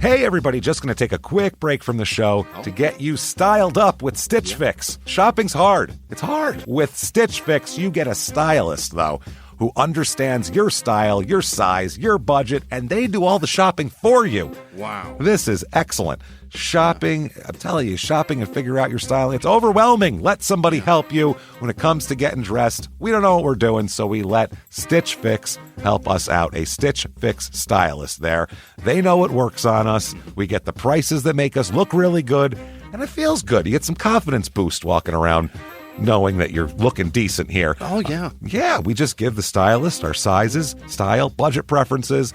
Hey everybody, just going to take a quick break from the show to get you styled up with Stitch Fix. Shopping's hard. It's hard. With Stitch Fix, you get a stylist, though, who understands your style, your size, your budget, and they do all the shopping for you. Wow. This is excellent. Shopping, I'm telling you, shopping and figure out your style, it's overwhelming. Let somebody help you when it comes to getting dressed. We don't know what we're doing, so we let Stitch Fix help us out. A Stitch Fix stylist there. They know what works on us. We get the prices that make us look really good, and it feels good. You get some confidence boost walking around knowing that you're looking decent here. Oh, yeah. Yeah, we just give the stylist our sizes, style, budget preferences.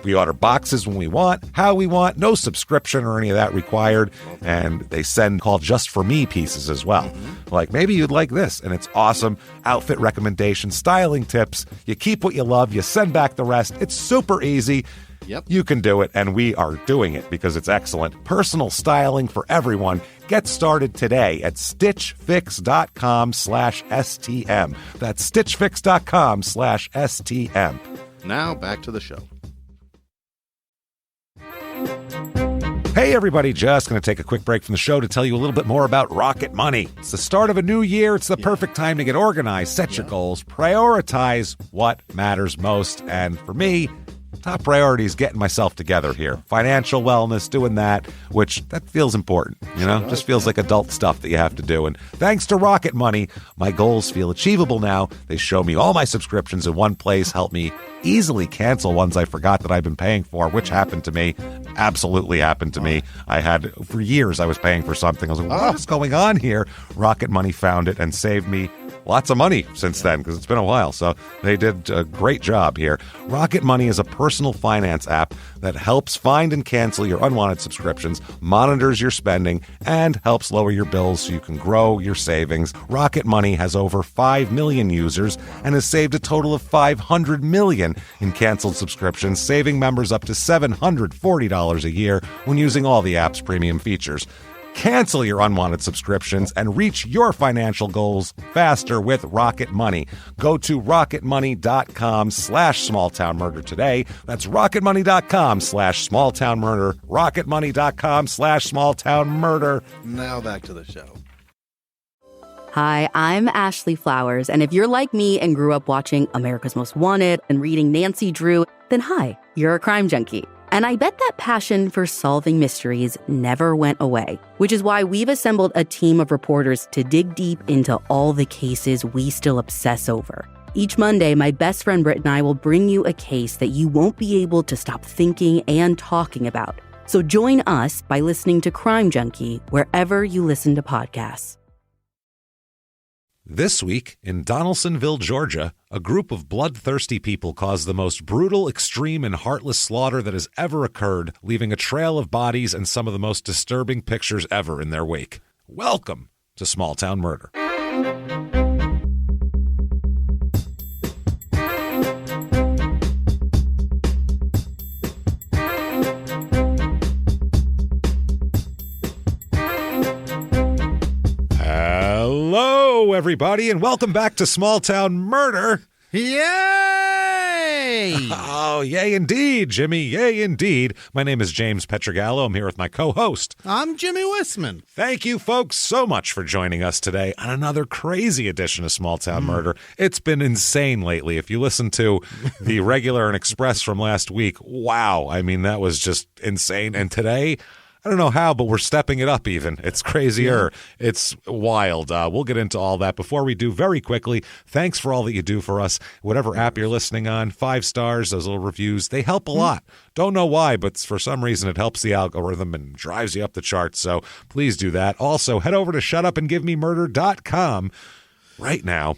We order boxes when we want, how we want, no subscription or any of that required. And they send called Just For Me pieces as well. Like, maybe you'd like this, and it's awesome. Outfit recommendations, styling tips. You keep what you love, you send back the rest. It's super easy. Yep. You can do it, and we are doing it because it's excellent. Personal styling for everyone. Get started today at stitchfix.com/STM. That's stitchfix.com/STM. Now back to the show. Hey everybody, just going to take a quick break from the show to tell you a little bit more about Rocket Money. It's the start of a new year. It's the perfect time to get organized, set your goals, prioritize what matters most. And for me, top priority is getting myself together here. Financial wellness, doing that, which that feels important, you know? Just feels like adult stuff that you have to do. And thanks to Rocket Money, my goals feel achievable now. They show me all my subscriptions in one place, help me easily cancel ones I forgot that I've been paying for, which happened to me. Absolutely happened to me. I had, for years, I was paying for something. I was like, what is going on here? Rocket Money found it and saved me lots of money since then, because it's been a while. So they did a great job here. Rocket Money is a personal finance app that helps find and cancel your unwanted subscriptions, monitors your spending, and helps lower your bills so you can grow your savings. Rocket Money has over 5 million users and has saved a total of $500 million in canceled subscriptions, saving members up to $740 a year when using all the app's premium features. Cancel your unwanted subscriptions and reach your financial goals faster with Rocket Money. Go to rocketmoney.com/smalltownmurder today. That's rocketmoney.com/smalltownmurder. rocketmoney.com/smalltownmurder. Now back to the show. Hi, I'm Ashley Flowers, and if you're like me and grew up watching America's Most Wanted and reading Nancy Drew, then hi, you're a crime junkie. And I bet that passion for solving mysteries never went away, which is why we've assembled a team of reporters to dig deep into all the cases we still obsess over. Each Monday, my best friend Britt and I will bring you a case that you won't be able to stop thinking and talking about. So join us by listening to Crime Junkie wherever you listen to podcasts. This week, in Donalsonville, Georgia, a group of bloodthirsty people caused the most brutal, extreme, and heartless slaughter that has ever occurred, leaving a trail of bodies and some of the most disturbing pictures ever in their wake. Welcome to Small Town Murder. Hello, everybody, and welcome back to Small Town Murder. Yay! Oh, yay indeed, Jimmy, yay indeed. My name is James Petrogallo. I'm here with my co-host. I'm Jimmy Wissman. Thank you, folks, so much for joining us today on another crazy edition of Small Town Murder. It's been insane lately. If you listen to the regular and express from last week, wow, I mean, that was just insane. And today, I don't know how, but we're stepping it up even. It's crazier. Yeah. It's wild. We'll get into all that. Before we do, very quickly, thanks for all that you do for us. Whatever app you're listening on, 5 stars, those little reviews, they help a lot. Don't know why, but for some reason it helps the algorithm and drives you up the charts. So please do that. Also, head over to shutupandgivememurder.com right now.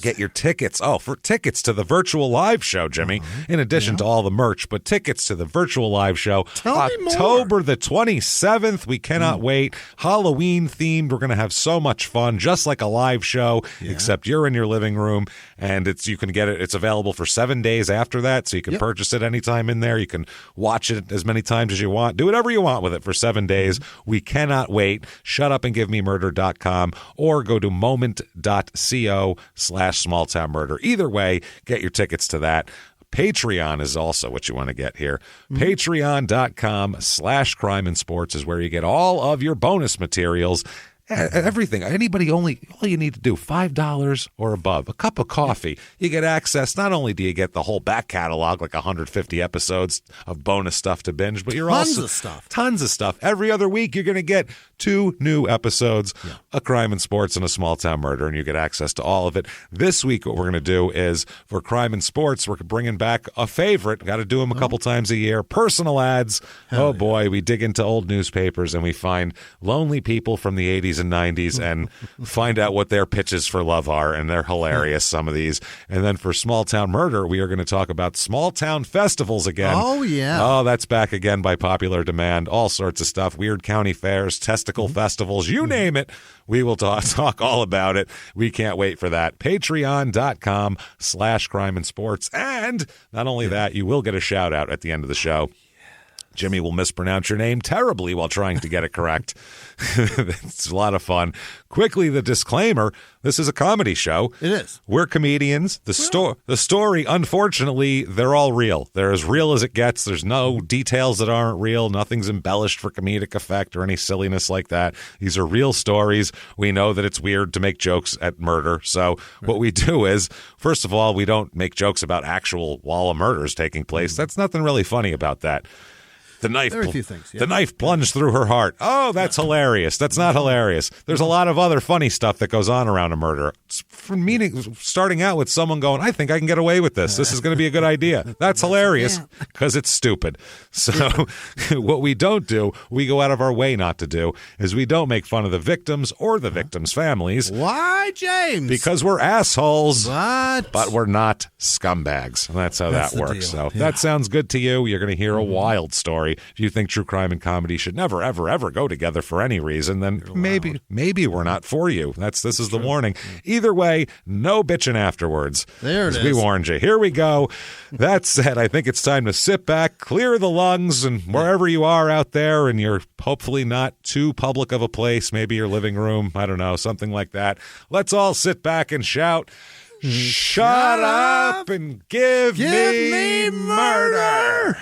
Get your tickets. For tickets to the virtual live show, Jimmy, in addition to all the merch, but tickets to the virtual live show. October the 27th. We cannot wait. Halloween themed. We're going to have so much fun, just like a live show, except you're in your living room, and you can get it. It's available for 7 days after that, so you can purchase it anytime in there. You can watch it as many times as you want. Do whatever you want with it for 7 days. We cannot wait. Shutupandgivememurder.com or go to moment.co/smalltownmurder. Either way, get your tickets to that. Patreon is also what you want to get here. Patreon.com/crime and sports is where you get all of your bonus materials. Everything. All you need to do, $5 or above, a cup of coffee. You get access. Not only do you get the whole back catalog, like 150 episodes of bonus stuff to binge, but you're Tons of stuff. Every other week, you're going to get 2 new episodes, A Crime and Sports and A Small Town Murder, and you get access to all of it. This week, what we're going to do is, for Crime and Sports, we're bringing back a favorite. Got to do them a couple times a year. Personal ads. Boy, we dig into old newspapers and we find lonely people from the 80s and 90s and find out what their pitches for love are, and they're hilarious, some of these. And then for Small Town Murder, we are going to talk about small town festivals again. Oh, yeah. Oh, that's back again by popular demand. All sorts of stuff. Weird county fairs, testicle festivals, you name it. We will talk all about it. We can't wait for that. Patreon.com/crime and sports. And not only that, you will get a shout out at the end of the show. Jimmy will mispronounce your name terribly while trying to get it correct. It's a lot of fun. Quickly, the disclaimer, this is a comedy show. It is. We're comedians. The story, unfortunately, they're all real. They're as real as it gets. There's no details that aren't real. Nothing's embellished for comedic effect or any silliness like that. These are real stories. We know that it's weird to make jokes at murder. So what we do is, first of all, we don't make jokes about actual wall of murders taking place. That's nothing really funny about that. The knife, there are a few things, the knife plunged through her heart. Oh, that's hilarious. That's not hilarious. There's a lot of other funny stuff that goes on around a murder. Starting out with someone going, I think I can get away with this. This is going to be a good idea. That's hilarious because it's stupid. So what we don't do, we go out of our way not to do, is we don't make fun of the victims or the victims' families. Why, James? Because we're assholes. What? But we're not scumbags. And that's how that works. So if that sounds good to you, you're going to hear a wild story. If you think true crime and comedy should never, ever, ever go together for any reason, then maybe we're not for you. This is the warning. Either way, no bitching afterwards. There it is. We warned you. Here we go. That said, I think it's time to sit back, clear the lungs, and wherever you are out there, and you're hopefully not too public of a place, maybe your living room, I don't know, something like that. Let's all sit back and shout, shut up and give me murder.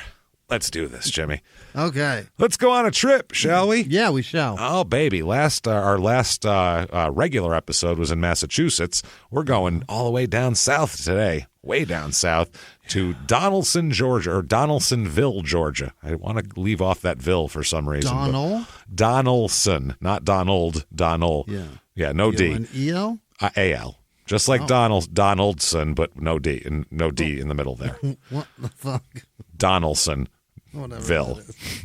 Let's do this, Jimmy. Okay. Let's go on a trip, shall we? Yeah, we shall. Oh, baby. Our last regular episode was in Massachusetts. We're going all the way down south today, way down south to Donaldson, Georgia, or Donalsonville, Georgia. I want to leave off that Ville for some reason. Donaldson, not Donald, Donald. Yeah. Yeah, no D. D-O-N-E-L? A-L. Just like Donaldson, but no D, and no D in the middle there. What the fuck? Donalsonville,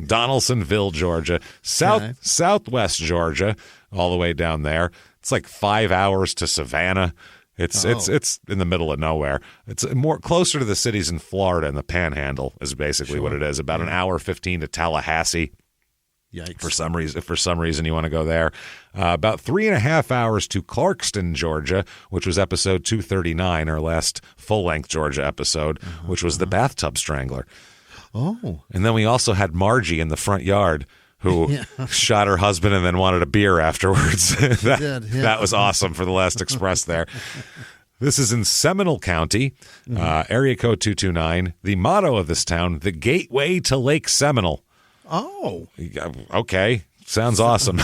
Donalsonville, Georgia, southwest Georgia, all the way down there. It's like 5 hours to Savannah. It's in the middle of nowhere. It's more closer to the cities in Florida, and the Panhandle is basically what it is. About an hour 15 to Tallahassee. Yikes. For some reason you want to go there. About 3.5 hours to Clarkston, Georgia, which was episode 239, our last full-length Georgia episode, which was the bathtub strangler. Oh. And then we also had Margie in the front yard who shot her husband and then wanted a beer afterwards. That was awesome for the last express there. This is in Seminole County, area code 229. The motto of this town, the gateway to Lake Seminole. Oh. Okay. Sounds awesome.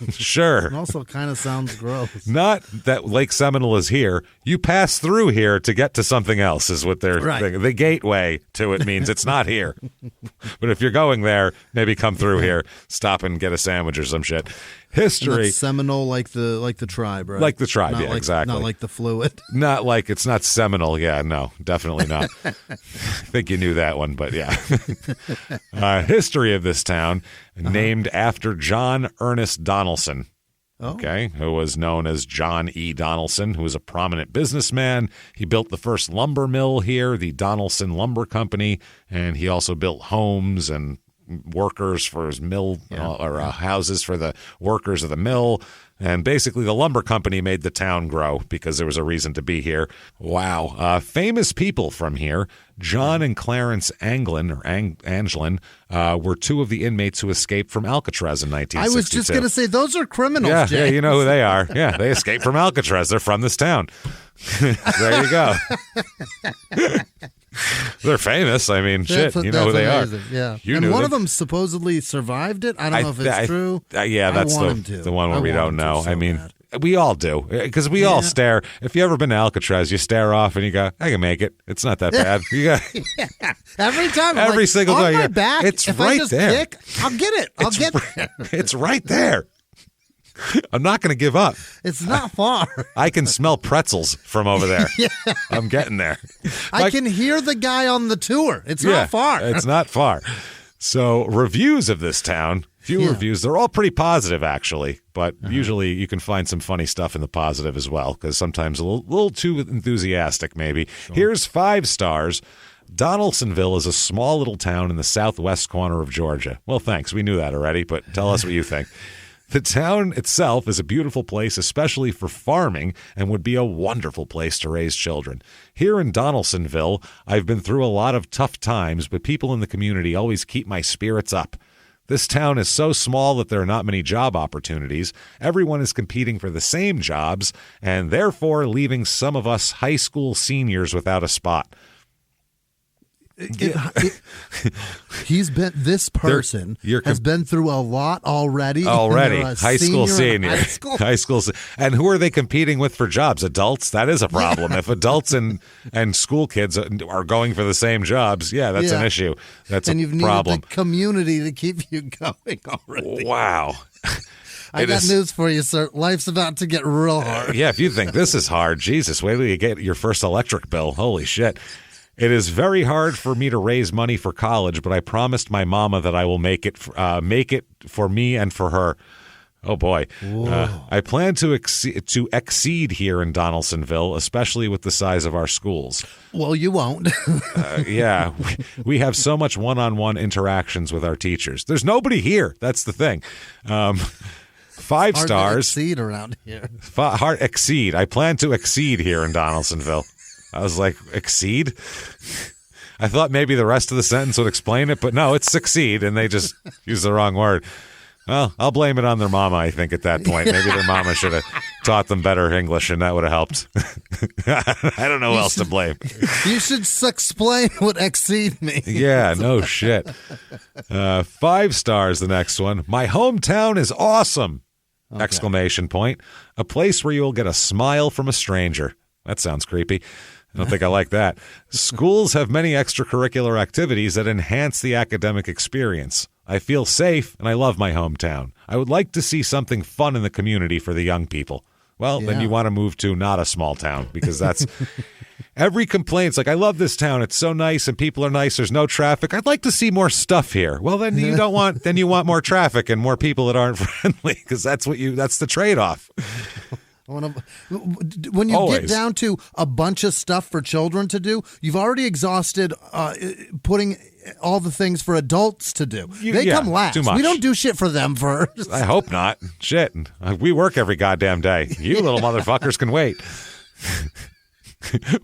Sure. It also kind of sounds gross. Not that Lake Seminole is here. You pass through here to get to something else is what they're thinking. The gateway to it means it's not here. But if you're going there, maybe come through here, stop and get a sandwich or some shit. History. Seminole like the tribe, right? Like the tribe, not exactly. Not like the fluid. Not like it's not Seminole. Yeah, no, definitely not. I think you knew that one, but yeah. History of this town, named after John Ernest Donaldson. Okay, who was known as John E. Donaldson, who was a prominent businessman. He built the first lumber mill here, the Donaldson Lumber Company, and he also built homes and workers for his mill or houses for the workers of the mill. And basically the lumber company made the town grow because there was a reason to be here. Wow. Famous people from here, John and Clarence Anglin, or Angelin, were two of the inmates who escaped from Alcatraz in 1962. I was just going to say, those are criminals, James. Yeah, you know who they are. Yeah, they escaped from Alcatraz. They're from this town. There you go. They're famous. I mean, shit, you know who they amazing. are. Yeah. You and knew one them. of them supposedly survived it. I don't know if it's true. Yeah, that's the one where we don't know. I mean, we all do, because we all stare. If you ever been to Alcatraz, you stare off and you go, I can make it. It's not that bad. You got every time. Every single on time. my back. It's if right I just there. Kick, I'll get it. I'll get there. It's right there. I'm not going to give up. It's not far. I can smell pretzels from over there. I'm getting there. I can hear the guy on the tour. It's not far. It's not far. So reviews of this town, few reviews. They're all pretty positive, actually. But usually you can find some funny stuff in the positive as well, because sometimes a little too enthusiastic, maybe. Sure. Here's 5 stars. Donalsonville is a small little town in the southwest corner of Georgia. Well, thanks. We knew that already, but tell us what you think. The town itself is a beautiful place, especially for farming, and would be a wonderful place to raise children. Here in Donalsonville, I've been through a lot of tough times, but people in the community always keep my spirits up. This town is so small that there are not many job opportunities. Everyone is competing for the same jobs, and therefore leaving some of us high school seniors without a spot. This person has been through a lot already. High school senior. High school. And who are they competing with for jobs? Adults? That is a problem. If adults and school kids are going for the same jobs, that's an issue. That's and a you've problem. Needed the community to keep you going already. Wow. I got news for you, sir. Life's about to get real hard. If you think this is hard, Jesus, wait till you get your first electric bill. Holy shit. It is very hard for me to raise money for college, but I promised my mama that I will make it for me and for her. Oh, boy. I plan to exceed here in Donalsonville, especially with the size of our schools. Well, you won't. We have so much one-on-one interactions with our teachers. There's nobody here. That's the thing. 5 stars. Hard to exceed around here. Exceed. I plan to exceed here in Donalsonville. I was like, exceed? I thought maybe the rest of the sentence would explain it, but no, it's succeed, and they just used the wrong word. Well, I'll blame it on their mama, I think, at that point. Maybe their mama should have taught them better English, and that would have helped. I don't know who else to blame. You should explain what exceed means. Yeah, no shit. 5 stars, the next one. My hometown is awesome! Okay. Exclamation point. A place where you'll get a smile from a stranger. That sounds creepy. I don't think I like that. Schools have many extracurricular activities that enhance the academic experience. I feel safe, and I love my hometown. I would like to see something fun in the community for the young people. Well, then you want to move to not a small town, because that's every complaint's like, I love this town. It's so nice, and people are nice. There's no traffic. I'd like to see more stuff here. Well, then you don't want. Then you want more traffic and more people that aren't friendly, because that's the trade-off. When you get down to a bunch of stuff for children to do, you've already exhausted putting all the things for adults to do. They come last. Too much. We don't do shit for them first. I hope not. Shit. We work every goddamn day. You little motherfuckers can wait.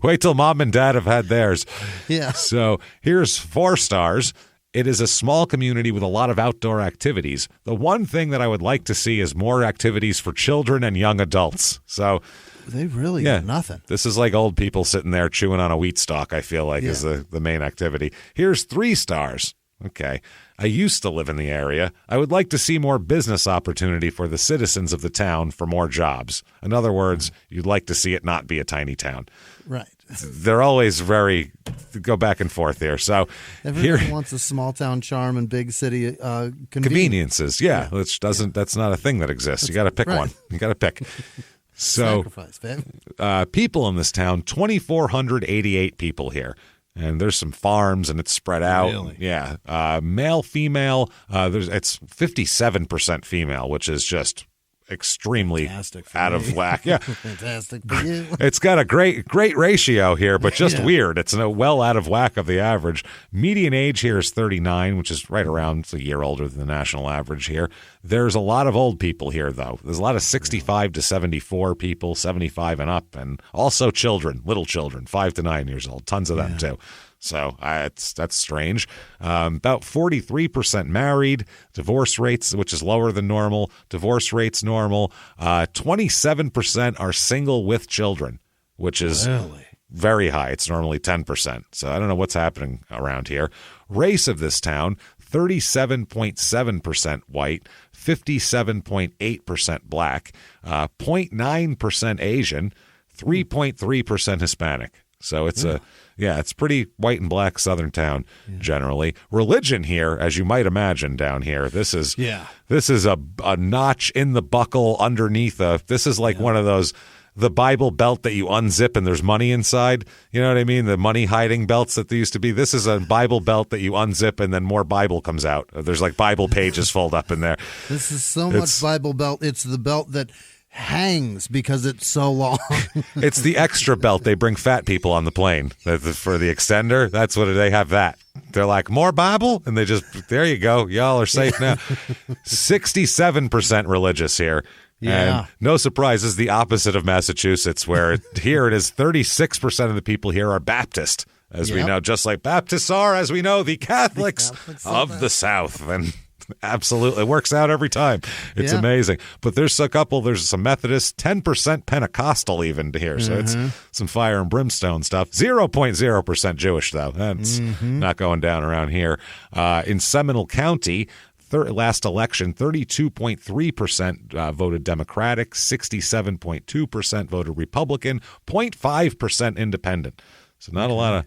Wait till mom and dad have had theirs. Yeah. So here's 4 stars. It is a small community with a lot of outdoor activities. The one thing that I would like to see is more activities for children and young adults. So they really got nothing. This is like old people sitting there chewing on a wheat stalk, I feel like, is the main activity. Here's 3 stars. Okay. I used to live in the area. I would like to see more business opportunity for the citizens of the town for more jobs. In other words, you'd like to see it not be a tiny town. Right. They're always go back and forth here. So everyone wants a small town charm and big city conveniences. Yeah, which doesn't. That's not a thing that exists. You got to pick one. You got to pick. So sacrifice, babe. People in this town, 2,488 people here. And there's some farms, and it's spread out. Really? Yeah. Male, female. It's 57% female, which is just extremely out of whack. Yeah. Fantastic for you. It's got a great ratio here, but just weird. It's well out of whack of the average. Median age here is 39, which is right around a year older than the national average here. There's a lot of old people here, though. There's a lot of 65 to 74 people, 75 and up, and also children, little children, 5 to 9 years old. Tons of them, too. So that's strange. About 43% married. Divorce rates, which is lower than normal. Divorce rates normal. 27% are single with children, which is very high. It's normally 10%. So I don't know what's happening around here. Race of this town, 37.7% white, 57.8% black, 0.9% Asian, 3.3% Hispanic. So it's it's pretty white and black southern town generally. Religion here, as you might imagine down here, this is a notch in the buckle underneath this is like one of those, the Bible belt that you unzip and there's money inside. You know what I mean? The money hiding belts that there used to be. This is a Bible belt that you unzip and then more Bible comes out. There's like Bible pages fold up in there. This is so much Bible belt. It's the belt that hangs because it's so long. It's the extra belt they bring fat people on the plane for the extender. That's what they have. That they're like, more Bible, and they just, there you go, y'all are safe now. 67% religious here. Yeah. And no surprise, this is the opposite of Massachusetts, where here it is 36% of the people here are Baptist, as we know, just like Baptists are, as we know, the Catholics of the South. And absolutely, it works out every time. It's amazing. But there's some Methodists, 10% Pentecostal even here. So it's some fire and brimstone stuff. 0.0% Jewish, though. That's not going down around here. In Seminole County, last election, 32.3% voted Democratic, 67.2% voted Republican, 0.5% Independent. So not a lot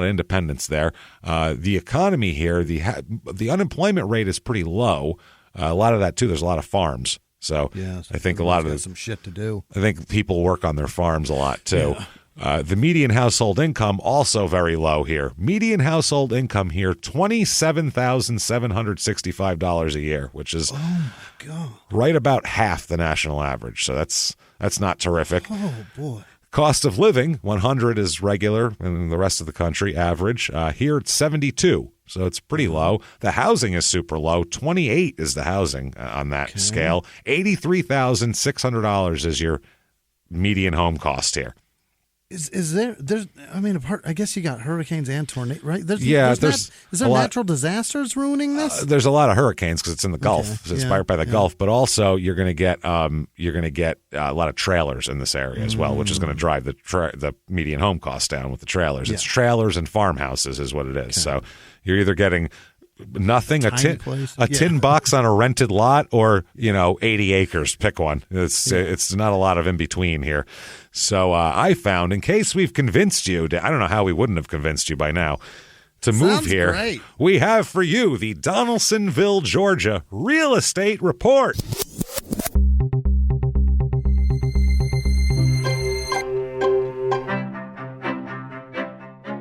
of independence there. The economy here, the unemployment rate is pretty low. A lot of that too. There's a lot of farms. So I think a lot of some shit to do. I think people work on their farms a lot too. Yeah. The median household income also very low here. Median household income here, $27,765 a year, which is right about half the national average. So that's not terrific. Oh boy. Cost of living, 100 is regular, and the rest of the country average. Here it's 72, so it's pretty low. The housing is super low. 28 is the housing on that scale. $83,600 is your median home cost here. Is there's I guess you got hurricanes and tornadoes, right? Is there natural disasters ruining this? There's a lot of hurricanes because it's in the Gulf. It's inspired by the Gulf, but also you're going to get a lot of trailers in this area as well, which is going to drive the median home cost down with the trailers. It's trailers and farmhouses is what it is. So you're either getting nothing, a tin box on a rented lot, or 80 acres. Pick one. It's not a lot of in between here. So I found, in case we've convinced you, I don't know how we wouldn't have convinced you by now to move here. Great. We have for you the Donalsonville, Georgia Real Estate Report.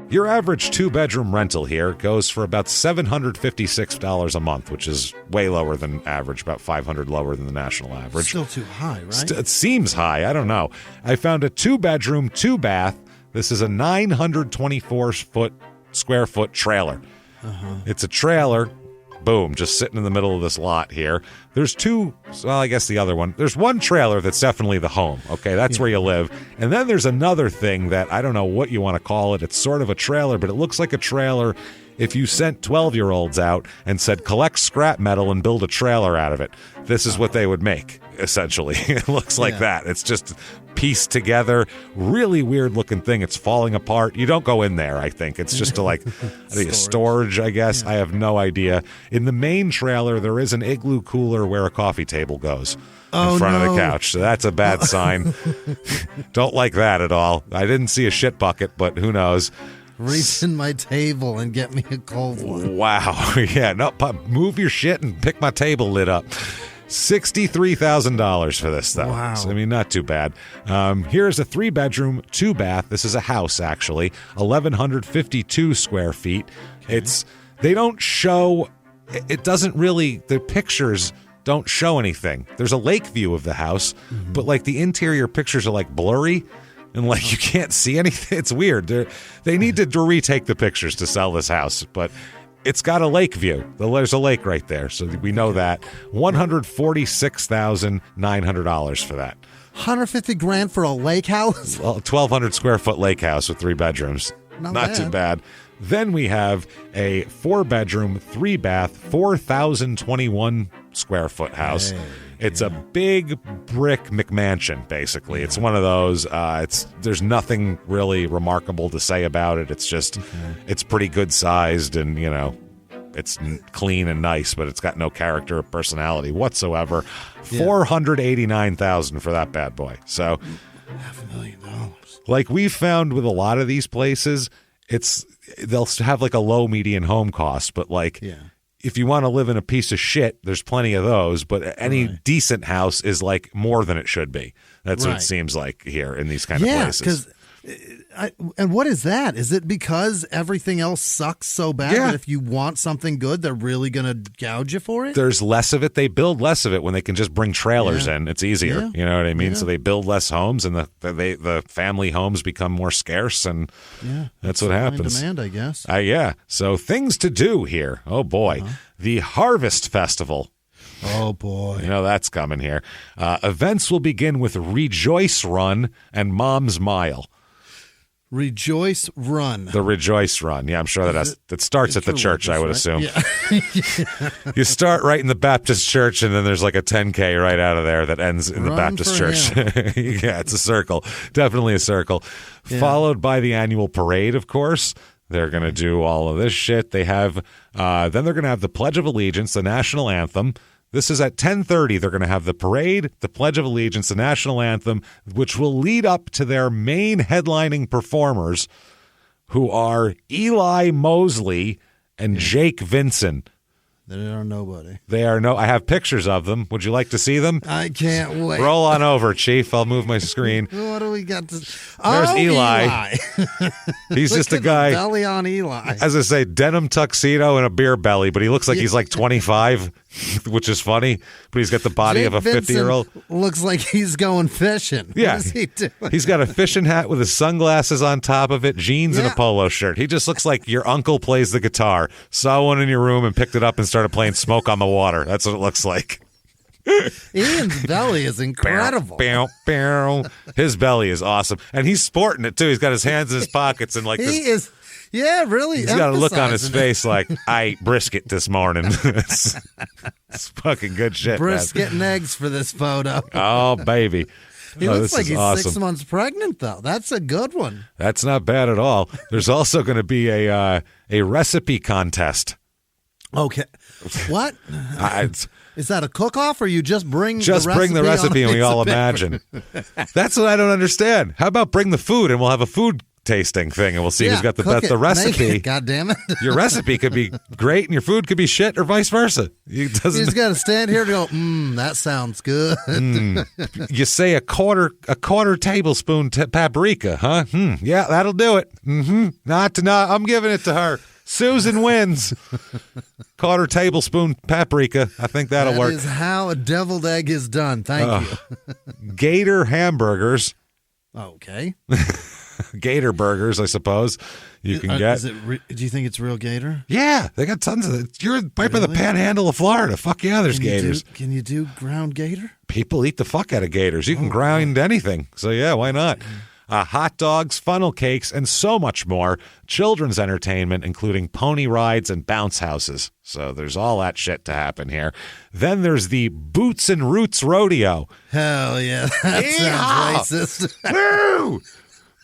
Your average two-bedroom rental here goes for about $756 a month, which is way lower than average, about $500 lower than the national average. Still too high, right? It seems high. I don't know. I found a two-bedroom, two-bath. This is a 924 square foot trailer. It's a trailer. Boom, just sitting in the middle of this lot here. There's there's one trailer that's definitely the home. Okay, that's where you live. And then there's another thing that I don't know what you want to call it. It's sort of a trailer, but it looks like a trailer if you sent 12-year-olds out and said, collect scrap metal and build a trailer out of it. This is what they would make, essentially. It looks like that. It's just pieced together. Really weird-looking thing. It's falling apart. You don't go in there, I think. It's just storage, I guess. I have no idea. In the main trailer, there is an igloo cooler where a coffee table goes in front of the couch. So that's a bad sign. Don't like that at all. I didn't see a shit bucket, but who knows. Reach in my table and get me a cold one. Wow. Yeah, no, move your shit and pick my table lid up. $63,000 for this, though. Wow. So, not too bad. Here's a 3-bedroom, 2-bath. This is a house, actually. 1,152 square feet. Okay. They don't show, it doesn't really, the pictures don't show anything. There's a lake view of the house, but the interior pictures are blurry. And you can't see anything. It's weird. They need to retake the pictures to sell this house, but it's got a lake view. There's a lake right there, so we know that. $146,900 for that. $150,000 for a lake house? Well, 1,200 square foot lake house with 3 bedrooms. Not too bad. Then we have a 4-bedroom, 3-bath, 4,021 square foot house. Hey. It's a big brick McMansion, basically. It's one of those. There's nothing really remarkable to say about it. It's just, it's pretty good sized, and it's clean and nice, but it's got no character or personality whatsoever. $489,000 for that bad boy. So, $500,000. Like we've found with a lot of these places, they'll have like a low median home cost, but if you want to live in a piece of shit, there's plenty of those, but any decent house is like more than it should be. That's what it seems like here in these kind of places. And what is that? Is it because everything else sucks so bad that if you want something good, they're really going to gouge you for it? There's less of it. They build less of it when they can just bring trailers in. It's easier. Yeah. You know what I mean? Yeah. So they build less homes, and the family homes become more scarce, and that's what happens. Demand, I guess. Yeah. So things to do here. Oh, boy. The Harvest Festival. Oh, boy. That's coming here. Events will begin with Rejoice Run and Mom's Mile. Rejoice Run. The Rejoice Run. Yeah, I'm sure that starts at the church, I would assume. Yeah. You start right in the Baptist church, and then there's like a 10K right out of there that ends in the Baptist church. Yeah, it's a circle. Definitely a circle. Yeah. Followed by the annual parade, of course. They're going to do all of this shit. They have, then they're going to have the Pledge of Allegiance, the national anthem. This is at 10:30. They're going to have the parade, the Pledge of Allegiance, the national anthem, which will lead up to their main headlining performers, who are Eli Mosley and Jake Vinson. They are nobody. I have pictures of them. Would you like to see them? I can't wait. Roll on over, Chief. I'll move my screen. What do we got to... There's Eli. He's just a guy. Belly on Eli. As I say, denim tuxedo and a beer belly, but he looks like he's like 25, which is funny. But he's got the body of a 50-year-old. Looks like he's going fishing. Yeah. What is he doing? He's got a fishing hat with his sunglasses on top of it, jeans and a polo shirt. He just looks like your uncle plays the guitar. Saw one in your room and picked it up and started playing Smoke on the Water. That's what it looks like. Ian's belly is incredible. Bow, bow, bow. His belly is awesome. And he's sporting it, too. He's got his hands in his pockets and like he this. is, yeah, really. He's got a look on his emphasizing face like, I ate brisket this morning. It's fucking good shit, brisket and eggs for this photo. Oh, baby. He looks like he's awesome. 6 months pregnant, though. That's a good one. That's not bad at all. There's also going to be a recipe contest. Okay. What? Is that a cook-off, or you just bring the recipe and we all imagine? That's what I don't understand. How about bring the food and we'll have a food tasting thing and we'll see who's got the best. The recipe. God damn it. Your recipe could be great and your food could be shit, or vice versa. You just got to stand here and go, that sounds good. You say a quarter tablespoon paprika, huh? Yeah, that'll do it. Not I'm giving it to her. Susan wins. Quarter tablespoon paprika. I think that'll work. That is how a deviled egg is done. Thank you. Gator hamburgers. Okay. Gator burgers, I suppose you can get. Do you think it's real gator? Yeah, they got tons of it. You're right by the panhandle of Florida. Fuck yeah, there's gators. Can you do ground gator? People eat the fuck out of gators. You can grind anything. So yeah, why not? Hot dogs, funnel cakes, and so much more. Children's entertainment, including pony rides and bounce houses. So there's all that shit to happen here. Then there's the Boots and Roots Rodeo. Hell yeah, that sounds racist. Woo!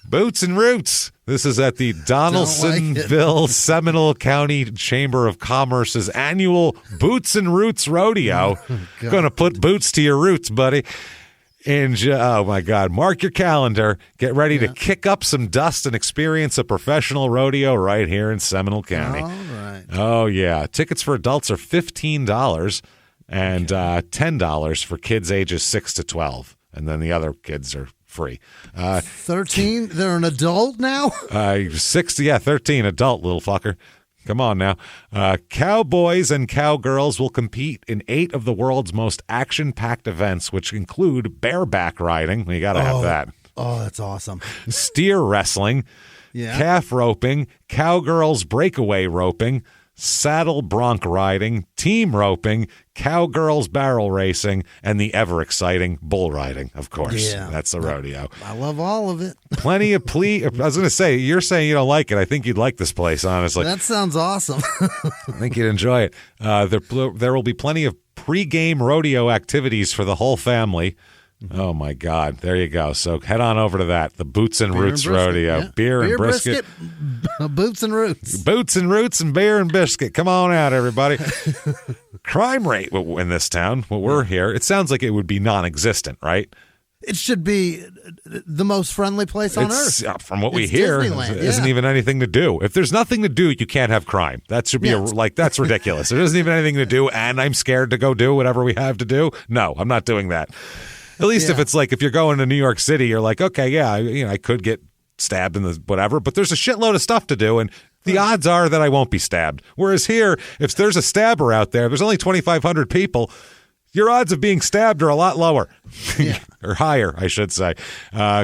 Boots and Roots. This is at the Donalsonville Seminole County Chamber of Commerce's annual Boots and Roots Rodeo. Gonna put boots to your roots, buddy. Oh, my God. Mark your calendar. Get ready to kick up some dust and experience a professional rodeo right here in Seminole County. All right. Oh, yeah. Tickets for adults are $15 and $10 for kids ages 6 to 12. And then the other kids are free. 13? They're an adult now? 13. Adult, little fucker. Come on now. Cowboys and cowgirls will compete in 8 of the world's most action-packed events, which include bareback riding. We got to have that. Oh, that's awesome. Steer wrestling, calf roping, cowgirls breakaway roping, saddle bronc riding, team roping, cowgirls barrel racing, and the ever-exciting bull riding, of course. Yeah. That's the rodeo. I love all of it. Plenty of I was going to say, you're saying you don't like it. I think you'd like this place, honestly. That sounds awesome. I think you'd enjoy it. There will be plenty of pre-game rodeo activities for the whole family. Oh, my God. There you go. So head on over to that. The Boots and Roots Rodeo. Yeah. Beer and brisket. Boots and Roots. Boots and Roots and beer and biscuit. Come on out, everybody. Crime rate in this town, when we're here, it sounds like it would be non-existent, right? It should be the most friendly place on earth. From what we hear, isn't even anything to do. If there's nothing to do, you can't have crime. That should be that's ridiculous. There isn't even anything to do, and I'm scared to go do whatever we have to do. No, I'm not doing that. At least if it's like, if you're going to New York City, you're like, okay, yeah, I could get stabbed in the whatever, but there's a shitload of stuff to do, and the odds are that I won't be stabbed. Whereas here, if there's a stabber out there's only 2,500 people, your odds of being stabbed are a lot lower. Or higher, I should say.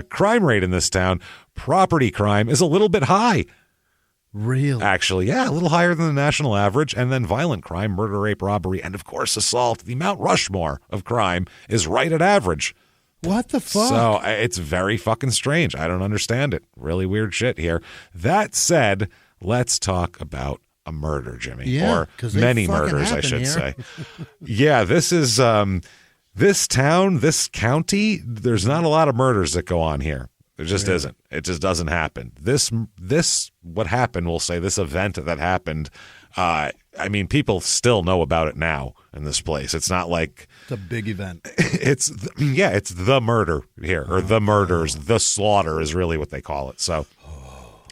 Crime rate in this town, property crime is a little bit high. Really? Actually, yeah, a little higher than the national average. And then violent crime, murder, rape, robbery, and of course assault. The Mount Rushmore of crime is right at average. What the fuck? So it's very fucking strange. I don't understand it. Really weird shit here. That said, let's talk about a murder, Jimmy. Yeah, or many murders, I should say. Yeah, this is this town, this county, there's not a lot of murders that go on here. There just isn't. It just doesn't happen. This what happened, we'll say, this event that happened, I mean, people still know about it now in this place. It's not like it's a big event. It's the murder here, or the murders, the slaughter is really what they call it. So,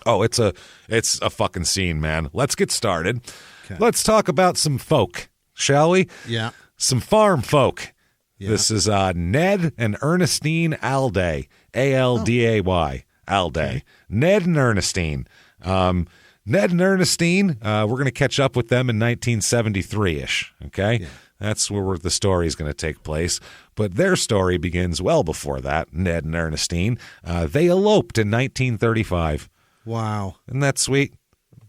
it's a fucking scene, man. Let's get started. Okay. Let's talk about some folk, shall we? Yeah. Some farm folk. Yeah. This is Ned and Ernestine Alday, Alday, Alday. Okay. Ned and Ernestine. Ned and Ernestine, we're going to catch up with them in 1973-ish, okay? Yeah. That's where the story is going to take place. But their story begins well before that, Ned and Ernestine. They eloped in 1935. Wow. Isn't that sweet?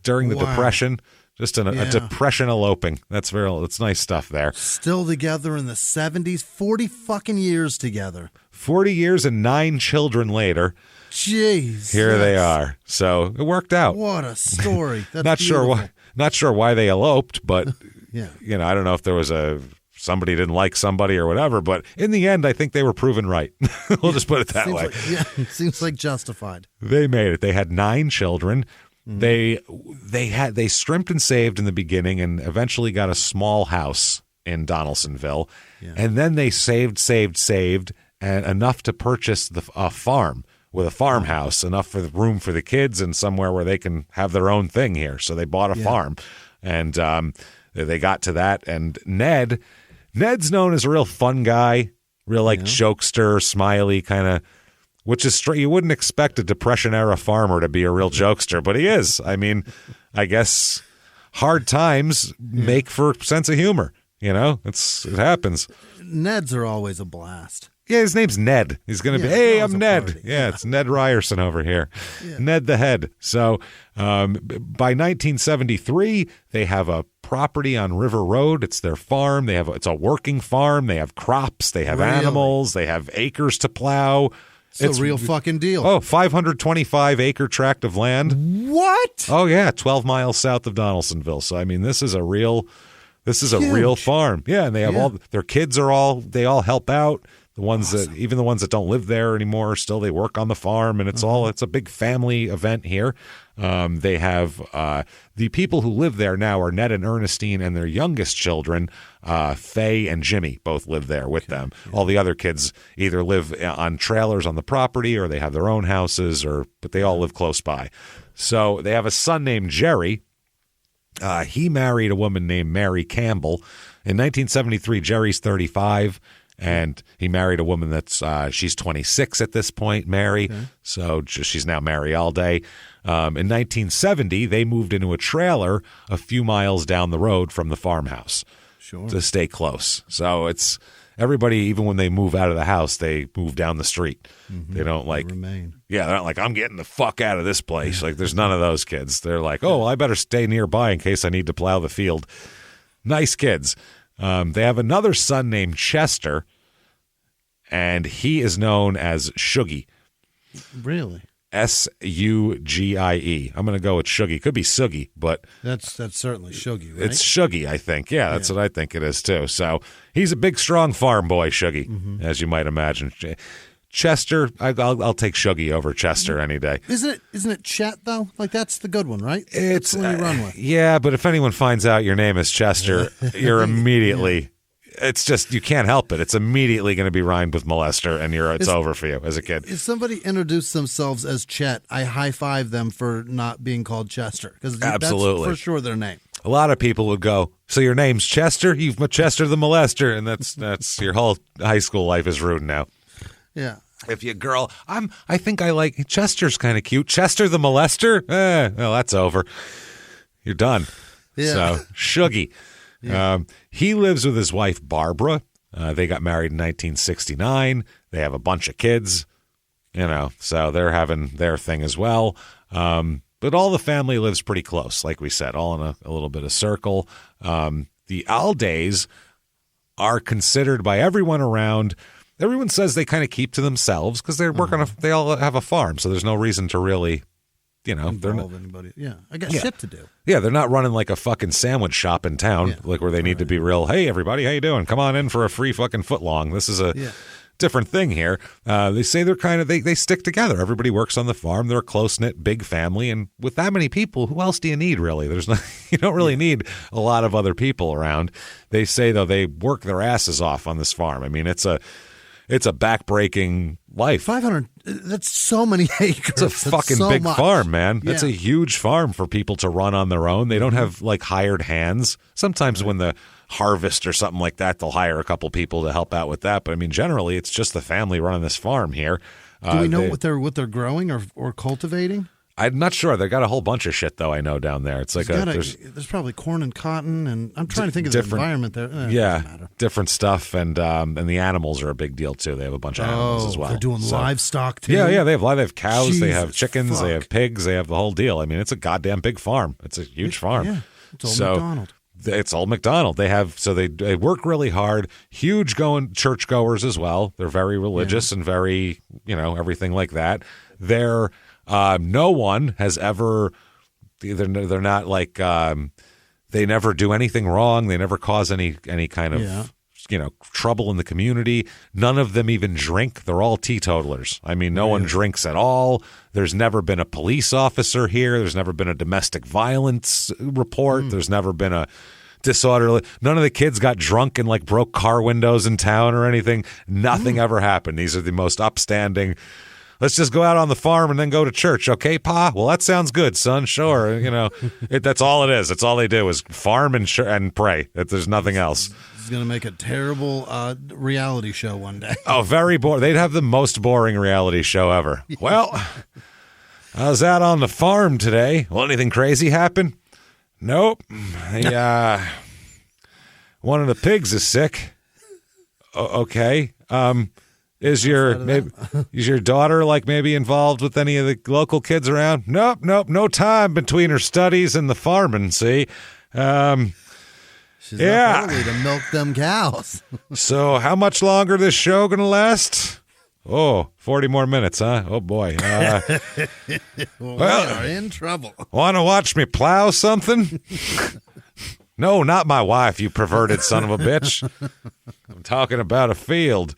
During the Depression. Just a Depression eloping. That's nice stuff there. Still together in the 70s, 40 fucking years together. 40 years and 9 children later. Jeez. Here they are. So it worked out. What a story. That's not sure why they eloped, but yeah. I don't know if there was somebody didn't like somebody or whatever, but in the end I think they were proven right. We'll just put it that way. Seems like justified. They made it. They had 9 children. They scrimped and saved in the beginning and eventually got a small house in Donalsonville. Yeah. And then they saved and enough to purchase a farm with a farmhouse, enough for the room for the kids and somewhere where they can have their own thing here. So they bought a farm, and they got to that. And Ned's known as a real fun guy, real jokester, smiley kind of, which is straight. You wouldn't expect a Depression-era farmer to be a real jokester, but he is. I mean, I guess hard times make for sense of humor. It happens. Neds are always a blast. Yeah, his name's Ned. He's going to be, hey, I'm Ned. Party. Yeah, it's Ned Ryerson over here. Yeah. Ned the Head. So by 1973, they have a property on River Road. It's their farm. It's a working farm. They have crops. They have animals. They have acres to plow. It's a real fucking deal. 525-acre tract of land. What? Oh, yeah, 12 miles south of Donalsonville. So, I mean, this is a real farm. Yeah, and they have their kids they all help out. The ones even the ones that don't live there anymore, still they work on the farm, and it's a big family event here. They have the people who live there now are Ned and Ernestine and their youngest children, Faye and Jimmy, both live there with them. Yeah. All the other kids either live on trailers on the property or they have their own houses, but they all live close by. So they have a son named Jerry. He married a woman named Mary Campbell. In 1973, Jerry's 35. And he married a woman she's 26 at this point, Mary. Okay. So she's now Mary Alday. In 1970, they moved into a trailer a few miles down the road from the farmhouse to stay close. So it's everybody, even when they move out of the house, they move down the street. Mm-hmm. They don't remain. Yeah, they're not like, I'm getting the fuck out of this place. Like, there's none of those kids. They're like, oh, well, I better stay nearby in case I need to plow the field. Nice kids. They have another son named Chester, and he is known as Shuggy. Really? Sugie. I'm going to go with Shuggy. Could be Soogie, but That's certainly Shuggy, right? it's Shuggy, I think. Yeah, that's what I think it is, too. So he's a big, strong farm boy, Shuggy, as you might imagine. Chester, I'll take Shuggy over Chester any day. Isn't it Chet, though? Like, that's the good one, right? It's That's the one you run with. Yeah, but if anyone finds out your name is Chester, you're immediately... It's just, you can't help it. It's immediately going to be rhymed with molester, and it's over for you as a kid. If somebody introduced themselves as Chet, I high-five them for not being called Chester. Because Absolutely. That's for sure their name. A lot of people would go, so your name's Chester? You've Chester the molester, and that's your whole high school life is ruined now. Yeah. If you girl, I think I like, Chester's kind of cute. Chester the molester? Well, that's over. You're done. Yeah. So, Shuggy. Yeah. He lives with his wife, Barbara. They got married in 1969. They have a bunch of kids, so they're having their thing as well. But all the family lives pretty close, like we said, all in a little bit of circle. The Aldays are considered by everyone around. Everyone says they kind of keep to themselves because they work they all have a farm, so there's no reason to really, they're not anybody. Yeah, I got shit to do. Yeah, they're not running like a fucking sandwich shop in town, like where they need to be real. Hey, everybody, how you doing? Come on in for a free fucking footlong. This is a different thing here. They say they're kind of they stick together. Everybody works on the farm. They're a close knit, big family, and with that many people, who else do you need really? You don't really need a lot of other people around. They say though they work their asses off on this farm. I mean, it's a backbreaking life. 500, that's so many acres. It's a fucking big farm, man. That's a huge farm for people to run on their own. They don't have like hired hands. Sometimes when the harvest or something like that, they'll hire a couple people to help out with that. But I mean, generally, it's just the family running this farm here. Do we know what they're growing or cultivating? I'm not sure. They got a whole bunch of shit though. I know down there. It's like there's probably corn and cotton, and I'm trying to think of the environment there. Different stuff, and the animals are a big deal too. They have a bunch of animals as well. They're doing livestock too. Yeah, they have cows, Jesus, they have chickens, they have pigs, they have the whole deal. I mean, it's a goddamn big farm. It's a huge farm. Yeah, it's old McDonald. It's old McDonald. They work really hard. Huge churchgoers as well. They're very religious and very everything like that. They're no one has ever. They're not like they never do anything wrong. They never cause any kind of trouble in the community. None of them even drink. They're all teetotalers. I mean, no one drinks at all. There's never been a police officer here. There's never been a domestic violence report. There's never been a disorderly. None of the kids got drunk and like broke car windows in town or anything. Nothing ever happened. These are the most upstanding. Let's just go out on the farm and then go to church. Okay, Pa? Well, that sounds good, son. Sure. That's all it is. That's all they do is farm and pray. There's nothing else. This is going to make a terrible reality show one day. Oh, very boring. They'd have the most boring reality show ever. Well, I was out on the farm today. Well, anything crazy happen? Nope. One of the pigs is sick. Okay. Is your daughter like maybe involved with any of the local kids around? Nope. No time between her studies and the farming. See, she's not early to milk them cows. So how much longer this show gonna last? Oh, 40 more minutes, huh? Oh boy. We are in trouble. Want to watch me plow something? No, not my wife, you perverted son of a bitch. I'm talking about a field.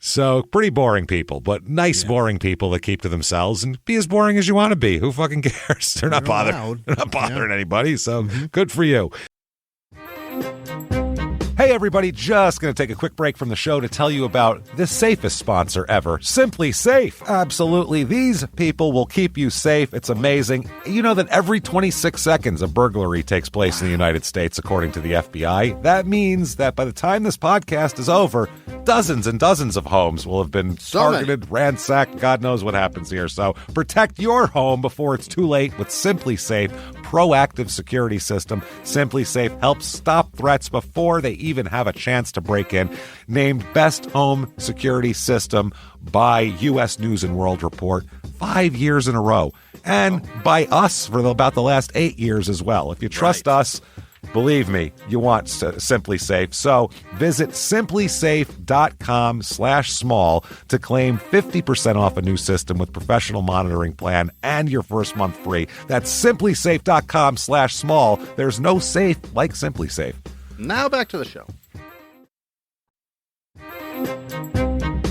So pretty boring people, but nice boring people that keep to themselves and be as boring as you want to be. Who fucking cares? They're not bothering. They're not bothering anybody. So good for you. Hey, everybody, just going to take a quick break from the show to tell you about the safest sponsor ever, Simply Safe. Absolutely. These people will keep you safe. It's amazing. You know that every 26 seconds a burglary takes place in the United States, according to the FBI. That means that by the time this podcast is over, dozens and dozens of homes will have been targeted, ransacked. God knows what happens here. So protect your home before it's too late with Simply Safe proactive security system. Simply Safe helps stop threats before they even have a chance to break in. Named Best Home Security System by U.S. News and World Report 5 years in a row. And by us for about the last 8 years as well. If you trust us, Believe me, you want Simply Safe. So visit simplysafe.com/small to claim 50% off a new system with professional monitoring plan and your first month free. That's simplysafe.com/small. There's no safe like Simply Safe. Now back to the show.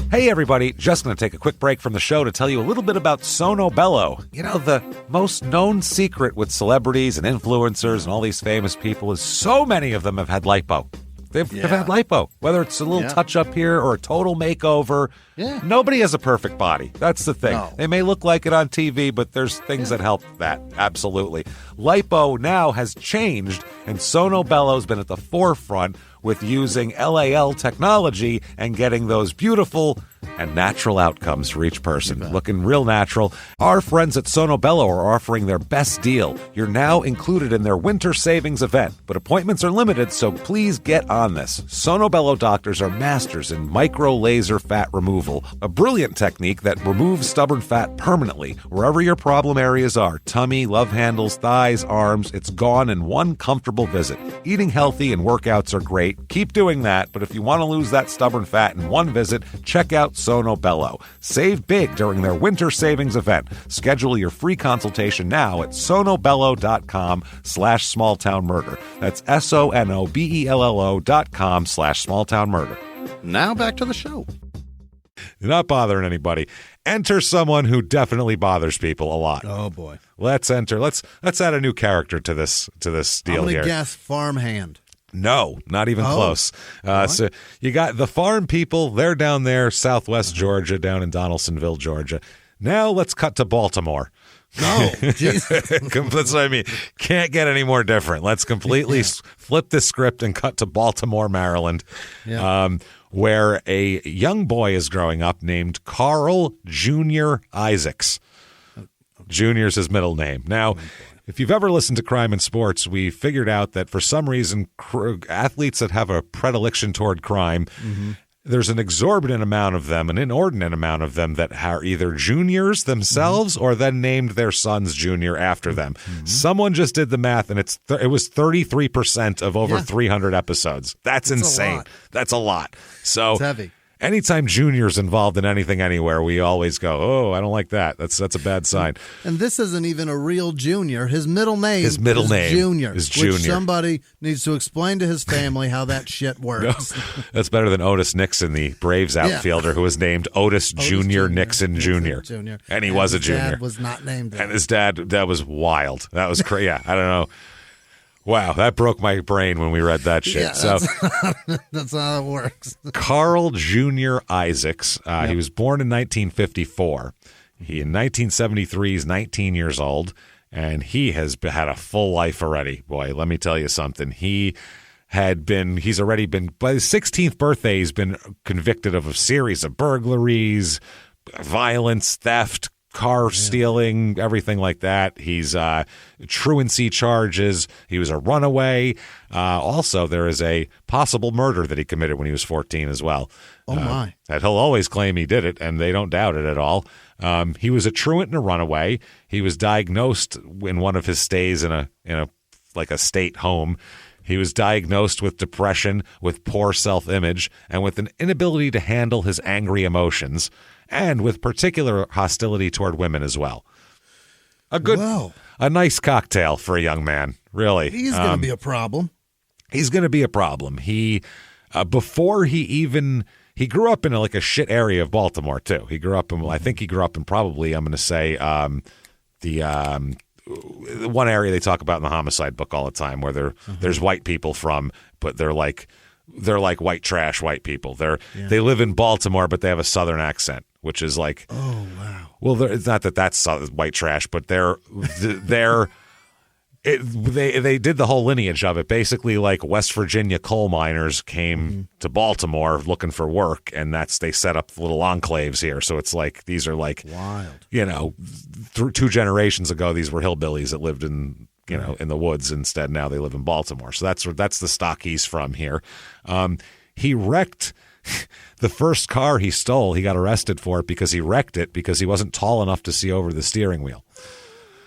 Hey everybody, just going to take a quick break from the show to tell you a little bit about Sono Bello. You know, the most known secret with celebrities and influencers and all these famous people is so many of them have had lipo. They've had lipo, whether it's a little touch up here or a total makeover. Yeah. Nobody has a perfect body. That's the thing. No. They may look like it on TV, but there's things that help that. Absolutely. Lipo now has changed, and Sono Bello's been at the forefront with using LAL technology and getting those beautiful and natural outcomes for each person. Looking real natural. Our friends at Sono Bello are offering their best deal. You're now included in their winter savings event, but appointments are limited, so please get on this. Sono Bello doctors are masters in micro laser fat removal, a brilliant technique that removes stubborn fat permanently. Wherever your problem areas are, tummy, love handles, thighs, arms, it's gone in one comfortable visit. Eating healthy and workouts are great. Keep doing that, but if you want to lose that stubborn fat in one visit, check out Sono Bello. Save big during their winter savings event. Schedule your free consultation now at sonobello.com/smalltownmurder. That's sonobello.com/smalltownmurder. Now back to the show. You're not bothering anybody. Enter someone who definitely bothers people a lot. Oh boy. Let's add a new character to this deal I'm here. gonna guess farmhand. No, not even close. So you got the farm people. They're down there, southwest Georgia, down in Donalsonville, Georgia. Now let's cut to Baltimore. No, Jesus. That's what I mean. Can't get any more different. Let's completely flip the script and cut to Baltimore, Maryland, where a young boy is growing up named Carl Jr. Isaacs. Junior's his middle name. Now, if you've ever listened to Crime and Sports, we figured out that for some reason, athletes that have a predilection toward crime, there's an exorbitant amount of them, an inordinate amount of them that are either juniors themselves or then named their sons junior after them. Someone just did the math, and it was 33% of over 300 episodes. That's insane. That's a lot. So It's heavy. Anytime Junior's involved in anything anywhere, we always go, oh, I don't like that. That's a bad sign. And this isn't even a real junior. His middle name is Junior. Is Junior. Which somebody needs to explain to his family how that shit works. No, that's better than Otis Nixon, the Braves outfielder, who was named Otis Jr. Nixon Jr. And he was a junior. His dad was not named that. And his dad, that was wild. That was crazy. Yeah, I don't know. Wow, that broke my brain when we read that shit. Yeah, that's how it works. Carl Jr. Isaacs, he was born in 1954. In 1973, he's 19 years old, and he has had a full life already. Boy, let me tell you something. He's already been, by his 16th birthday, he's been convicted of a series of burglaries, violence, theft, car stealing, everything like that. He's truancy charges. He was a runaway. Also, there is a possible murder that he committed when he was 14 as well. Oh, my. That he'll always claim he did it, and they don't doubt it at all. He was a truant and a runaway. He was diagnosed in one of his stays in a state home. He was diagnosed with depression, with poor self-image, and with an inability to handle his angry emotions, and with particular hostility toward women as well. A nice cocktail for a young man, really. He's going to be a problem. He's going to be a problem. He grew up in a shit area of Baltimore too. He grew up in, I think he grew up in probably, I'm going to say, the one area they talk about in the homicide book all the time, where there's white people from, but they're like white trash white people. They live in Baltimore, but they have a Southern accent, which is like, oh wow. Well, it's not that's white trash, but they did the whole lineage of it. Basically, like West Virginia coal miners came to Baltimore looking for work, and they set up little enclaves here. So it's like these are like wild. Two generations ago, these were hillbillies that lived in in the woods. Instead, now they live in Baltimore. So that's the stock he's from here. He wrecked the first car he stole. He got arrested for it because he wrecked it because he wasn't tall enough to see over the steering wheel.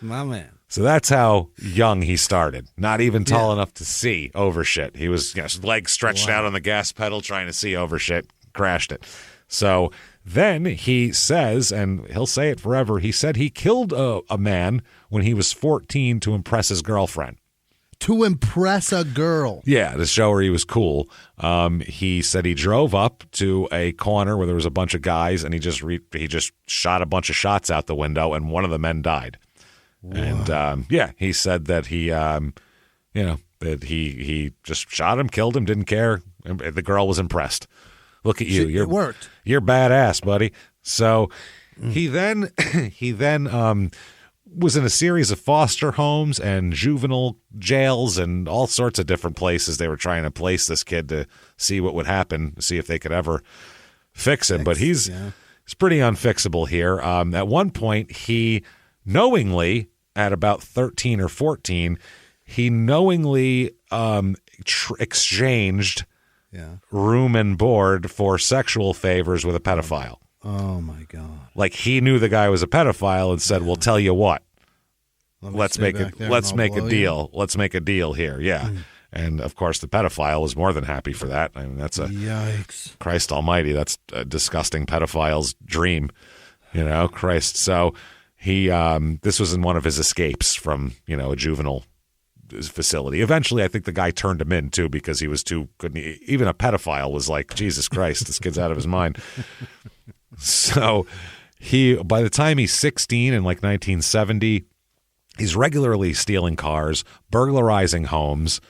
My man. So that's how young he started. Not even tall enough to see over shit. He was legs stretched out on the gas pedal trying to see over shit, crashed it. So then he says, and he'll say it forever, he said he killed a man when he was 14 to impress his girlfriend. To impress a girl. Yeah, to show her he was cool. He said he drove up to a corner where there was a bunch of guys, and he just shot a bunch of shots out the window, and one of the men died. Whoa. And he said that he just shot him, killed him, didn't care. The girl was impressed. Look at you. It worked. You're badass, buddy. So he then was in a series of foster homes and juvenile jails and all sorts of different places. They were trying to place this kid to see what would happen, see if they could ever fix him. But he's pretty unfixable here. At one point, he knowingly, at about 13 or 14, he knowingly exchanged room and board for sexual favors with a pedophile. Oh, my God. Like, he knew the guy was a pedophile and said, well, tell you what, let's make a deal. Let's make a deal here. Yeah. And, of course, the pedophile was more than happy for that. I mean, that's yikes. Christ almighty, that's a disgusting pedophile's dream, Christ. So he, this was in one of his escapes from, a juvenile facility. Eventually, I think the guy turned him in, too, because he was even a pedophile was like, Jesus Christ, this kid's out of his mind. So by the time he's 16 in like 1970, he's regularly stealing cars, burglarizing homes,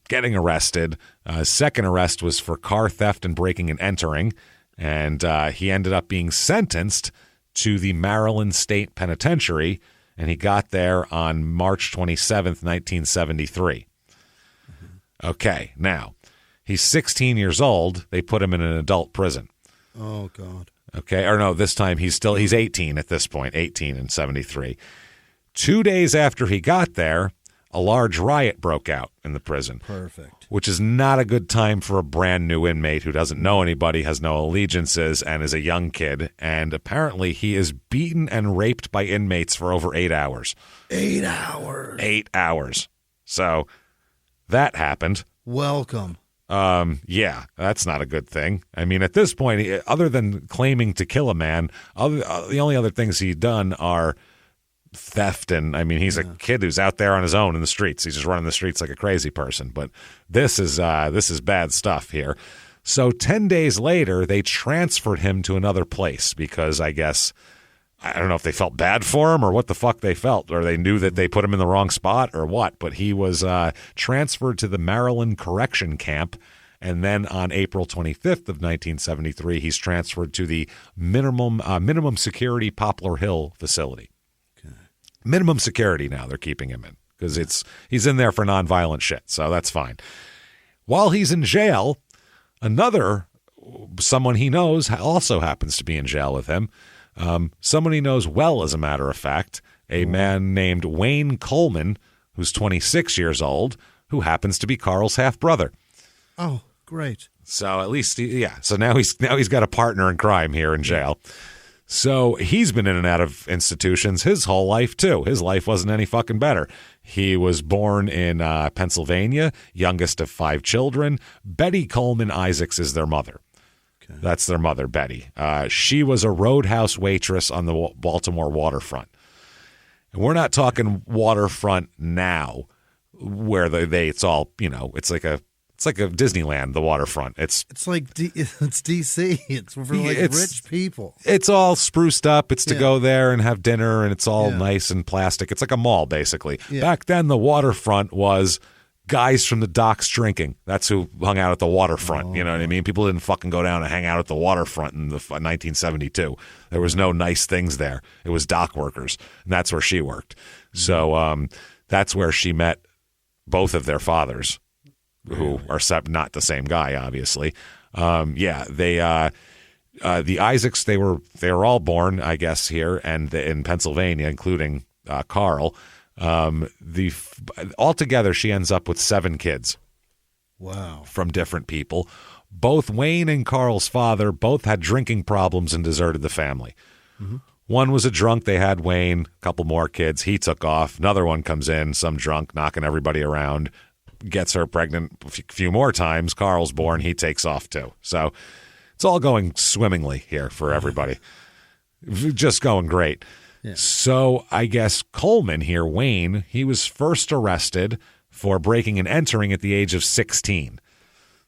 getting arrested. Second arrest was for car theft and breaking and entering. And he ended up being sentenced to the Maryland State Penitentiary, and he got there on March 27th, 1973. Okay, now, he's 16 years old. They put him in an adult prison. Oh, God. Okay, or no, this time he's 18 at this point, 18 in 73. 2 days after he got there, a large riot broke out in the prison. Perfect. Which is not a good time for a brand new inmate who doesn't know anybody, has no allegiances, and is a young kid. And apparently he is beaten and raped by inmates for over 8 hours. 8 hours. 8 hours. So that happened. Welcome. Yeah, that's not a good thing. I mean, at this point, other than claiming to kill a man, the only other things he's done are theft, and I mean, he's a kid who's out there on his own in the streets. He's just running the streets like a crazy person. But this is bad stuff here. So 10 days later, they transferred him to another place because I guess, I don't know if they felt bad for him or what the fuck they felt, or they knew that they put him in the wrong spot or what. But he was transferred to the Maryland Correction Camp. And then on April 25th of 1973, he's transferred to the minimum security Poplar Hill facility. Minimum security now they're keeping him in because he's in there for nonviolent shit, so that's fine. While he's in jail, someone he knows also happens to be in jail with him. Someone he knows well, as a matter of fact, a man named Wayne Coleman, who's 26 years old, who happens to be Carl's half-brother. Oh, great. So at least, so now he's got a partner in crime here in jail. So he's been in and out of institutions his whole life, too. His life wasn't any fucking better. He was born in Pennsylvania, youngest of 5 children. Betty Coleman Isaacs is their mother. Okay. That's their mother, Betty. She was a roadhouse waitress on the Baltimore waterfront. And we're not talking waterfront now where it's all, it's like a Disneyland, the waterfront. It's DC. It's for rich people. It's all spruced up. It's to go there and have dinner, and it's all nice and plastic. It's like a mall, basically. Yeah. Back then, the waterfront was guys from the docks drinking. That's who hung out at the waterfront. You know what I mean? People didn't fucking go down and hang out at the waterfront in 1972. There was no nice things there. It was dock workers, and that's where she worked. So that's where she met both of their fathers, who are not the same guy, obviously. The Isaacs, they were all born, I guess, here and in Pennsylvania, including Carl. Altogether, she ends up with 7 kids. Wow. From different people. Both Wayne and Carl's father both had drinking problems and deserted the family. Mm-hmm. One was a drunk. They had Wayne, a couple more kids. He took off. Another one comes in, some drunk, knocking everybody around, gets her pregnant a few more times. Carl's born. He takes off too. So it's all going swimmingly here for everybody. Just going great. Yeah. So I guess Coleman here, Wayne, he was first arrested for breaking and entering at the age of 16.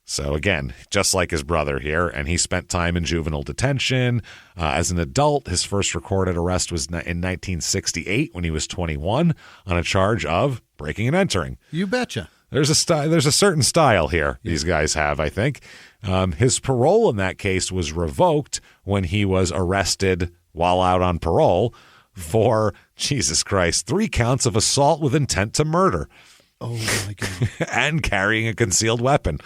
So again, just like his brother here, and he spent time in juvenile detention. As an adult, his first recorded arrest was in 1968 when he was 21 on a charge of breaking and entering. You betcha. There's a certain style here these guys have, I think. His parole in that case was revoked when he was arrested while out on parole for, Jesus Christ, 3 counts of assault with intent to murder. Oh, my God. And carrying a concealed weapon.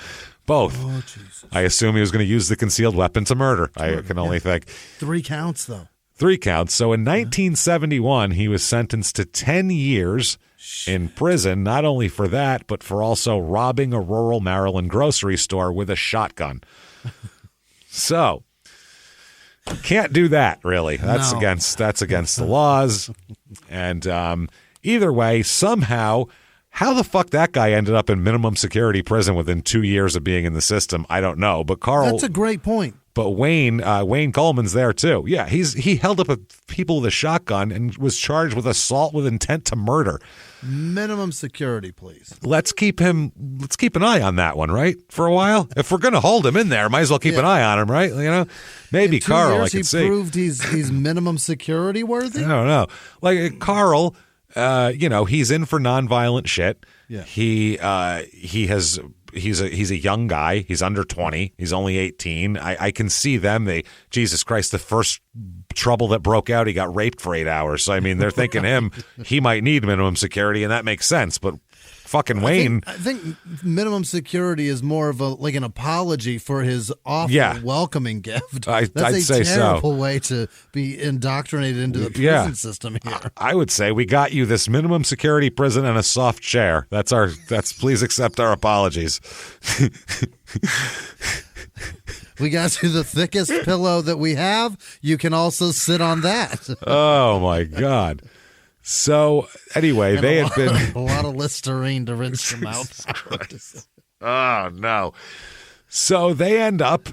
Both. Oh, Jesus. I assume he was going to use the concealed weapon to murder. I can only think. 3 counts, though. 3 counts. So in 1971, he was sentenced to 10 years in prison, not only for that, but for also robbing a rural Maryland grocery store with a shotgun. So, can't do that, really. That's against the laws. And either way, somehow, how the fuck that guy ended up in minimum security prison within 2 years of being in the system, I don't know. But Carl, that's a great point. But Wayne Coleman's there too. Yeah, he held up people with a shotgun and was charged with assault with intent to murder. Minimum security, please. Let's keep an eye on that one, right? For a while. If we're going to hold him in there, might as well keep an eye on him, right? You know, maybe in 2 Carl. years, I could see. He proved he's minimum security worthy. I don't know. Like Carl, he's in for nonviolent shit. Yeah. He's a young guy. He's under 20. He's only 18. I can see them. Jesus Christ, the first trouble that broke out, he got raped for 8 hours. So, I mean, they're thinking he might need minimum security, and that makes sense. But fucking Wayne. I think minimum security is more of an apology for his awful welcoming gift. I'd say a terrible way to be indoctrinated into the prison system here. I would say we got you this minimum security prison and a soft chair. That's please accept our apologies. We got you the thickest pillow that we have. You can also sit on that. Oh, my God. So, anyway, they had been... A lot of Listerine to rinse your mouth. Oh, no. So, they end up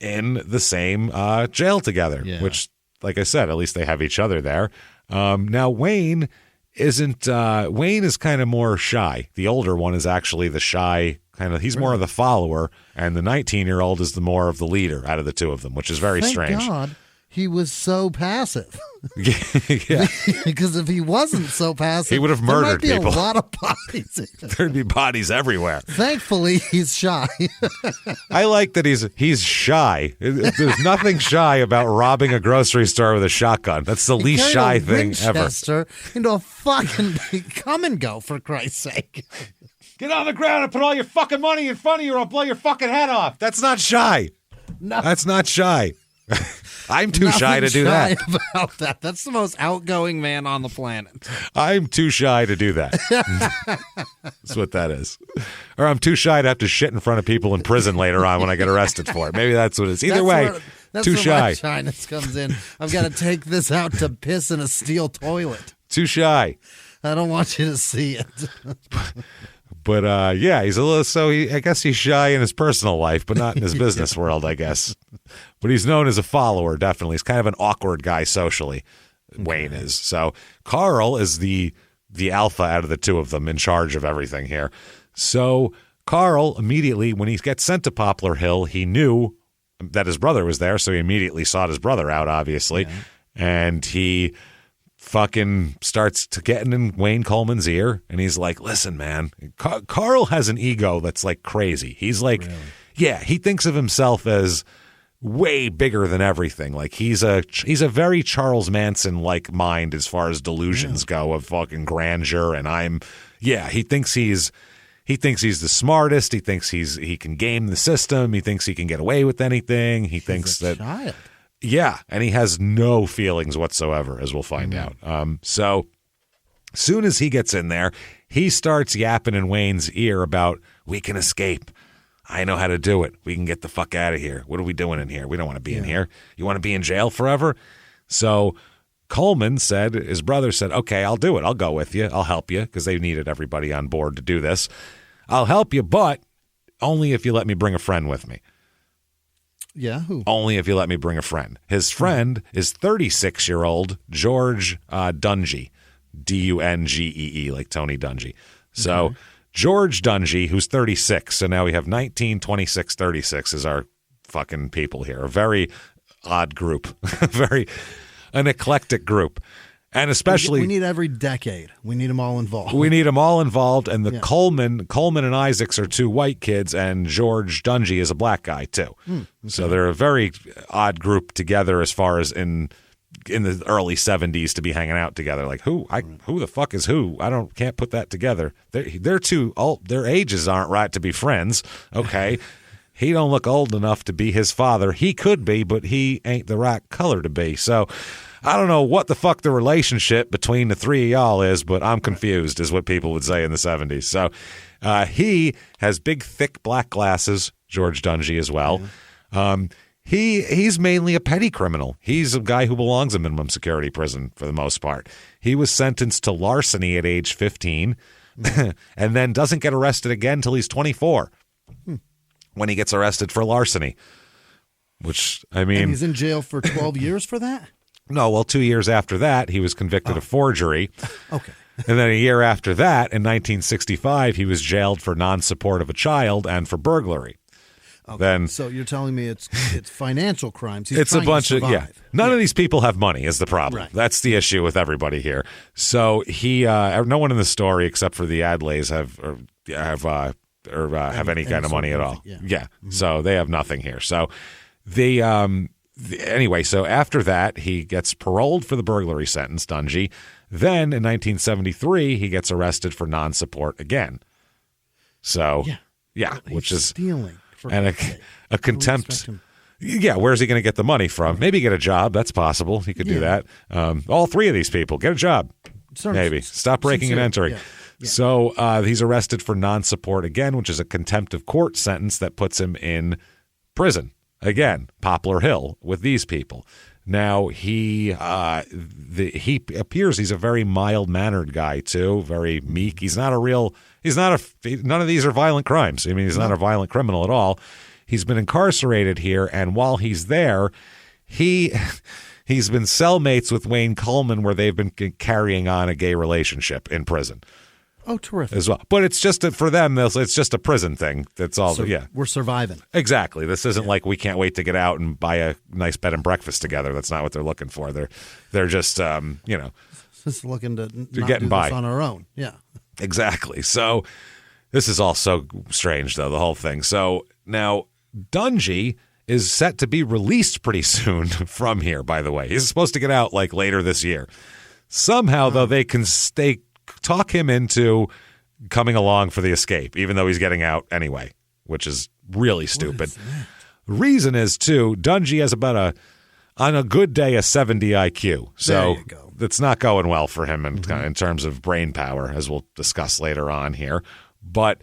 in the same jail together, which, like I said, at least they have each other there. Now, Wayne is kind of more shy. The older one is actually the shy kind of, he's more of the follower, and the 19-year-old is the more of the leader out of the two of them, which is very strange. Thank God he was so passive. Yeah. Because if he wasn't so passive, he would have murdered there might be people. a lot of bodies. There'd be bodies everywhere. Thankfully, he's shy. I like that he's shy. There's nothing shy about robbing a grocery store with a shotgun. That's the least shy thing ever. Into a fucking come and go, for Christ's sake. Get on the ground and put all your fucking money in front of you or I'll blow your fucking head off. That's not shy. No. That's not shy. I'm too shy to do that. About that. That's the most outgoing man on the planet. I'm too shy to do that. That's what that is. Or I'm too shy to have to shit in front of people in prison later on when I get arrested for it. Maybe that's what it is. Either way, that's too where shy. My shyness comes in. I've got to take this out to piss in a steel toilet. Too shy. I don't want you to see it. But he's a little. I guess he's shy in his personal life, but not in his business world, I guess. But he's known as a follower. Definitely, he's kind of an awkward guy socially. Wayne is. So Carl is the alpha out of the two of them, in charge of everything here. So Carl immediately, when he gets sent to Poplar Hill, he knew that his brother was there, so he immediately sought his brother out, obviously, and he fucking starts to getting in Wayne Coleman's ear, and he's like, listen, man, Carl has an ego that's like crazy. He's like, he thinks of himself as way bigger than everything. Like he's a very Charles Manson-like mind as far as delusions go of fucking grandeur, and he thinks he's the smartest. He thinks he can game the system. He thinks he can get away with anything. He thinks that child. Yeah, and he has no feelings whatsoever, as we'll find out. So soon as he gets in there, he starts yapping in Wayne's ear about, we can escape. I know how to do it. We can get the fuck out of here. What are we doing in here? We don't want to be in here. You want to be in jail forever? So Coleman said, his brother said, okay, I'll do it. I'll go with you. I'll help you, because they needed everybody on board to do this. I'll help you, but only if you let me bring a friend with me. Yeah, who? Only if you let me bring a friend. His friend is 36-year-old George Dungy, Dungee, like Tony Dungy. So George Dungy, who's 36. So now we have 19, 26, 36 is our fucking people here. A very odd group, an eclectic group. And especially, we need every decade. We need them all involved. We need them all involved. And the Coleman and Isaacs are two white kids, and George Dungy is a black guy too. Okay. So they're a very odd group together as far as in the early 70s to be hanging out together. Like who the fuck is who? Can't put that together. They're too old. Their ages aren't right to be friends. Okay. He don't look old enough to be his father. He could be, but he ain't the right color to be. So I don't know what the fuck the relationship between the three of y'all is, but I'm confused, is what people would say in the 70s. So he has big, thick black glasses, George Dungy as well. He's mainly a petty criminal. He's a guy who belongs in minimum security prison for the most part. He was sentenced to larceny at age 15 and then doesn't get arrested again until he's 24 when he gets arrested for larceny, which, I mean... And he's in jail for 12 years for that? No, well, 2 years after that, he was convicted of forgery. Okay. And then a year after that, in 1965, he was jailed for non-support of a child and for burglary. Okay. Then, so you're telling me it's financial crimes. It's a bunch of, None of these people have money is the problem. Right. That's the issue with everybody here. So he, no one in the story except for the Adlays have any kind of money at all. Yeah. So they have nothing here. So anyway, so after that, he gets paroled for the burglary sentence, Dungy. Then in 1973, he gets arrested for non-support again. So, which is stealing. And a contempt. Yeah, where's he going to get the money from? Maybe get a job. That's possible. He could do that. All three of these people, get a job. Maybe. Stop breaking and entering. Yeah. So he's arrested for non-support again, which is a contempt of court sentence that puts him in prison. Again, Poplar Hill with these people. Now, he appears he's a very mild-mannered guy, too, very meek. None of these are violent crimes. I mean, he's not a violent criminal at all. He's been incarcerated here, and while he's there, he's been cellmates with Wayne Coleman, where they've been carrying on a gay relationship in prison. Oh, terrific. As well. But it's just for them, it's just a prison thing. That's all. So we're surviving. Exactly. This isn't like we can't wait to get out and buy a nice bed and breakfast together. That's not what they're looking for. They're just, just looking to not getting do by this on our own. Yeah. Exactly. So this is all so strange, though, the whole thing. So now Dungy is set to be released pretty soon from here, by the way. He's supposed to get out like later this year. Somehow, though, they talk him into coming along for the escape, even though he's getting out anyway, which is really stupid. The reason is, too, Dungy has on a good day, a 70 IQ. So it's not going well for him in terms of brain power, as we'll discuss later on here. But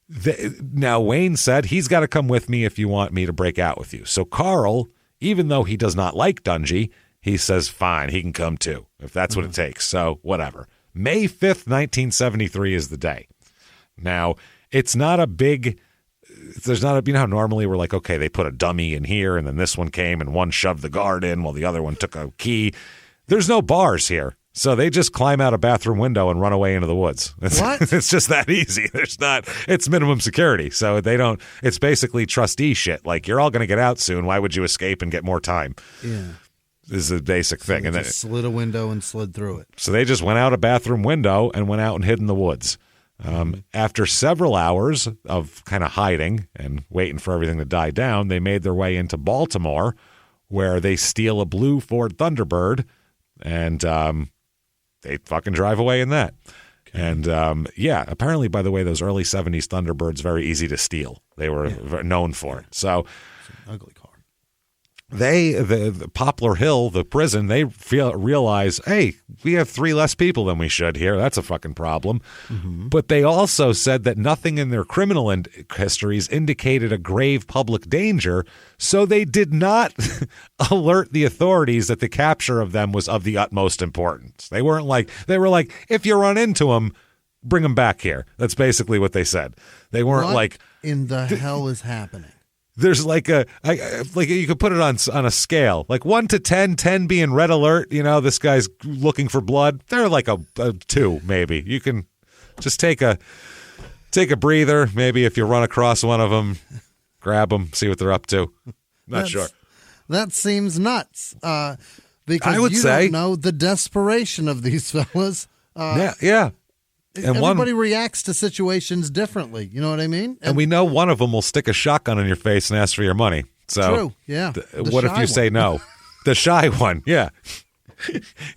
now Wayne said he's got to come with me if you want me to break out with you. So Carl, even though he does not like Dungy, he says, fine, he can come too, if that's what it takes. So whatever. May 5th, 1973 is the day. Now, it's not a big, there's not a, how normally we're like, okay, they put a dummy in here and then this one came and one shoved the guard in while the other one took a key. There's no bars here. So they just climb out a bathroom window and run away into the woods. It's just that easy. It's minimum security. So it's basically trustee shit. Like, you're all going to get out soon. Why would you escape and get more time? Yeah. This is a basic thing. And then slid a window and slid through it. So they just went out a bathroom window and went out and hid in the woods. After several hours of kind of hiding and waiting for everything to die down, they made their way into Baltimore, where they steal a blue Ford Thunderbird, and they fucking drive away in that. Okay. And apparently, by the way, those early 70s Thunderbirds, very easy to steal. They were known for it. So it's an ugly car. the Poplar Hill, the prison, they realize, hey, we have 3 less people than we should here. That's a fucking problem. Mm-hmm. But they also said that nothing in their criminal histories indicated a grave public danger, so they did not alert the authorities that the capture of them was of the utmost importance. They were like, if you run into them, bring them back here. That's basically what they said. They weren't what in the hell is happening? There's like you could put it on a scale, like 1 to 10, 10 being red alert. You know, this guy's looking for blood. They're like a 2, maybe. You can just take a breather. Maybe if you run across one of them, grab them, see what they're up to. Not sure. That seems nuts. Because I would don't know the desperation of these fellas. Yeah. And everybody reacts to situations differently. You know what I mean? And we know one of them will stick a shotgun in your face and ask for your money. So true, yeah. What if you say no? The shy one, yeah.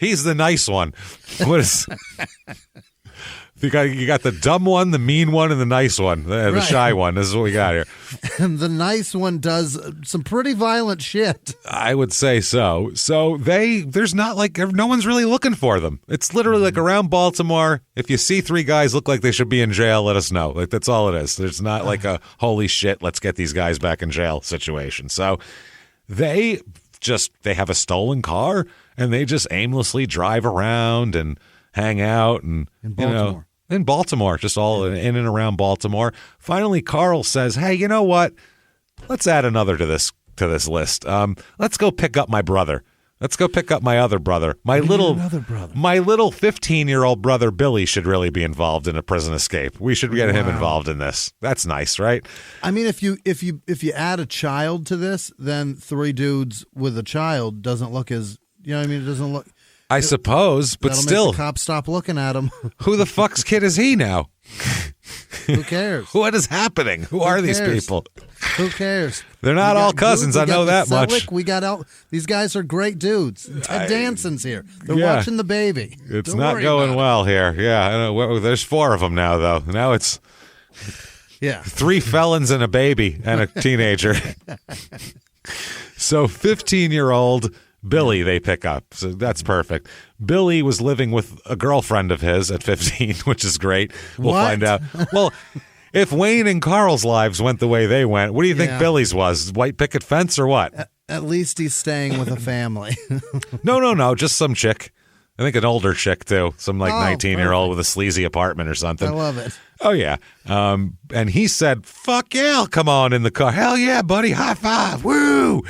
He's the nice one. What is? You got the dumb one, the mean one, and the nice one. The shy one. This is what we got here. And the nice one does some pretty violent shit. I would say so. So there's not like, no one's really looking for them. It's literally like around Baltimore. If you see 3 guys look like they should be in jail, let us know. Like, that's all it is. There's not like a holy shit, let's get these guys back in jail situation. So they have a stolen car and they just aimlessly drive around and hang out and in Baltimore, just all in and around Baltimore. Finally, Carl says, "Hey, you know what? Let's add another to this list. Let's go pick up my brother. Let's go pick up my other brother. My little 15-year-old brother Billy should really be involved in a prison escape. We should get him involved in this. That's nice, right? I mean, if you add a child to this, then 3 dudes with a child doesn't look as, you know what I mean? It doesn't look." I suppose, but still. Make the cops stop looking at him. Who the fuck's kid is he now? Who cares? What is happening? Who are these people? Who cares? They're not all cousins. I know that much. We got out. These guys are great dudes. Ted Danson's here. They're watching the baby. It's not going well here. Yeah, I know. There's 4 of them now, though. Now it's 3 felons and a baby and a teenager. So 15-year-old Billy they pick up. So that's perfect. Billy was living with a girlfriend of his at 15, which is great. We'll find out. Well, if Wayne and Carl's lives went the way they went, what do you think Billy's was? White picket fence or what? At least he's staying with a family. No. Just some chick. I think an older chick, too. Some 19-year-old with a sleazy apartment or something. I love it. Oh, yeah. And he said, fuck yeah, I'll come on in the car. Hell yeah, buddy. High five. Woo.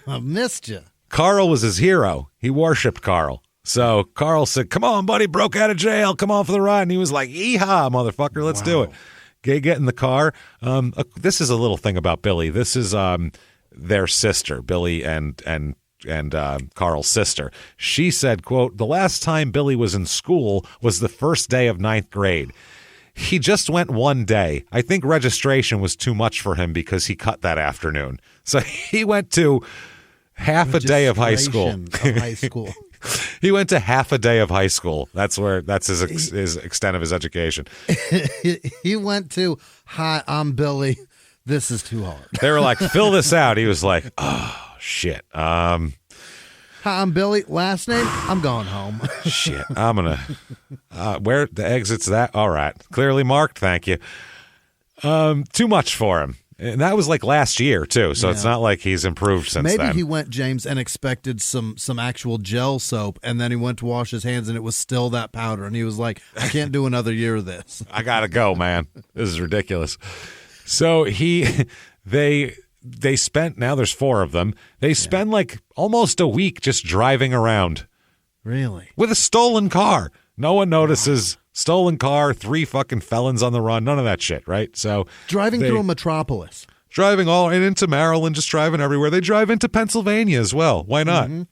I missed you. Carl was his hero. He worshipped Carl. So Carl said, come on, buddy, broke out of jail. Come on for the ride. And he was like, yeehaw, motherfucker, let's do it. Get in the car. This is a little thing about Billy. This is their sister, Billy and Carl's sister. She said, quote, the last time Billy was in school was the first day of 9th grade. He just went one day. I think registration was too much for him because he cut that afternoon. So he went to half a day of high school. He went to half a day of high school. That's his extent of his education. He went to, hi, I'm Billy. This is too hard. They were like, fill this out. He was like, oh, shit. Hi, I'm Billy. Last name, I'm going home. Shit. I'm going to, where the exit's that? All right. Clearly marked. Thank you. Too much for him. And that was like last year, too, so it's not like he's improved since then. Maybe he went, James, and expected some actual gel soap, and then he went to wash his hands, and it was still that powder. And he was like, I can't do another year of this. I got to go, man. This is ridiculous. So they spent, now there's 4 of them, they spend like almost a week just driving around. Really? With a stolen car. No one notices. Stolen car, 3 fucking felons on the run, none of that shit, right? So driving through a metropolis. Driving all and into Maryland, just driving everywhere. They drive into Pennsylvania as well. Why not? Mm-hmm.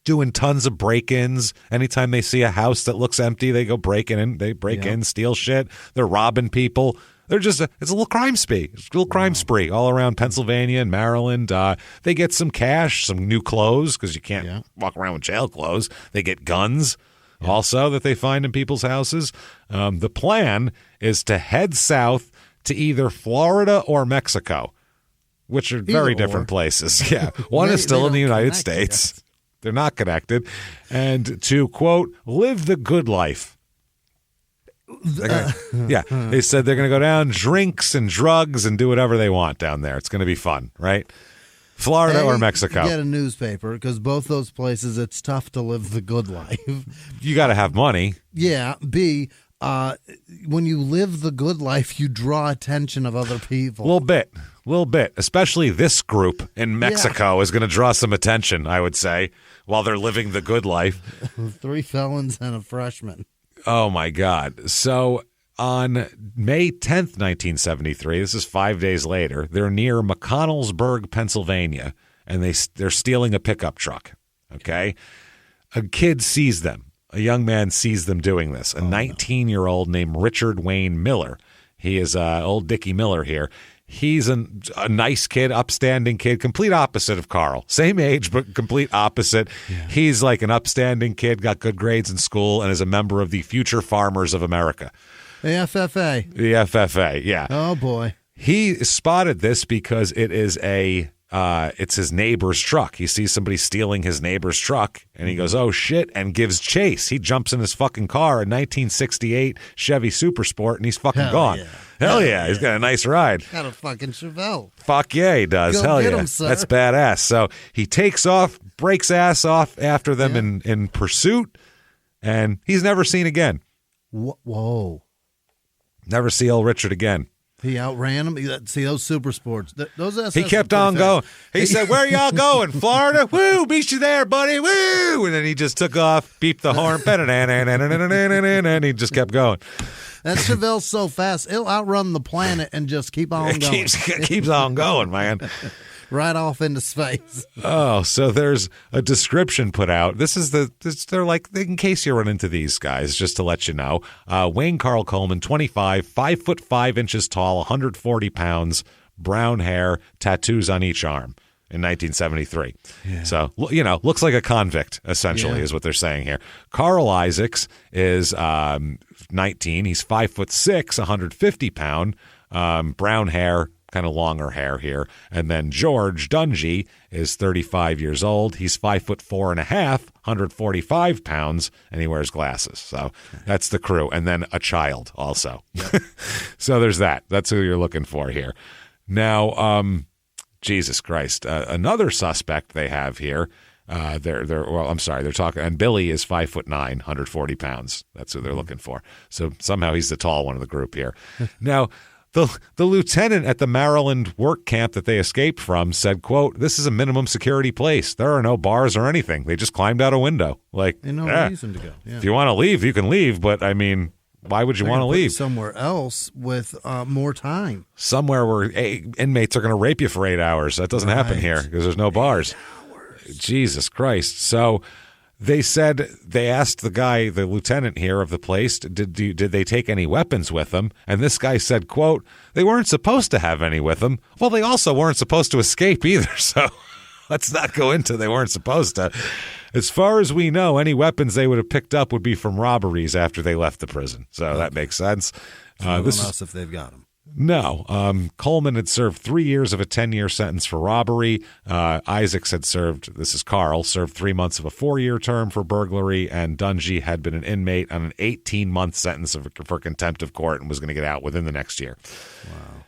Doing tons of break-ins. Anytime they see a house that looks empty, they go breaking in. They break in, steal shit. They're robbing people. They're just it's a little crime spree. It's a little crime spree all around Pennsylvania and Maryland. They get some cash, some new clothes, because you can't walk around with jail clothes. They get guns. Also that they find in people's houses. The plan is to head south to either Florida or Mexico. which are very different places. Yeah. One is still in the United States. Yet. They're not connected. And to, quote, live the good life. They said they're going to go down, drinks and drugs and do whatever they want down there. It's going to be fun, right? Florida or Mexico. Get a newspaper, because both those places, it's tough to live the good life. You got to have money. Yeah. B, when you live the good life, you draw attention of other people. A little bit. Especially this group in Mexico is going to draw some attention, I would say, while they're living the good life. 3 felons and a freshman. Oh, my God. So on May 10th, 1973, this is 5 days later, they're near McConnellsburg, Pennsylvania, and they're stealing a pickup truck, okay? A kid sees them. A young man sees them doing this. A 19-year-old named Richard Wayne Miller. He is old Dickie Miller here. He's a nice kid, upstanding kid, complete opposite of Carl. Same age, but complete opposite. Yeah. He's like an upstanding kid, got good grades in school, and is a member of the Future Farmers of America. The FFA. The FFA, yeah. Oh, boy. He spotted this because it is it's his neighbor's truck. He sees somebody stealing his neighbor's truck, and he goes, oh, shit, and gives chase. He jumps in his fucking car, a 1968 Chevy Super Sport, and he's fucking gone. Yeah. Hell yeah, he's got a nice ride. Got a fucking Chevelle. Fuck yeah, he does. Go Hell get yeah. him, sir. That's badass. So he takes off, breaks ass off after them in pursuit, and he's never seen again. Whoa. Never see old Richard again. He outran him. See, those super sports. Those SS he kept on going. He said, where y'all going? Florida? Woo, meet you there, buddy. Woo. And then he just took off, beeped the horn, and he just kept going. That Chevelle's so fast, it'll outrun the planet and just keep on going. Keeps on going, man. Right off into space. Oh, so there's a description put out. They're like, in case you run into these guys, just to let you know. Wayne Carl Coleman, 25, 5'5" tall, 140 pounds, brown hair, tattoos on each arm in 1973. Yeah. So, looks like a convict, essentially, is what they're saying here. Carl Isaacs is 19. He's 5'6", 150 pound, brown hair, kind of longer hair here. And then George Dungy is 35 years old. He's 5'4.5", 145 pounds, and he wears glasses. So that's the crew. And then a child also. Yep. So there's that. That's who you're looking for here. Now, Jesus Christ, another suspect they have here. They're talking, and Billy is 5'9", 140 pounds. That's who they're looking for. So somehow he's the tall one of the group here. Now, The lieutenant at the Maryland work camp that they escaped from said, quote, this is a minimum security place. There are no bars or anything. They just climbed out a window. Like, no reason to go. Yeah. If you want to leave, you can leave. But, I mean, why would you want to leave? Somewhere else with more time. Somewhere where inmates are going to rape you for 8 hours. That doesn't happen here because there's no bars. Jesus Christ. So they said, they asked the lieutenant here of the place, did they take any weapons with them? And this guy said, quote, they weren't supposed to have any with them. Well, they also weren't supposed to escape either. So let's not go into they weren't supposed to. As far as we know, any weapons they would have picked up would be from robberies after they left the prison. So that makes sense. This is us if they've got them. No. Coleman had served 3 years of a 10-year sentence for robbery. Isaacs had served 3 months of a 4-year term for burglary, and Dungy had been an inmate on an 18-month sentence for contempt of court and was going to get out within the next year. Wow.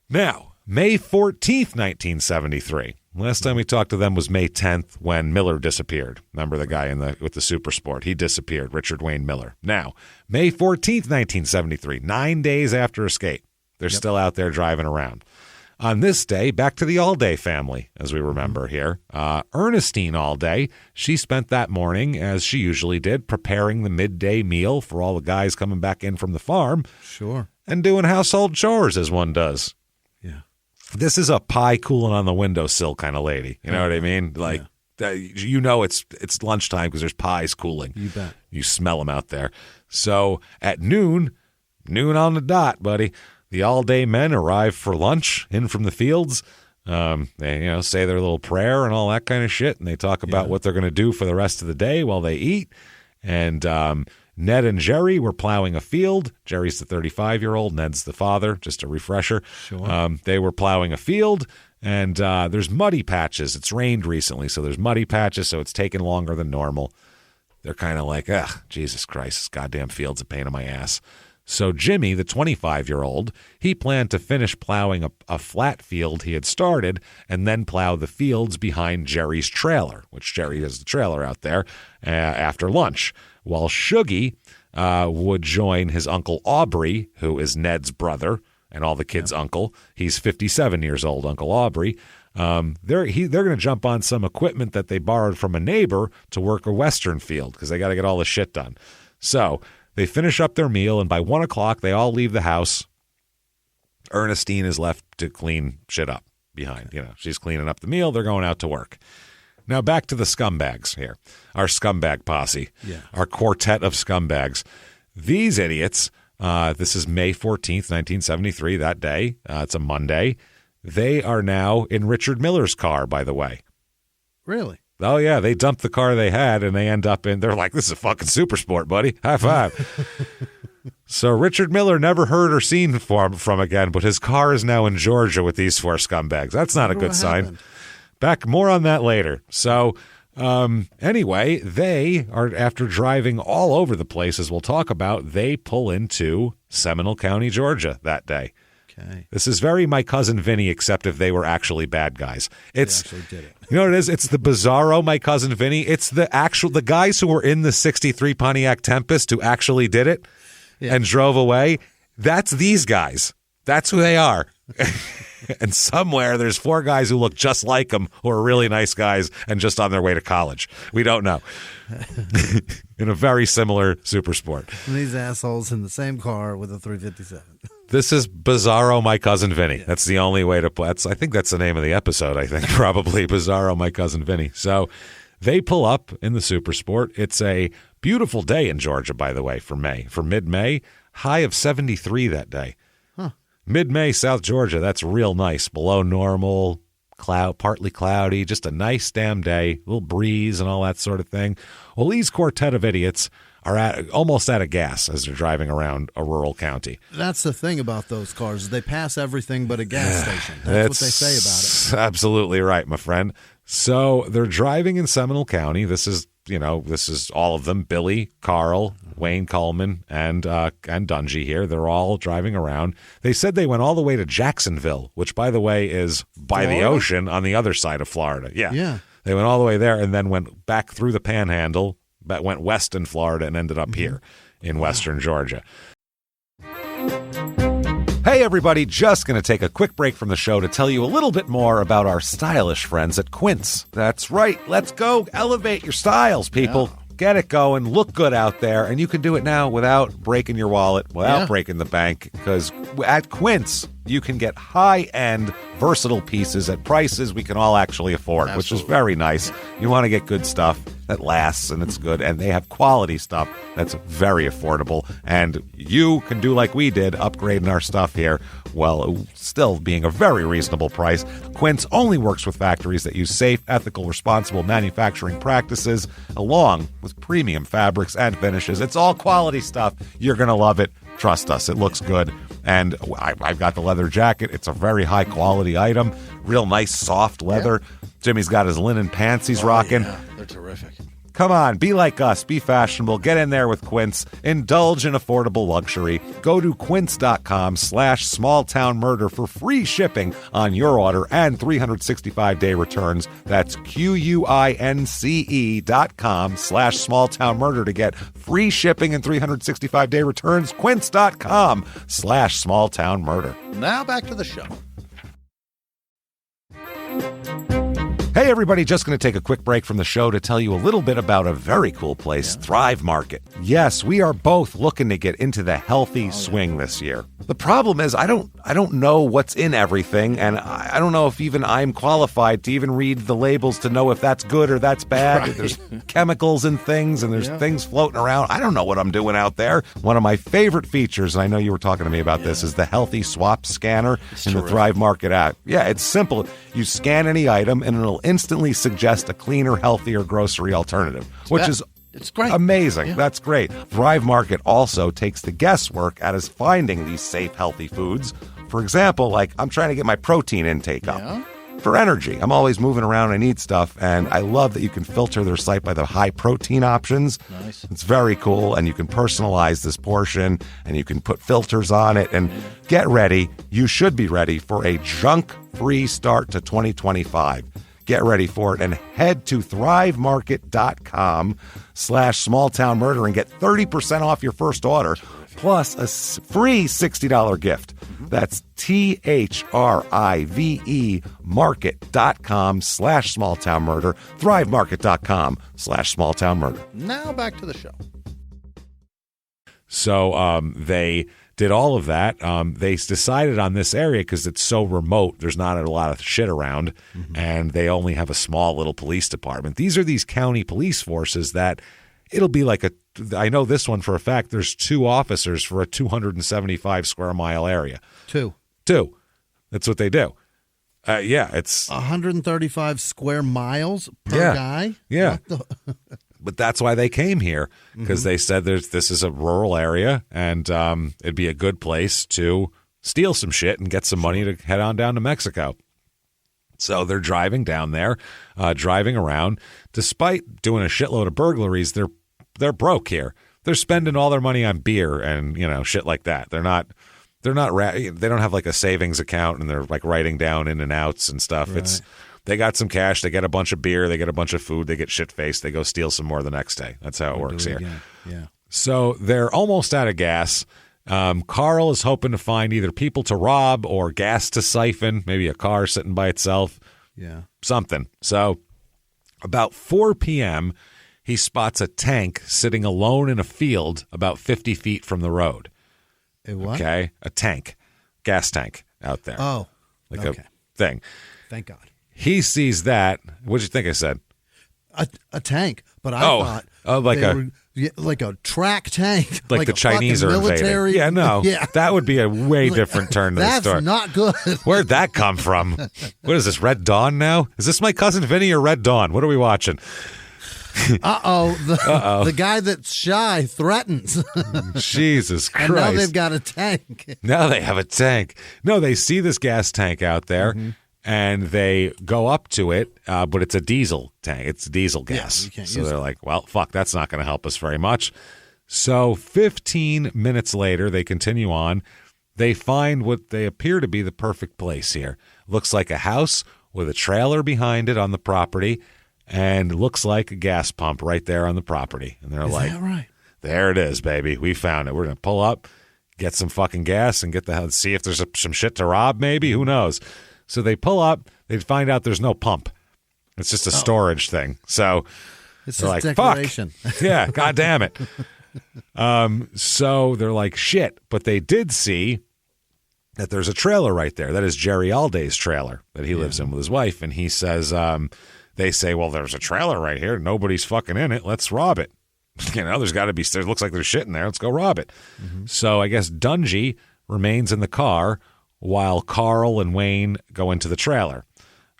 Now, May 14th, 1973. Last time we talked to them was May 10th when Miller disappeared. Remember the guy with the Super Sport? He disappeared, Richard Wayne Miller. Now, May 14th, 1973, 9 days after escape. They're still out there driving around. On this day, back to the Allday family, as we remember here. Ernestine Allday, she spent that morning, as she usually did, preparing the midday meal for all the guys coming back in from the farm. Sure. And doing household chores, as one does. Yeah. This is a pie cooling on the windowsill kind of lady. You know what I mean? Like, it's lunchtime because there's pies cooling. You bet. You smell them out there. So at noon on the dot, buddy, the all-day men arrive for lunch in from the fields. They say their little prayer and all that kind of shit, and they talk about what they're going to do for the rest of the day while they eat. And Ned and Jerry were plowing a field. Jerry's the 35-year-old. Ned's the father, just a refresher. Sure. They were plowing a field, And there's muddy patches. It's rained recently, so there's muddy patches, so it's taking longer than normal. They're kind of like, Jesus Christ, this goddamn field's a pain in my ass. So Jimmy, the 25-year-old, he planned to finish plowing a flat field he had started and then plow the fields behind Jerry's trailer, which Jerry has the trailer out there, after lunch, while Shuggy would join his Uncle Aubrey, who is Ned's brother and all the kids' uncle. He's 57 years old, Uncle Aubrey. They're going to jump on some equipment that they borrowed from a neighbor to work a western field because they got to get all the shit done. So they finish up their meal, and by 1 o'clock, they all leave the house. Ernestine is left to clean shit up behind. She's cleaning up the meal. They're going out to work. Now back to the scumbags here, our scumbag posse, our quartet of scumbags. These idiots, this is May 14th, 1973, that day. It's a Monday. They are now in Richard Miller's car, by the way. Really? Oh, yeah. They dumped the car they had, and they end up they're like, this is a fucking super sport, buddy. High five. So Richard Miller never heard or seen from again, but his car is now in Georgia with these four scumbags. That's not a good sign. Back more on that later. So anyway, they are, after driving all over the place, as we'll talk about, they pull into Seminole County, Georgia that day. Okay. This is very My Cousin Vinny, except if they were actually bad guys. They actually did it. You know what it is? It's the bizarro My Cousin Vinny. It's the guys who were in the 63 Pontiac Tempest who actually did it and drove away. That's these guys. That's who they are. And somewhere there's four guys who look just like them who are really nice guys and just on their way to college. We don't know. In a very similar super sport. And these assholes in the same car with a 357. This is Bizarro My Cousin Vinny. That's the only way to play. I think that's the name of the episode, I think, probably. Bizarro My Cousin Vinny. So they pull up in the super sport. It's a beautiful day in Georgia, by the way, for mid-May. High of 73 that day. Mid-May, South Georgia, that's real nice. Below normal, partly cloudy, just a nice damn day, little breeze and all that sort of thing. Well, these quartet of idiots are almost out of gas as they're driving around a rural county. That's the thing about those cars. They pass everything but a gas station. That's what they say about it. Absolutely right, my friend. So they're driving in Seminole County. This is all of them, Billy, Carl, Wayne Coleman, and Dungy here. They're all driving around. They said they went all the way to Jacksonville, which, by the way, is by the ocean on the other side of Florida. Yeah. They went all the way there and then went back through the Panhandle, but went west in Florida and ended up here in western Georgia. Hey, everybody, just going to take a quick break from the show to tell you a little bit more about our stylish friends at Quince. That's right. Let's go elevate your styles, people. Yeah. Get it going. Look good out there. And you can do it now without breaking your wallet, without breaking the bank, because at Quince, you can get high-end, versatile pieces at prices we can all actually afford, which is very nice. You want to get good stuff that lasts and it's good, and they have quality stuff that's very affordable. And you can do like we did, upgrading our stuff here, while still being a very reasonable price. Quince only works with factories that use safe, ethical, responsible manufacturing practices, along with premium fabrics and finishes. It's all quality stuff. You're going to love it. Trust us, it looks good. And I've got the leather jacket. It's a very high-quality item. Real nice, soft leather. Yeah. Jimmy's got his linen pants he's rocking. Yeah, they're terrific. Come on, be like us. Be fashionable. Get in there with Quince. Indulge in affordable luxury. Go to quince.com/smalltownmurder for free shipping on your order and 365-day returns. That's QUINCE.com/smalltownmurder to get free shipping and 365-day returns. Quince.com/smalltownmurder. Now back to the show. Hey, everybody, just going to take a quick break from the show to tell you a little bit about a very cool place, Thrive Market. Yes, we are both looking to get into the healthy swing this year. The problem is I don't know what's in everything, and I don't know if even I'm qualified to even read the labels to know if that's good or that's bad. Right. There's chemicals in things, and there's things floating around. I don't know what I'm doing out there. One of my favorite features, and I know you were talking to me about this, is the Healthy Swap Scanner in the Thrive Market app. Yeah, it's simple. You scan any item, and it'll instantly suggest a cleaner, healthier grocery alternative, which is it's great. Amazing. Yeah. That's great. Thrive Market also takes the guesswork out of finding these safe, healthy foods. For example, like I'm trying to get my protein intake up. for energy. I'm always moving around. I need stuff. And I love that you can filter their site by the high protein options. Nice. It's very cool. And you can personalize this portion and you can put filters on it. And get ready. You should be ready for a junk-free start to 2025. Get ready for it and head to thrivemarket.com/smalltownmurder and get 30% off your first order plus a free $60 gift. That's THRIVE market.com/smalltownmurder, thrivemarket.com/smalltownmurder. Now back to the show. So they did all of that. They decided on this area because it's so remote. There's not a lot of shit around, and they only have a small little police department. These are these county police forces that it'll be like I know this one for a fact. There's 2 officers for a 275 square mile area. Two. That's what they do. Yeah, it's 135 square miles per guy. Yeah. But that's why they came here, because they said this is a rural area and it'd be a good place to steal some shit and get some money to head on down to Mexico. So they're driving down there, driving around. Despite doing a shitload of burglaries, they're broke here. They're spending all their money on beer and shit like that. They don't have like a savings account and they're like writing down in and outs and stuff. Right. They got some cash, they get a bunch of beer, they get a bunch of food, they get shit-faced, they go steal some more the next day. That's how it works here. Yeah. So they're almost out of gas. Carl is hoping to find either people to rob or gas to siphon, maybe a car sitting by itself. Yeah. Something. So about 4 p.m., he spots a tank sitting alone in a field about 50 feet from the road. A what? Okay, a tank, gas tank out there. Oh, like okay. a thing. Thank God. He sees that. What'd you think I said? A tank, but I thought like a track tank, like the Chinese are military. Invading. Yeah, no, that would be a way different turn to the story. That's not good. Where'd that come from? What is this, Red Dawn now? Is this My Cousin Vinny or Red Dawn? What are we watching? The guy that's shy threatens. Jesus Christ. And now they've got a tank. Now they have a tank. No, they see this gas tank out there, and they go up to it, but it's a diesel tank. It's diesel gas. Yeah, so they're like, well, fuck, that's not going to help us very much. So 15 minutes later, they continue on. They find what they appear to be the perfect place here. Looks like a house with a trailer behind it on the property, and looks like a gas pump right there on the property. And they're Is that right? There it is, baby. We found it. We're going to pull up, get some fucking gas, and get the hell, see if there's some shit to rob, maybe. Who knows? So they pull up. They find out there's no pump. It's just a storage thing. So it's they're just like, decoration. fuck. Yeah, God damn it. So they're like, shit. But they did see that there's a trailer right there. That is Jerry Alday's trailer that he lives in with his wife. And he says, they say, well, there's a trailer right here. Nobody's fucking in it. Let's rob it. There's got to be, there looks like there's shit in there. Let's go rob it. So I guess Dungy remains in the car while Carl and Wayne go into the trailer.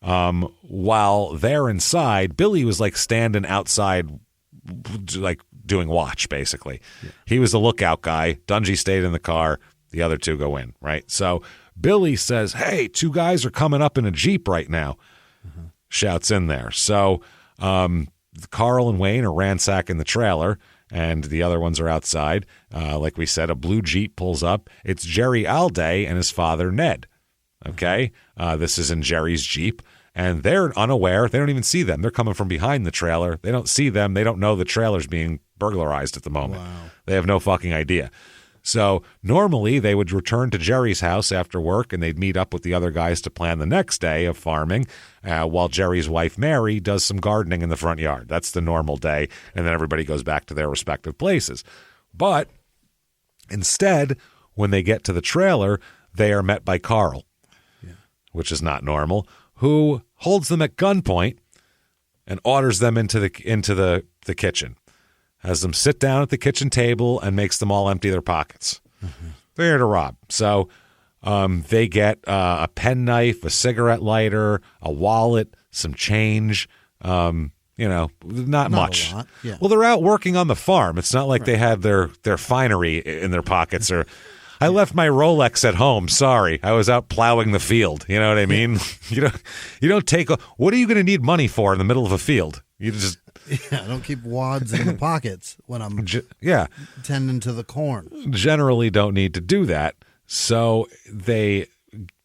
While they're inside, Billy was like standing outside, like doing watch, basically. Yeah. He was the lookout guy. Dungy stayed in the car. The other two go in, right? So Billy says, hey, 2 guys are coming up in a Jeep right now. Shouts in there. So Carl and Wayne are ransacking the trailer, and the other ones are outside. Like we said, a blue Jeep pulls up. It's Jerry Alday and his father, Ned. Okay? This is in Jerry's Jeep, and they're unaware. They don't even see them. They're coming from behind the trailer. They don't see them. They don't know the trailer's being burglarized at the moment. Wow. They have no fucking idea. So normally they would return to Jerry's house after work, and they'd meet up with the other guys to plan the next day of farming, while Jerry's wife, Mary, does some gardening in the front yard. That's the normal day, and then everybody goes back to their respective places. But instead, when they get to the trailer, they are met by Carl, which is not normal, who holds them at gunpoint and orders them into the kitchen. Has them sit down at the kitchen table and makes them all empty their pockets. They're here to rob. So they get a penknife, a cigarette lighter, a wallet, some change, not much. A lot. Yeah. Well, they're out working on the farm. It's not like they have their finery in their pockets or I left my Rolex at home. Sorry. I was out plowing the field. You know what I mean? You don't take what are you going to need money for in the middle of a field? You just I don't keep wads in the pockets when I'm tending to the corn. Generally don't need to do that. So they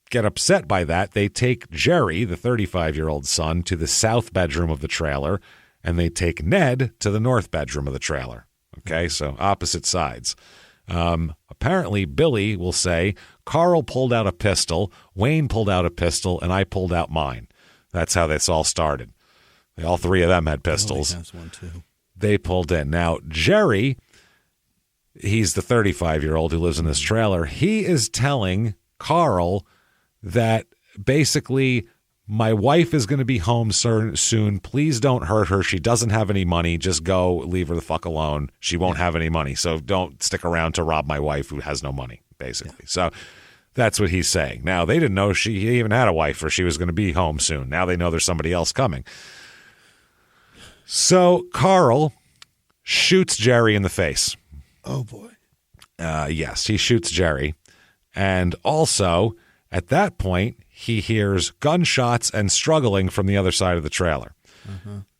get upset by that. They take Jerry, the 35-year-old son, to the south bedroom of the trailer, and they take Ned to the north bedroom of the trailer. Okay, so opposite sides. Apparently, Billy will say, Carl pulled out a pistol, Wayne pulled out a pistol, and I pulled out mine. That's how this all started. All three of them had pistols. Has one too. They pulled in. Now, Jerry, he's the 35-year-old who lives in this trailer. He is telling Carl that basically, my wife is going to be home soon. Please don't hurt her. She doesn't have any money. Just go, leave her the fuck alone. She won't have any money. So don't stick around to rob my wife who has no money, basically. Yeah. So that's what he's saying. Now, they didn't know she even had a wife or she was going to be home soon. Now they know there's somebody else coming. So Carl shoots Jerry in the face. Oh, boy. Yes, he shoots Jerry. And also, at that point, he hears gunshots and struggling from the other side of the trailer.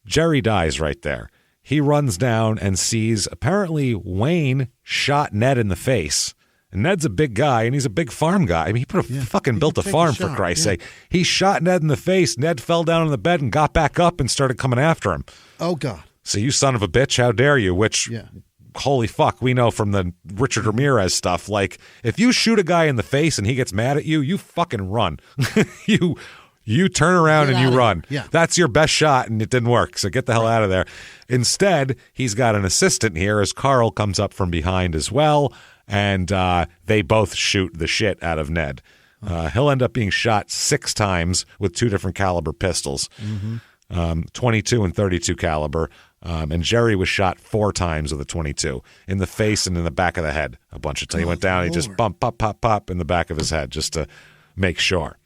Jerry dies right there. He runs down and sees, apparently, Wayne shot Ned in the face. And Ned's a big guy, and he's a big farm guy. I mean, he built a farm, for Christ's sake. He shot Ned in the face. Ned fell down on the bed and got back up and started coming after him. Oh, God. So you son of a bitch, how dare you? Which, holy fuck, we know from the Richard Ramirez stuff. Like, if you shoot a guy in the face and he gets mad at you, you fucking run. You turn around and you run. Yeah. That's your best shot, and it didn't work, so get the hell out of there. Instead, he's got an assistant here as Carl comes up from behind as well, and they both shoot the shit out of Ned. He'll end up being shot 6 times with 2 different caliber pistols, 22 and 32 caliber. And Jerry was shot 4 times with a 22 in the face and in the back of the head. A bunch of times. He went down. He just pop, pop in the back of his head just to make sure.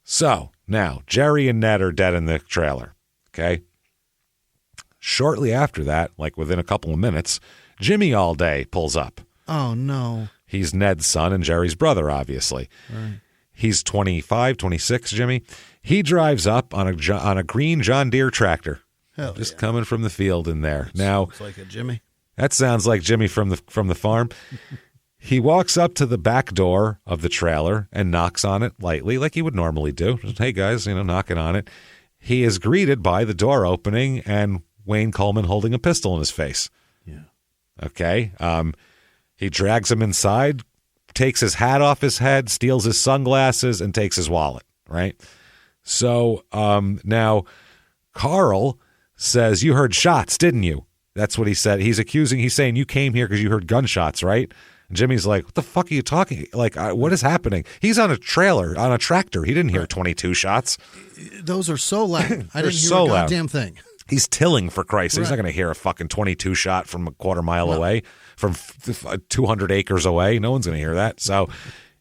So now Jerry and Ned are dead in the trailer. Okay. Shortly after that, like within a couple of minutes, Jimmy All Day pulls up. Oh, no. He's Ned's son and Jerry's brother, obviously. Right. He's 25, 26, Jimmy. He drives up on a green John Deere tractor. Hell just coming from the field in there. Now, looks like a Jimmy. That sounds like Jimmy from the farm. He walks up to the back door of the trailer and knocks on it lightly, like he would normally do. Just, hey, guys, knocking on it. He is greeted by the door opening and Wayne Coleman holding a pistol in his face. Yeah. Okay. He drags him inside, takes his hat off his head, steals his sunglasses, and takes his wallet, right? So now Carl says, you heard shots, didn't you? That's what he said. He's saying you came here because you heard gunshots, right? And Jimmy's like, what the fuck are you talking? Like, what is happening? He's on a tractor. He didn't hear 22 shots. Those are so loud. I didn't hear so a goddamn thing. He's tilling, for Christ's sake. He's not going to hear a fucking 22 shot from a quarter mile away, from 200 acres away. No one's going to hear that. So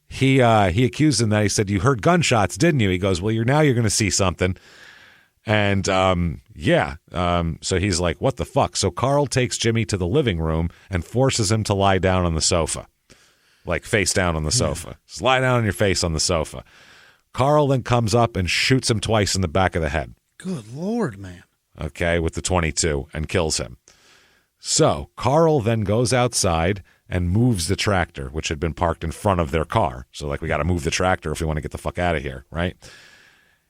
he accused him that. He said, you heard gunshots, didn't you? He goes, well, you're going to see something. And so he's like, what the fuck? So Carl takes Jimmy to the living room and forces him to lie down on the sofa, like face down on the sofa. Just lie down on your face on the sofa. Carl then comes up and shoots him twice in the back of the head. Good Lord, man. Okay, with the 22 and kills him. So Carl then goes outside and moves the tractor, which had been parked in front of their car. So like, we got to move the tractor if we want to get the fuck out of here, right?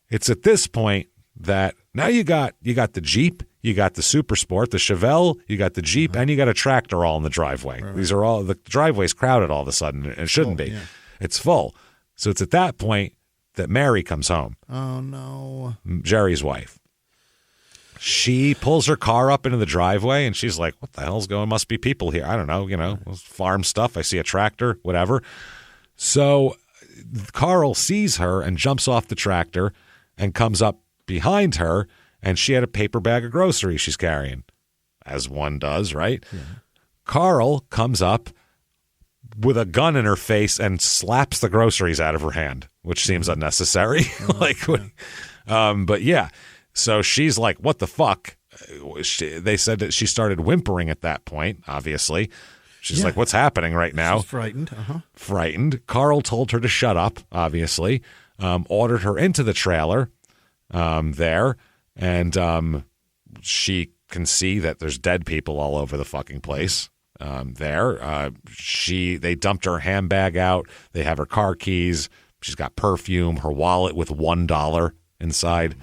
It's at this point that now you got the Jeep, you got the Super Sport, the Chevelle, you got the Jeep, and you got a tractor all in the driveway. Right. These are all, the driveway's crowded all of a sudden. It shouldn't be. Yeah. It's full. So it's at that point that Mary comes home. Oh, no. Jerry's wife. She pulls her car up into the driveway, and she's like, what the hell's going? Must be people here. I don't know, farm stuff. I see a tractor, whatever. So Carl sees her and jumps off the tractor and comes up behind her, and she had a paper bag of groceries she's carrying, as one does, right? Yeah. Carl comes up with a gun in her face and slaps the groceries out of her hand, which seems unnecessary. But yeah, so she's like, what the fuck? They said that she started whimpering at that point, obviously. She's like, what's happening right now? She's frightened. Frightened. Carl told her to shut up, obviously, ordered her into the trailer there, and she can see that there's dead people all over the fucking place there. They dumped her handbag out. They have her car keys. She's got perfume, her wallet with $1 inside.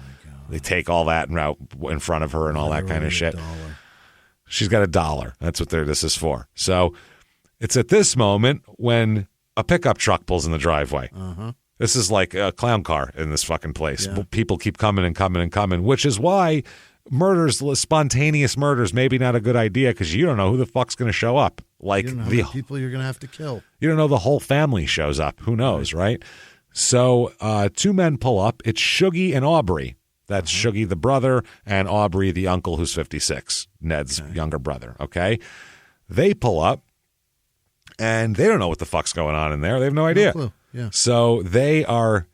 They take all that out in front of her and all that kind of shit. She's got $1. That's what this is for. So it's at this moment when a pickup truck pulls in the driveway. This is like a clown car in this fucking place. Yeah. People keep coming and coming and coming, which is why spontaneous murders, maybe not a good idea because you don't know who the fuck's going to show up. Like you don't know the people you're going to have to kill. You don't know the whole family shows up. Who knows, right? So 2 men pull up. It's Shuggy and Aubrey. That's Shuggy, the brother, and Aubrey, the uncle, who's 56, Ned's younger brother, okay? They pull up, and they don't know what the fuck's going on in there. They have no idea. No clue. Yeah. So they're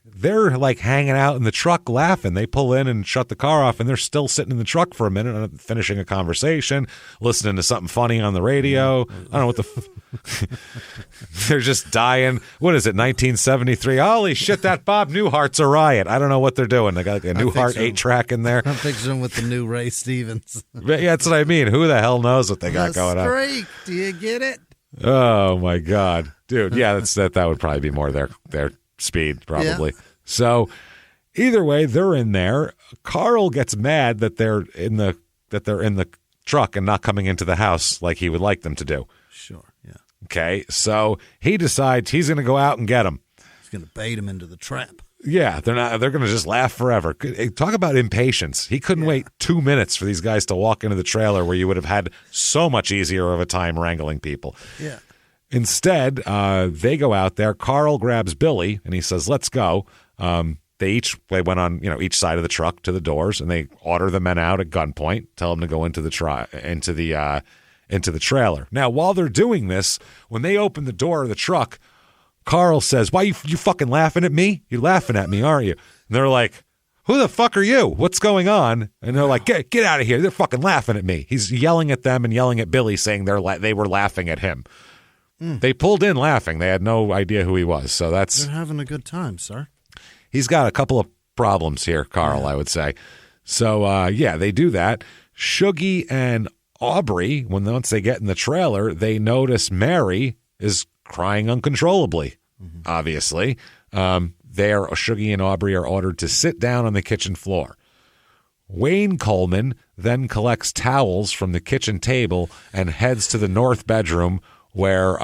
like hanging out in the truck laughing. They pull in and shut the car off, and they're still sitting in the truck for a minute, finishing a conversation, listening to something funny on the radio. I don't know what they're just dying. What is it, 1973? Holy shit, that Bob Newhart's a riot. I don't know what they're doing. They got like a Newhart 8-track in there. I'm picturing with the new Ray Stevens. Yeah, that's what I mean. Who the hell knows what they got going on? Streak. Do you get it? Oh, my God. Dude, yeah, that would probably be more their speed, probably. Yeah. So either way, they're in there. Carl gets mad that they're in the truck and not coming into the house like he would like them to do. Sure, yeah. Okay, so he decides he's going to go out and get them. He's going to bait him into the trap. Yeah, they're going to just laugh forever. Talk about impatience. He couldn't wait 2 minutes for these guys to walk into the trailer where you would have had so much easier of a time wrangling people. Yeah. Instead, they go out there. Carl grabs Billy and he says, "Let's go." They went on each side of the truck to the doors, and they order the men out at gunpoint, tell them to go into the trailer. Now, while they're doing this, when they open the door of the truck, Carl says, "Why you fucking laughing at me? You're laughing at me, aren't you?" And they're like, "Who the fuck are you? What's going on?" And they're like, "Get out of here! They're fucking laughing at me." He's yelling at them and yelling at Billy, saying they were laughing at him. They pulled in laughing. They had no idea who he was. So they're having a good time, sir. He's got a couple of problems here, Carl, I would say. So, they do that. Shuggy and Aubrey, once they get in the trailer, they notice Mary is crying uncontrollably, obviously. Shuggy and Aubrey are ordered to sit down on the kitchen floor. Wayne Coleman then collects towels from the kitchen table and heads to the north bedroom where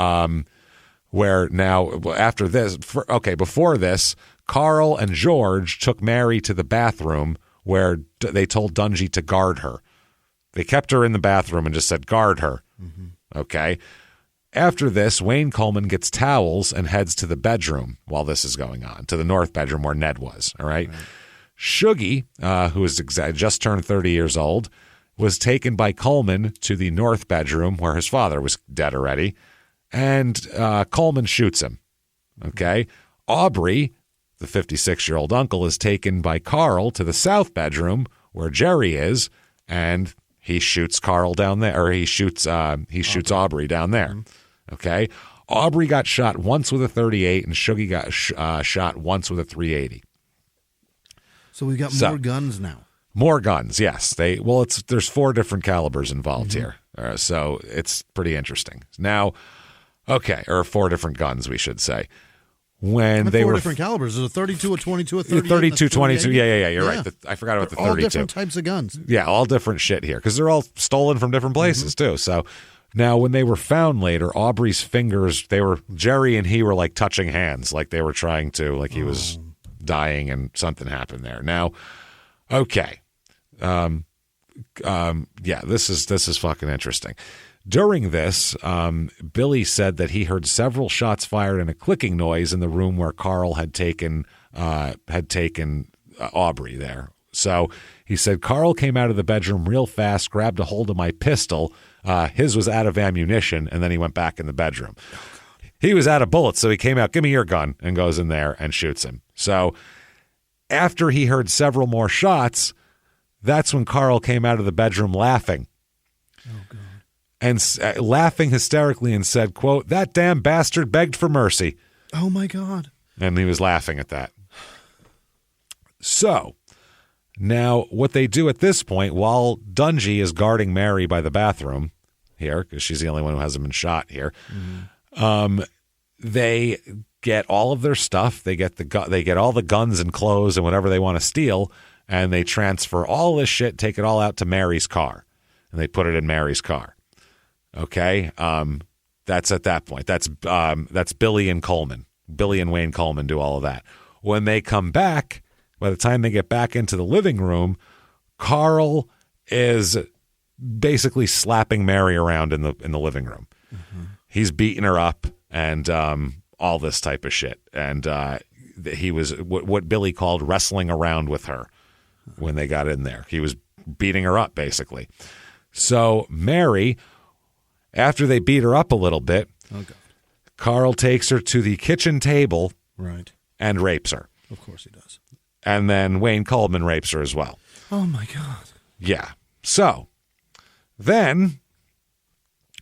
now, after this, before this, Carl and George took Mary to the bathroom where they told Dungy to guard her. They kept her in the bathroom and just said, guard her. Okay. After this, Wayne Coleman gets towels and heads to the bedroom while this is going on, to the north bedroom where Ned was. All right. Shuggy, who is just turned 30 years old, was taken by Coleman to the north bedroom where his father was dead already, and Coleman shoots him. Okay. Aubrey, the 56-year-old uncle, is taken by Carl to the south bedroom where Jerry is, and he shoots Carl down there, or he shoots Aubrey down there. Okay. Aubrey got shot once with a .38, and Shuggy got shot once with a .380. So we've got more guns now. More guns, yes. There's 4 different calibers involved here, so it's pretty interesting. Now, or 4 different guns, we should say. When they 4 were different calibers. There's a 32, a 22, a 38, 32, 22. Yeah. You're right. I forgot about the 32. All different types of guns. Yeah, all different shit here because they're all stolen from different places too. So now, when they were found later, Aubrey's fingers, Jerry and he were like touching hands, like they were trying to, like he was dying, and something happened there. Now, okay. This is fucking interesting. During this, Billy said that he heard several shots fired and a clicking noise in the room where Carl had taken Aubrey there. So he said, Carl came out of the bedroom real fast, grabbed a hold of my pistol. His was out of ammunition, and then he went back in the bedroom. He was out of bullets, so he came out, give me your gun, and goes in there and shoots him. So after he heard several more shots, that's when Carl came out of the bedroom laughing. Oh, God. and laughing hysterically and said, quote, "That damn bastard begged for mercy." Oh, my God. And he was laughing at that. So now what they do at this point, while Dungy is guarding Mary by the bathroom here, because she's the only one who hasn't been shot here, they get all of their stuff. They get all the guns and clothes and whatever they want to steal, and they transfer all this shit, take it all out to Mary's car, and they put it in Mary's car. Okay, that's at that point. That's Billy and Coleman. Billy and Wayne Coleman do all of that. When they come back, by the time they get back into the living room, Carl is basically slapping Mary around in the living room. Mm-hmm. He's beating her up and all this type of shit. And he was what Billy called wrestling around with her when they got in there. He was beating her up, basically. So Mary, after they beat her up a little bit, Carl takes her to the kitchen table and rapes her. Of course he does. And then Wayne Coleman rapes her as well. Oh, my God. Yeah. So then,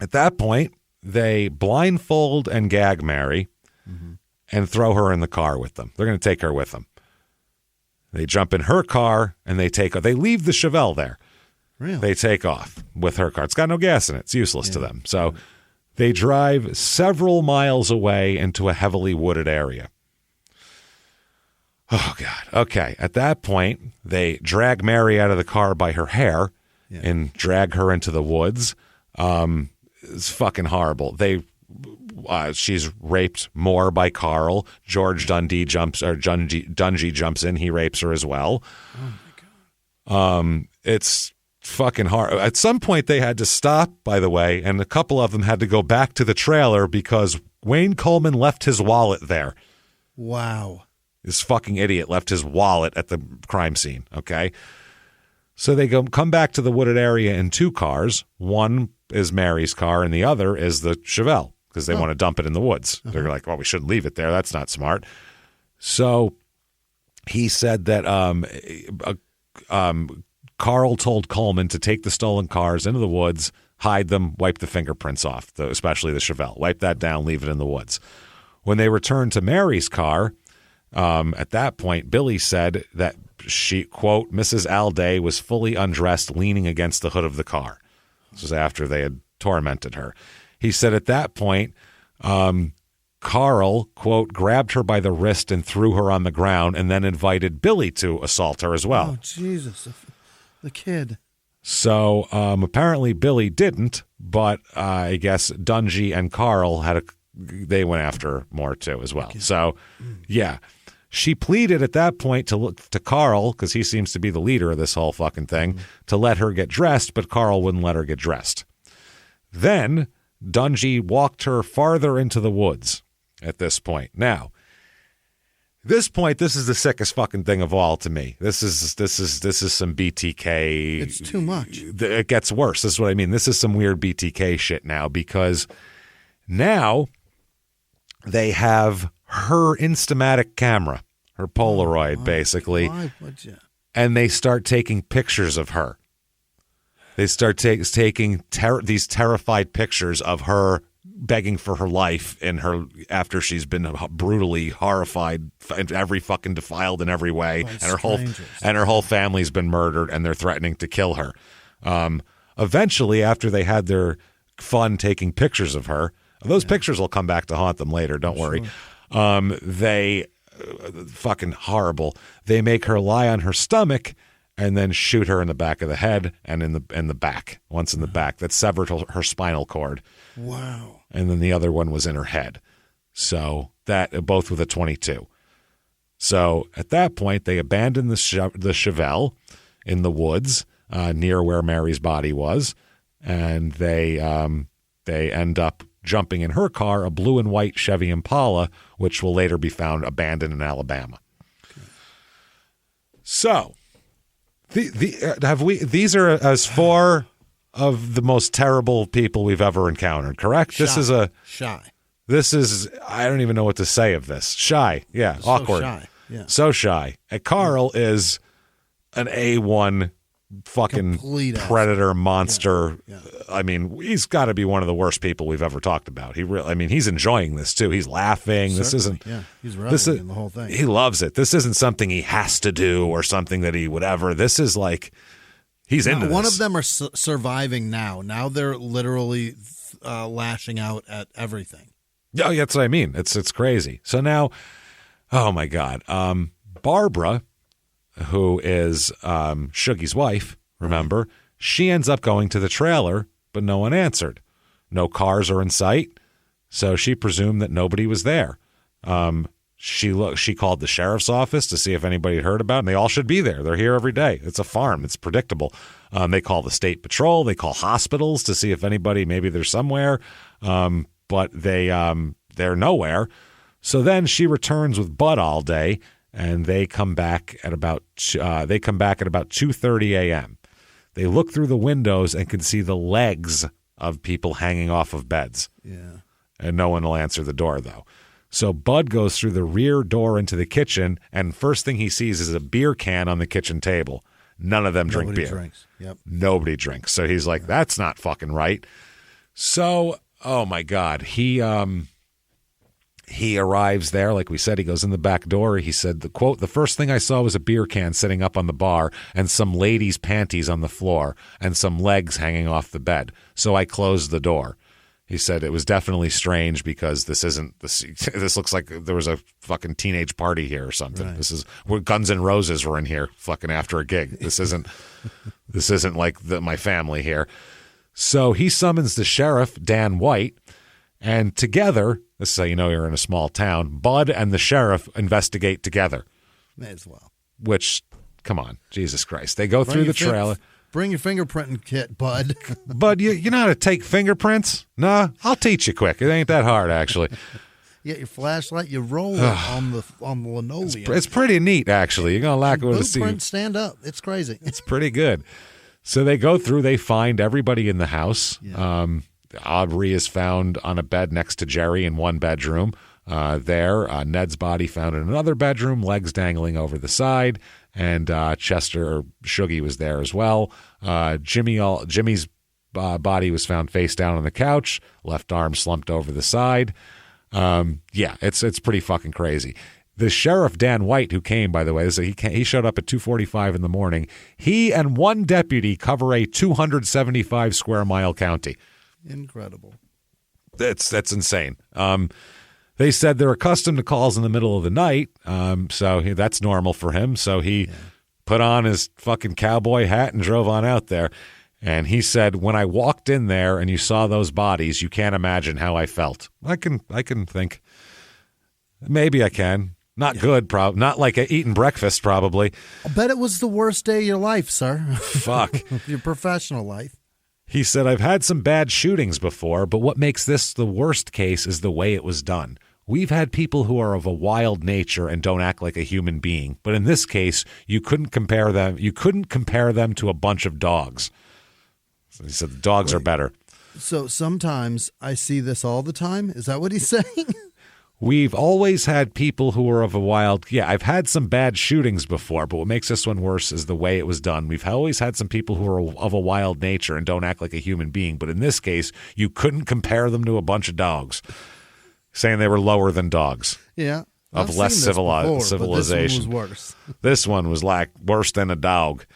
at that point, they blindfold and gag Mary and throw her in the car with them. They're going to take her with them. They jump in her car and they leave the Chevelle there. Really? They take off with her car. It's got no gas in it. It's useless to them. So they drive several miles away into a heavily wooded area. Oh, God. Okay. At that point, they drag Mary out of the car by her hair and drag her into the woods. It's fucking horrible. She's raped more by Carl. George Dungy jumps in. He rapes her as well. Oh, my God. It's fucking hard. At some point, they had to stop, by the way, and a couple of them had to go back to the trailer because Wayne Coleman left his wallet there. Wow. This fucking idiot left his wallet at the crime scene, okay? So they come back to the wooded area in two cars. One is Mary's car, and the other is the Chevelle, because they want to dump it in the woods. They're like, well, we shouldn't leave it there. That's not smart. So he said that Carl told Coleman to take the stolen cars into the woods, hide them, wipe the fingerprints off, especially the Chevelle. Wipe that down, leave it in the woods. When they returned to Mary's car, at that point, Billy said that she, quote, Mrs. Alday was fully undressed, leaning against the hood of the car. This was after they had tormented her. He said at that point, Carl, quote, grabbed her by the wrist and threw her on the ground and then invited Billy to assault her as well. Oh, Jesus. The kid. So apparently Billy didn't, but I guess Dungy and Carl they went after her more too as well. Okay. So, yeah. She pleaded at that point to Carl, because he seems to be the leader of this whole fucking thing, to let her get dressed, but Carl wouldn't let her get dressed. Then Dungy walked her farther into the woods at this point. Now, this is the sickest fucking thing of all to me. This is some BTK. It's too much. It gets worse. This is what I mean. This is some weird BTK shit now, because now they have her Instamatic camera, her Polaroid, basically. Why would you? And they start taking pictures of her. They start taking these terrified pictures of her begging for her life after she's been brutally horrified, every fucking defiled in every way, and her whole family's been murdered, and they're threatening to kill her. Eventually, after they had their fun taking pictures of her, those pictures will come back to haunt them later. Don't worry. They fucking horrible. They make her lie on her stomach and then shoot her in the back of the head and in the back. Once in the back, that severed her spinal cord. Wow. And then the other one was in her head. So that both with a .22. So at that point, they abandoned the Chevelle in the woods near where Mary's body was, and they end up jumping in her car, a blue and white Chevy Impala, which will later be found abandoned in Alabama. Okay. So, these are as four of the most terrible people we've ever encountered, correct? Shy. This is I don't even know what to say of this. Shy, yeah, so awkward. Shy. Yeah. So shy. And Carl is an A1 fucking Complete predator monster. Yeah. I mean, he's got to be one of the worst people we've ever talked about. He's enjoying this too. He's laughing. Certainly. This isn't. Yeah, he's reveling in the whole thing. He loves it. This isn't something he has to do or something that he whatever. This is like he's into. One this. of them are surviving now. Now they're literally lashing out at everything. Yeah, that's what I mean. It's crazy. So now, oh my God, Barbara, who is Shoogie's wife, remember, she ends up going to the trailer, but no one answered. No cars are in sight, so she presumed that nobody was there. She called the sheriff's office to see if anybody had heard about it, and they all should be there. They're here every day. It's a farm. It's predictable. They call the state patrol. They call hospitals to see if anybody, maybe they're somewhere, but they're nowhere. So then she returns with Bud all day, and they come back at about 2:30 a.m. They look through the windows and can see the legs of people hanging off of beds. Yeah. And no one will answer the door, though. So Bud goes through the rear door into the kitchen, and first thing he sees is a beer can on the kitchen table. None of them drink beer. Drinks. Yep. Nobody drinks. So he's like, that's not fucking right. So, oh my God, he arrives there. Like we said, he goes in the back door. He said, the quote, "The first thing I saw was a beer can sitting up on the bar and some lady's panties on the floor and some legs hanging off the bed. So I closed the door." He said it was definitely strange because this looks like there was a fucking teenage party here or something. Right. This is where Guns N' Roses were in here fucking after a gig. This isn't like my family here. So he summons the sheriff, Dan White, and together, this is how you know you're in a small town, Bud and the sheriff investigate together. May as well. Which, come on, Jesus Christ. They go through the trailer. Bring your fingerprinting kit, Bud. Bud, you know how to take fingerprints? Nah, I'll teach you quick. It ain't that hard, actually. You get your flashlight, you roll it on the linoleum. It's pretty neat, actually. You're going to lack it with a Blueprint, stand up. It's crazy. It's pretty good. So they go through, they find everybody in the house. Yeah. Aubrey is found on a bed next to Jerry in one bedroom. Ned's body found in another bedroom, legs dangling over the side, and Chester or Shoogie was there as well. Jimmy's body was found face down on the couch, left arm slumped over the side. It's pretty fucking crazy. The sheriff, Dan White, who came, by the way, he showed up at 2:45 in the morning. He and one deputy cover a 275 square mile county. Incredible. That's insane. They said they're accustomed to calls in the middle of the night, so that's normal for him. So he put on his fucking cowboy hat and drove on out there. And he said, "When I walked in there and you saw those bodies, you can't imagine how I felt." I can think. Maybe I can. Not good, probably. Not like eating breakfast, probably. I bet it was the worst day of your life, sir. Fuck. Your professional life. He said, "I've had some bad shootings before, but what makes this the worst case is the way it was done. We've had people who are of a wild nature and don't act like a human being, but in this case, you couldn't compare them to a bunch of dogs." So he said the dogs are better. So sometimes I see this all the time. Is that what he's saying? We've always had people who are of a wild... Yeah, I've had some bad shootings before, but what makes this one worse is the way it was done. We've always had some people who are of a wild nature and don't act like a human being, but in this case, you couldn't compare them to a bunch of dogs. Saying they were lower than dogs. Yeah. Of I've less seen this before, civilization. But this one was worse. This one was like worse than a dog.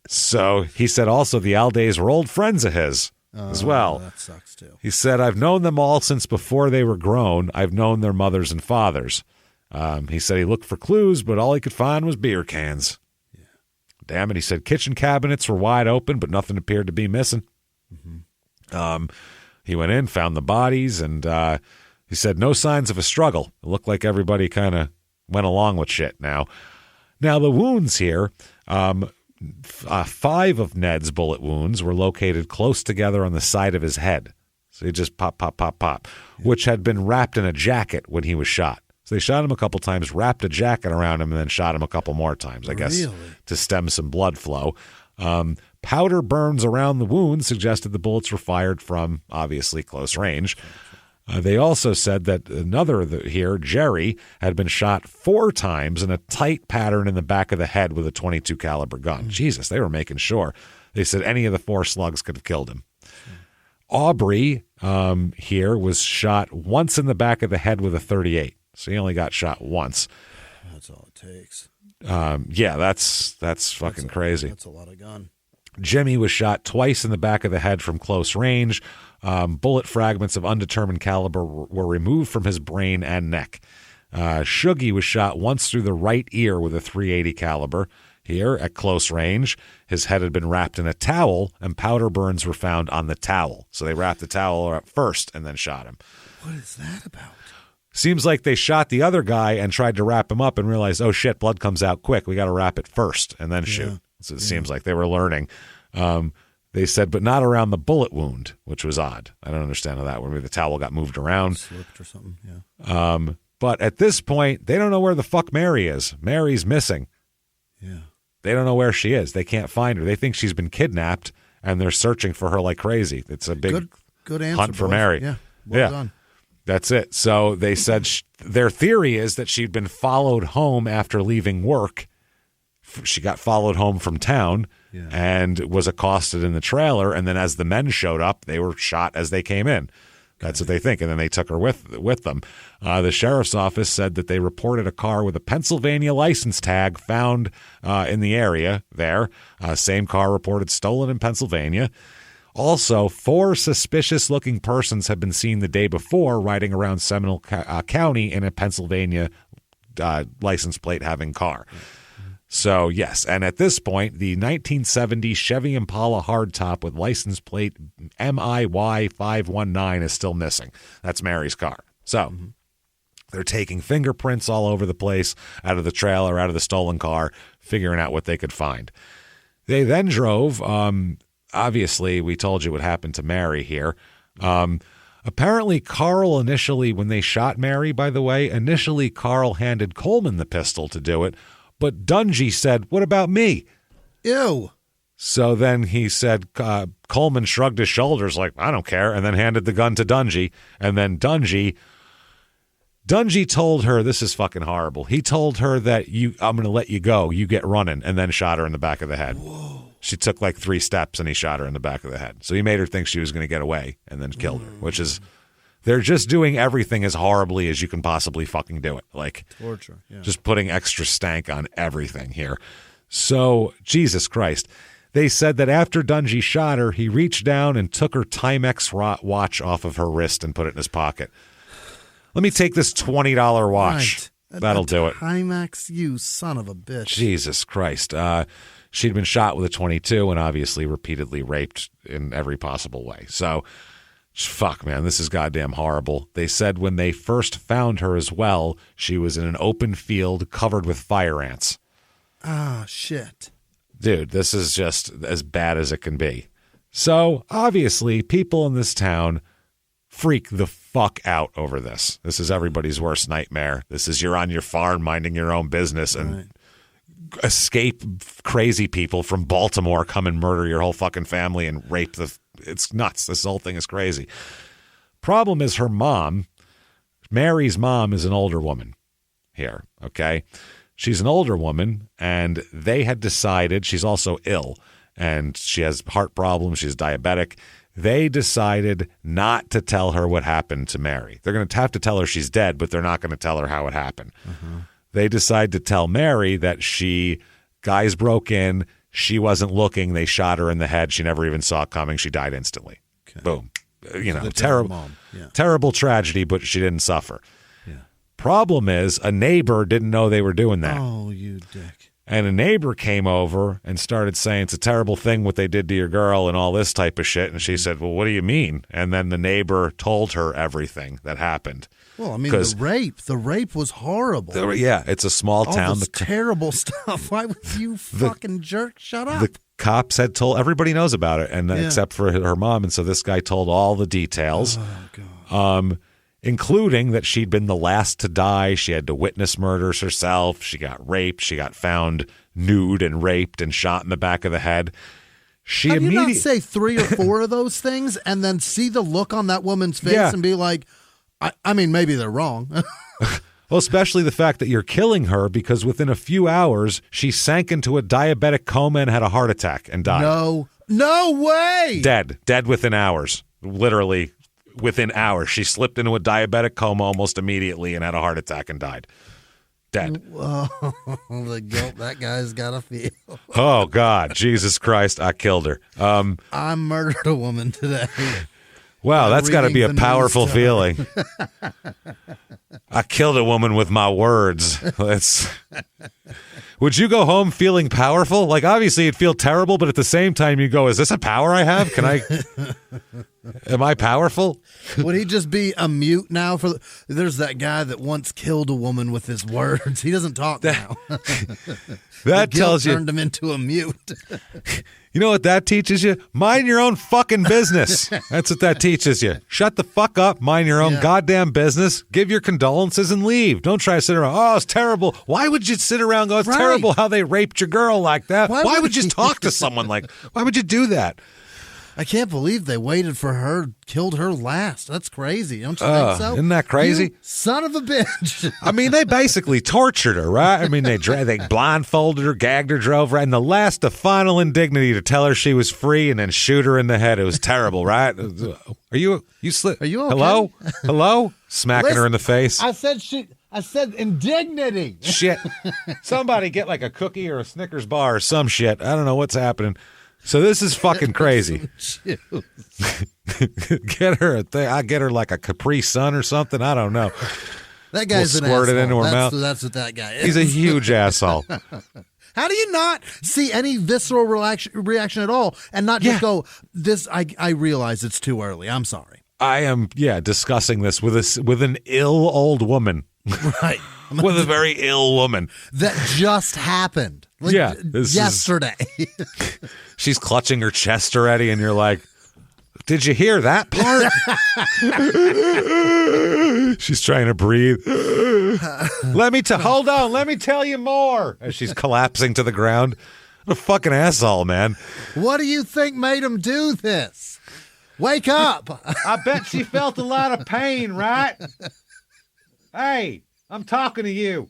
So he said also the Aldays were old friends of his as well. That sucks too. He said, "I've known them all since before they were grown. I've known their mothers and fathers." He said he looked for clues, but all he could find was beer cans. Yeah. Damn it. He said kitchen cabinets were wide open, but nothing appeared to be missing. Mm-hmm. He went in, found the bodies, and he said no signs of a struggle. It looked like everybody kind of went along with shit now. Now, the wounds here, 5 of Ned's bullet wounds were located close together on the side of his head. So he just pop, pop, pop, pop, which had been wrapped in a jacket when he was shot. So they shot him a couple times, wrapped a jacket around him, and then shot him a couple more times, I guess, to stem some blood flow. Powder burns around the wounds suggested the bullets were fired from, obviously, close range. They also said that another here, Jerry, had been shot 4 times in a tight pattern in the back of the head with a .22 caliber gun. Jesus, they were making sure. They said any of the 4 slugs could have killed him. Aubrey here was shot once in the back of the head with a .38. So he only got shot once. That's all it takes. Yeah, that's fucking crazy. That's a lot of gun. Jimmy was shot twice in the back of the head from close range. Bullet fragments of undetermined caliber were removed from his brain and neck. Shuggy was shot once through the right ear with a .380 caliber. Here, at close range, his head had been wrapped in a towel, and powder burns were found on the towel. So they wrapped the towel up first and then shot him. What is that about? Seems like they shot the other guy and tried to wrap him up and realized, oh, shit, blood comes out quick. We got to wrap it first and then shoot. So it seems like they were learning. They said, but not around the bullet wound, which was odd. I don't understand how that would. Maybe the towel got moved around. Slipped or something, yeah. But at this point, they don't know where the fuck Mary is. Mary's missing. Yeah. They don't know where she is. They can't find her. They think she's been kidnapped, and they're searching for her like crazy. It's a big good answer, hunt for boys. Mary. Yeah, well done. That's it. So they said their theory is that she'd been followed home after leaving work. She got followed home from town and was accosted in the trailer, and then as the men showed up, they were shot as they came in. That's what they think, and then they took her with them. The sheriff's office said that they reported a car with a Pennsylvania license tag found in the area there. Same car reported stolen in Pennsylvania. Also, 4 suspicious-looking persons had been seen the day before riding around Seminole County in a Pennsylvania license plate-having car. So, yes, and at this point, the 1970 Chevy Impala hardtop with license plate MIY519 is still missing. That's Mary's car. So, they're taking fingerprints all over the place, out of the trailer, out of the stolen car, figuring out what they could find. They then drove, obviously, we told you what happened to Mary here. Apparently, Carl initially, when they shot Mary, by the way, initially Carl handed Coleman the pistol to do it, but Dungy said, what about me? Ew. So then he said, Coleman shrugged his shoulders like, I don't care, and then handed the gun to Dungy. And then Dungy told her, this is fucking horrible. He told her that I'm going to let you go. You get running, and then shot her in the back of the head. Whoa. She took like 3 steps, and he shot her in the back of the head. So he made her think she was going to get away and then killed her, which is... They're just doing everything as horribly as you can possibly fucking do it. Like torture. Yeah. Just putting extra stank on everything here. So, Jesus Christ. They said that after Dungy shot her, he reached down and took her Timex watch off of her wrist and put it in his pocket. Let me take this $20 watch. Right. That'll do it. Timex, you son of a bitch. Jesus Christ. She'd been shot with a .22 and obviously repeatedly raped in every possible way. So... fuck, man, this is goddamn horrible. They said when they first found her as well, she was in an open field covered with fire ants. Ah, shit. Dude, this is just as bad as it can be. So, obviously, people in this town freak the fuck out over this. This is everybody's worst nightmare. This is you're on your farm minding your own business and escape crazy people from Baltimore come and murder your whole fucking family and rape it's nuts. This whole thing is crazy. Problem is her mom, Mary's mom, is an older woman here, okay? She's an older woman, and they had decided, she's also ill, and she has heart problems, she's diabetic. They decided not to tell her what happened to Mary. They're going to have to tell her she's dead, but they're not going to tell her how it happened. They decide to tell Mary that guys broke in, she wasn't looking. They shot her in the head. She never even saw it coming. She died instantly. Okay. Boom. Terrible tragedy, but she didn't suffer. Yeah. Problem is, a neighbor didn't know they were doing that. Oh, you dick. And a neighbor came over and started saying it's a terrible thing what they did to your girl and all this type of shit. And she said, well, what do you mean? And then the neighbor told her everything that happened. Well, I mean, the rape was horrible. Yeah, it's a small town. This terrible stuff. Why would you fucking jerk? Shut up. The cops had told, everybody knows about it, and except for her mom. And so this guy told all the details, including that she'd been the last to die. She had to witness murders herself. She got raped. She got found nude and raped and shot in the back of the head. How do you not say 3 or 4 of those things and then see the look on that woman's face and be like, I mean, maybe they're wrong. Well, especially the fact that you're killing her because within a few hours, she sank into a diabetic coma and had a heart attack and died. No way. Dead within hours. Literally within hours. She slipped into a diabetic coma almost immediately and had a heart attack and died. Dead. Whoa, the guilt that guy's got to feel. Oh, God. Jesus Christ, I killed her. I murdered a woman today. Wow, that's got to be a powerful feeling. I killed a woman with my words. Would you go home feeling powerful? Like, obviously, you'd feel terrible, but at the same time, you go, is this a power I have? Am I powerful? Would he just be a mute now? There's that guy that once killed a woman with his words. He doesn't talk now. That tells you. Turned him into a mute. You know what that teaches you? Mind your own fucking business. That's what that teaches you. Shut the fuck up. Mind your own goddamn business. Give your condolences and leave. Don't try to sit around. Oh, it's terrible. Why would you sit around and go, it's terrible how they raped your girl like that? Why would you talk to someone like, why would you do that? I can't believe they waited for her, killed her last. That's crazy. Don't you think so? Isn't that crazy? You son of a bitch. I mean, they basically tortured her, right? I mean, they blindfolded her, gagged her, drove her, and the final indignity to tell her she was free and then shoot her in the head. It was terrible, right? Are you okay? Hello? Smacking her in the face. I said indignity. Shit. Somebody get like a cookie or a Snickers bar or some shit. I don't know what's happening. So this is fucking crazy. Get her a thing. I get her like a Capri Sun or something. I don't know. That guy's an squirt asshole. it into her mouth. That's what that guy is. He's a huge asshole. How do you not see any visceral reaction at all and not just go, "This"? I realize it's too early. I'm sorry. I am discussing this with an ill old woman. Right. With a very ill woman. That just happened. Like, yesterday. She's clutching her chest already, and you're like, did you hear that part? She's trying to breathe. Hold on, let me tell you more. As she's collapsing to the ground. What a fucking asshole, man. What do you think made him do this? Wake up. I bet she felt a lot of pain, right? Hey, I'm talking to you.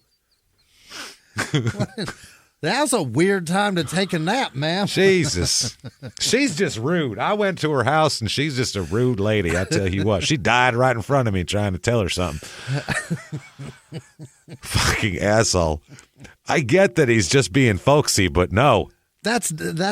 That was a weird time to take a nap, man. Jesus. She's just rude. I went to her house, and she's just a rude lady. I tell you what. She died right in front of me trying to tell her something. Fucking asshole. I get that he's just being folksy, but no. There's a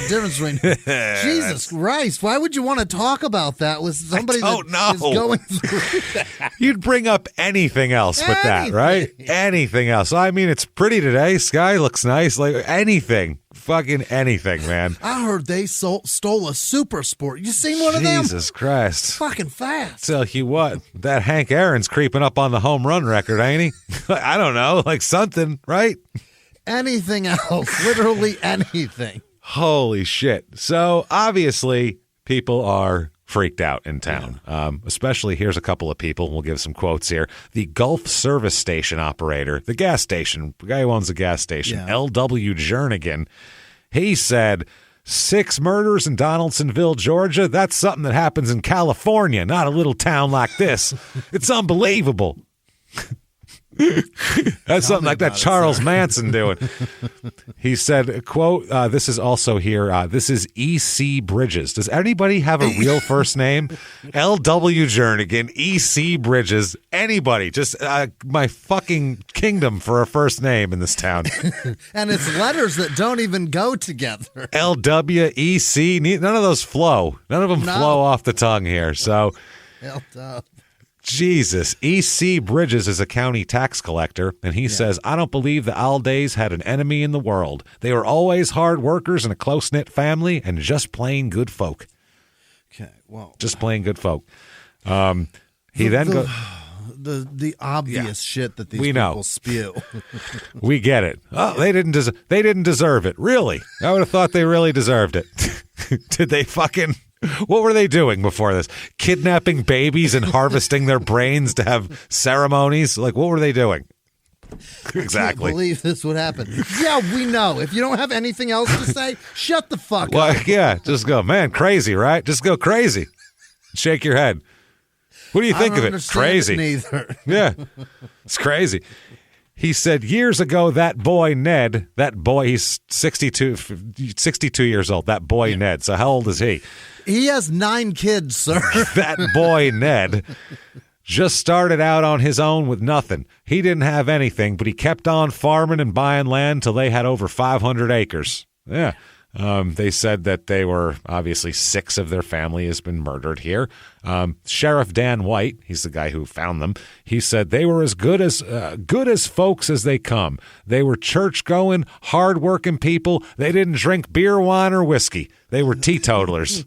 difference between Jesus Christ. Why would you want to talk about that with somebody that is going through that? You'd bring up anything else but that, right? Anything else. I mean, it's pretty today. Sky looks nice. Like anything. Fucking anything, man. I heard they stole a Super Sport. You seen one of them? Jesus Christ. Fucking fast. Tell you what, that Hank Aaron's creeping up on the home run record, ain't he? I don't know. Like something, right? Anything else. Literally anything. Holy shit. So obviously people are freaked out in town. Especially, here's a couple of people. We'll give some quotes here. The Gulf service station operator, the gas station, the guy who owns the gas station, L.W. Jernigan, he said, 6 murders in Donalsonville, Georgia. That's something that happens in California, not a little town like this. It's unbelievable. That's something like that Charles Manson doing. He said, quote, this is also here, this is E.C. Bridges. Does anybody have a real first name? L.W. Jernigan, E.C. Bridges, anybody. Just my fucking kingdom for a first name in this town. And it's letters that don't even go together. L.W., E.C., none of those flow. None of them flow off the tongue here. So, L-W. Jesus. E.C. Bridges is a county tax collector, and he says, I don't believe the Aldays had an enemy in the world. They were always hard workers and a close-knit family and just plain good folk. Okay, well. Just plain good folk. He then goes... The obvious shit that these people spew. We get it. Oh, they didn't deserve it. Really? I would have thought they really deserved it. Did they fucking... What were they doing before this? Kidnapping babies and harvesting their brains to have ceremonies? Like, what were they doing? Exactly. I can't believe this would happen. Yeah, we know. If you don't have anything else to say, shut the fuck up. Yeah, just go, man, crazy, right? Just go crazy. Shake your head. What do you think I of don't it? understand Crazy. it neither. Yeah, it's crazy. He said years ago that boy Ned, he's 62 years old, that boy Ned. So how old is he? He has 9 kids, sir. That boy Ned just started out on his own with nothing. He didn't have anything, but he kept on farming and buying land till they had over 500 acres. Yeah. They said that they were, obviously 6 of their family has been murdered here. Sheriff Dan White, he's the guy who found them, he said they were as good as folks as they come. They were church-going, hard-working people. They didn't drink beer, wine, or whiskey. They were teetotalers.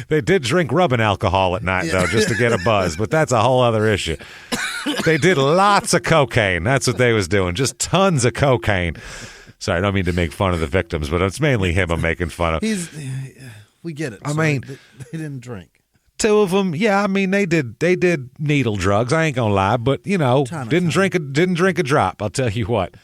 They did drink rubbing alcohol at night, though, just to get a buzz, but that's a whole other issue. They did lots of cocaine. That's what they was doing, just tons of cocaine. Sorry, I don't mean to make fun of the victims, but it's mainly him I'm making fun of. We get it. I mean, they didn't drink. 2 of them, yeah. I mean, they did needle drugs. I ain't gonna lie, but didn't drink a drop. I'll tell you what.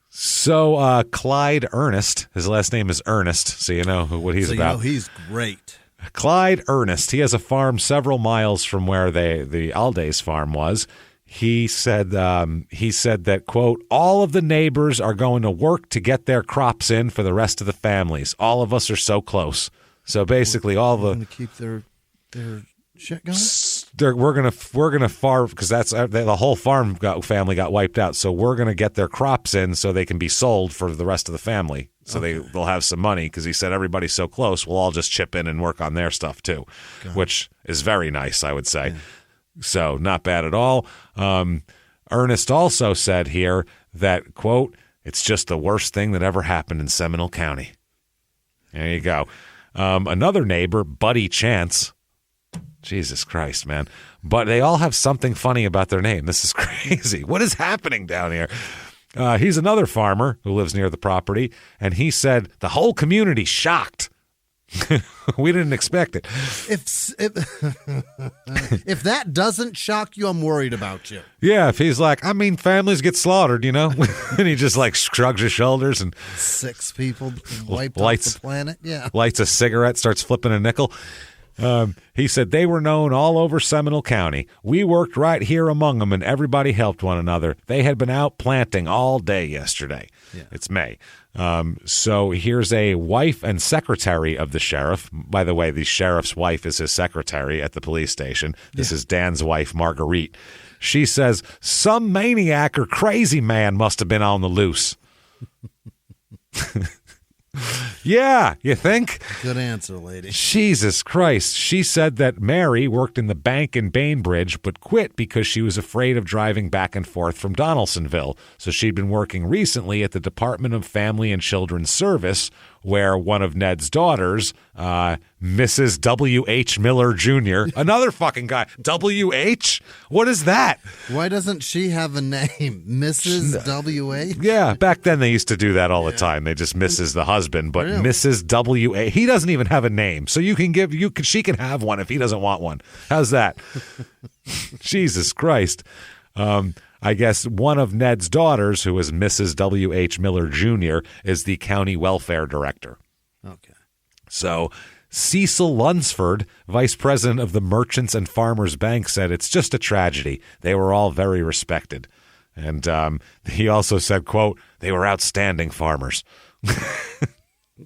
So Clyde Ernest, his last name is Ernest, so you know what he's about. He's great. Clyde Ernest. He has a farm several miles from where the Aldays farm was. He said that, quote, all of the neighbors are going to work to get their crops in for the rest of the families. All of us are so close. So basically, going to keep their shit going. We're gonna farm because that's the whole family got wiped out. So we're gonna get their crops in so they can be sold for the rest of the family. So they'll have some money because he said everybody's so close. We'll all just chip in and work on their stuff too, which is very nice, I would say. Yeah. So not bad at all. Ernest also said here that, quote, it's just the worst thing that ever happened in Seminole County. There you go. Another neighbor, Buddy Chance. Jesus Christ, man. But they all have something funny about their name. This is crazy. What is happening down here? He's another farmer who lives near the property, and he said the whole community shocked. We didn't expect it. If that doesn't shock you, I'm worried about you. Yeah, if he's like, I mean, families get slaughtered, and he just like shrugs his shoulders and 6 people wiped off the planet. Yeah, lights a cigarette, starts flipping a nickel. He said they were known all over Seminole County. We worked right here among them, and everybody helped one another. They had been out planting all day yesterday. Yeah. It's May. So here's a wife and secretary of the sheriff. By the way, the sheriff's wife is his secretary at the police station. This is Dan's wife, Marguerite. She says, some maniac or crazy man must have been on the loose. Yeah, you think? Good answer, lady. Jesus Christ. She said that Mary worked in the bank in Bainbridge, but quit because she was afraid of driving back and forth from Donalsonville. So she'd been working recently at the Department of Family and Children's Service, where one of Ned's daughters, Mrs. W.H. Miller Jr., another fucking guy, W.H.? What is that? Why doesn't she have a name? Mrs. W.H.? Yeah, back then they used to do that all the time. They just Mrs. the husband, but really? Mrs. W.H. He doesn't even have a name, so she can have one if he doesn't want one. How's that? Jesus Christ. I guess one of Ned's daughters, who is Mrs. W.H. Miller Jr., is the county welfare director. Okay. So Cecil Lunsford, vice president of the Merchants and Farmers Bank, said it's just a tragedy. They were all very respected. And he also said, quote, they were outstanding farmers.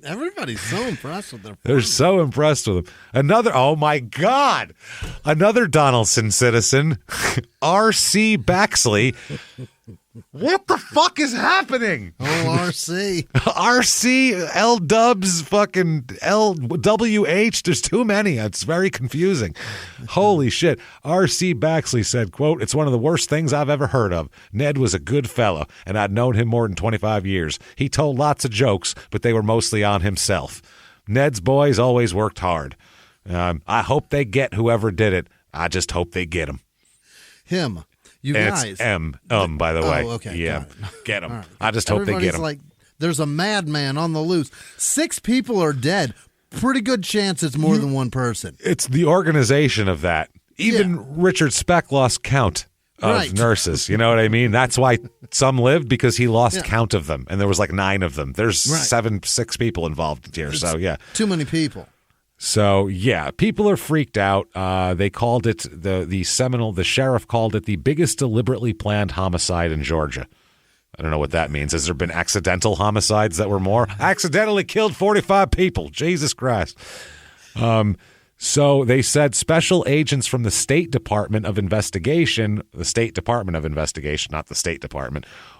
Everybody's so impressed with their farmers. They're so impressed with them. Oh my God. Another Donaldson citizen, R.C. Baxley. What the fuck is happening? Oh, R.C. R.C., L-Dubs, fucking L-W-H. There's too many. It's very confusing. Holy shit. R.C. Baxley said, quote, it's one of the worst things I've ever heard of. Ned was a good fellow, and I'd known him more than 25 years. He told lots of jokes, but they were mostly on himself. Ned's boys always worked hard. I hope they get whoever did it. I just hope they get him. Him. You and guys. It's by the way. Oh, okay. Yeah. Get him. Right. I just hope they get him. Like, there's a madman on the loose. 6 people are dead. Pretty good chance it's more than one person. It's the organization of that. Even Richard Speck lost count of nurses. You know what I mean? That's why some lived, because he lost count of them. And there was like 9 of them. There's 6 people involved here. So, yeah. Too many people. So, yeah, people are freaked out. They called it, the sheriff called it the biggest deliberately planned homicide in Georgia. I don't know what that means. Has there been accidental homicides that were more? Accidentally killed 45 people. Jesus Christ. So they said special agents from the State Department of Investigation, not the State Department,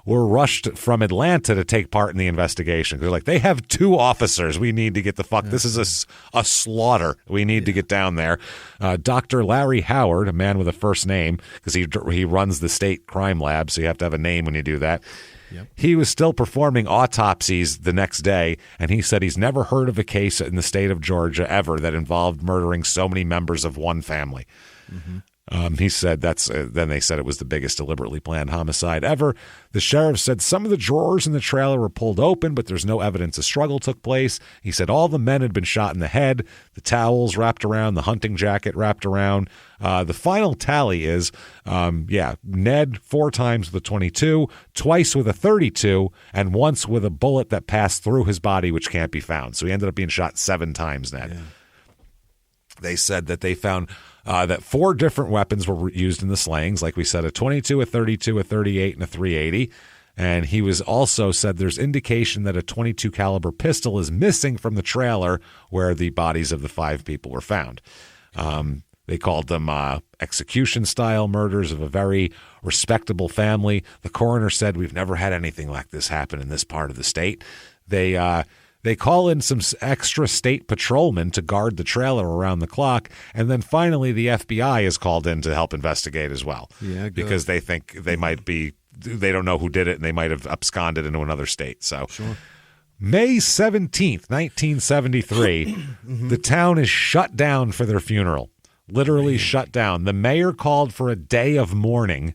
were rushed from Atlanta to take part in the investigation. They're like, they have 2 officers. We need to get the fuck. This is a slaughter. We need to get down there. Dr. Larry Howard, a man with a first name, because he runs the state crime lab, so you have to have a name when you do that. Yep. He was still performing autopsies the next day, and he said he's never heard of a case in the state of Georgia ever that involved murdering so many members of one family. Mm-hmm. He said then they said it was the biggest deliberately planned homicide ever. The sheriff said some of the drawers in the trailer were pulled open, but there's no evidence a struggle took place. He said all the men had been shot in the head, the towels wrapped around, the hunting jacket wrapped around. The final tally is, Ned 4 times with a 22, twice with a 32, and once with a bullet that passed through his body, which can't be found. So he ended up being shot 7 times, Ned. Yeah. They said that they found that 4 different weapons were used in the slayings. Like we said, a 22, a 32, a 38, and a 380. And he was also said there's indication that a 22 caliber pistol is missing from the trailer where the bodies of the 5 people were found. They called them execution-style murders of a very respectable family. The coroner said, we've never had anything like this happen in this part of the state. They call in some extra state patrolmen to guard the trailer around the clock. And then finally, the FBI is called in to help investigate as well. Yeah, because they think they don't know who did it, and they might have absconded into another state. So sure. May 17th, 1973, the town is shut down for their funeral. Literally shut down. The mayor called for a day of mourning,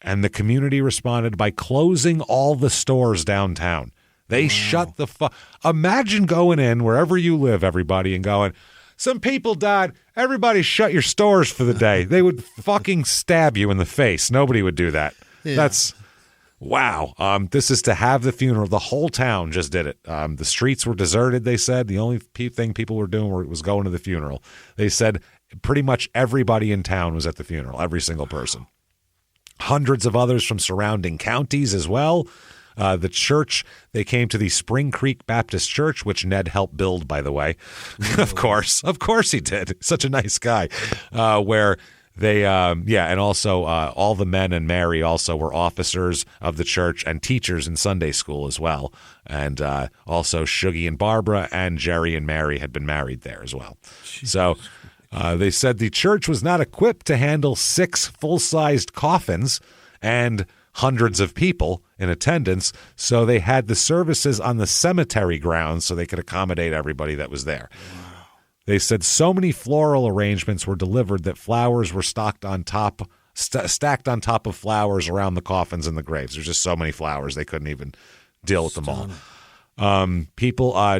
and the community responded by closing all the stores downtown. They shut the fuck. Imagine going in wherever you live, everybody, and going, some people died. Everybody shut your stores for the day. They would fucking stab you in the face. Nobody would do that. Yeah. That's wow. This is to have the funeral. The whole town just did it. The streets were deserted, they said. The only thing people were doing was going to the funeral. They said pretty much everybody in town was at the funeral, every single person. Hundreds of others from surrounding counties as well. The church, they came to the Spring Creek Baptist Church, which Ned helped build, by the way. Of course he did. Such a nice guy. Where they, and also all the men and Mary also were officers of the church and teachers in Sunday school as well. And also Shuggy and Barbara and Jerry and Mary had been married there as well. Jesus. So they said the church was not equipped to handle 6 full-sized coffins and hundreds of people in attendance, so they had the services on the cemetery grounds so they could accommodate everybody that was there. Wow. They said so many floral arrangements were delivered that flowers were stacked on top of flowers around the coffins and the graves. There's just so many flowers they couldn't even deal with them all.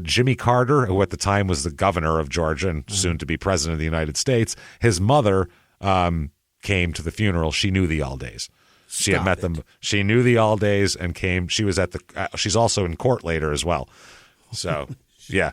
Jimmy Carter, who at the time was the governor of Georgia and soon to be president of the United States, his mother came to the funeral. She knew the Aldays. She had met them. She knew the Aldays and came. She was at she's also in court later as well. So, yeah.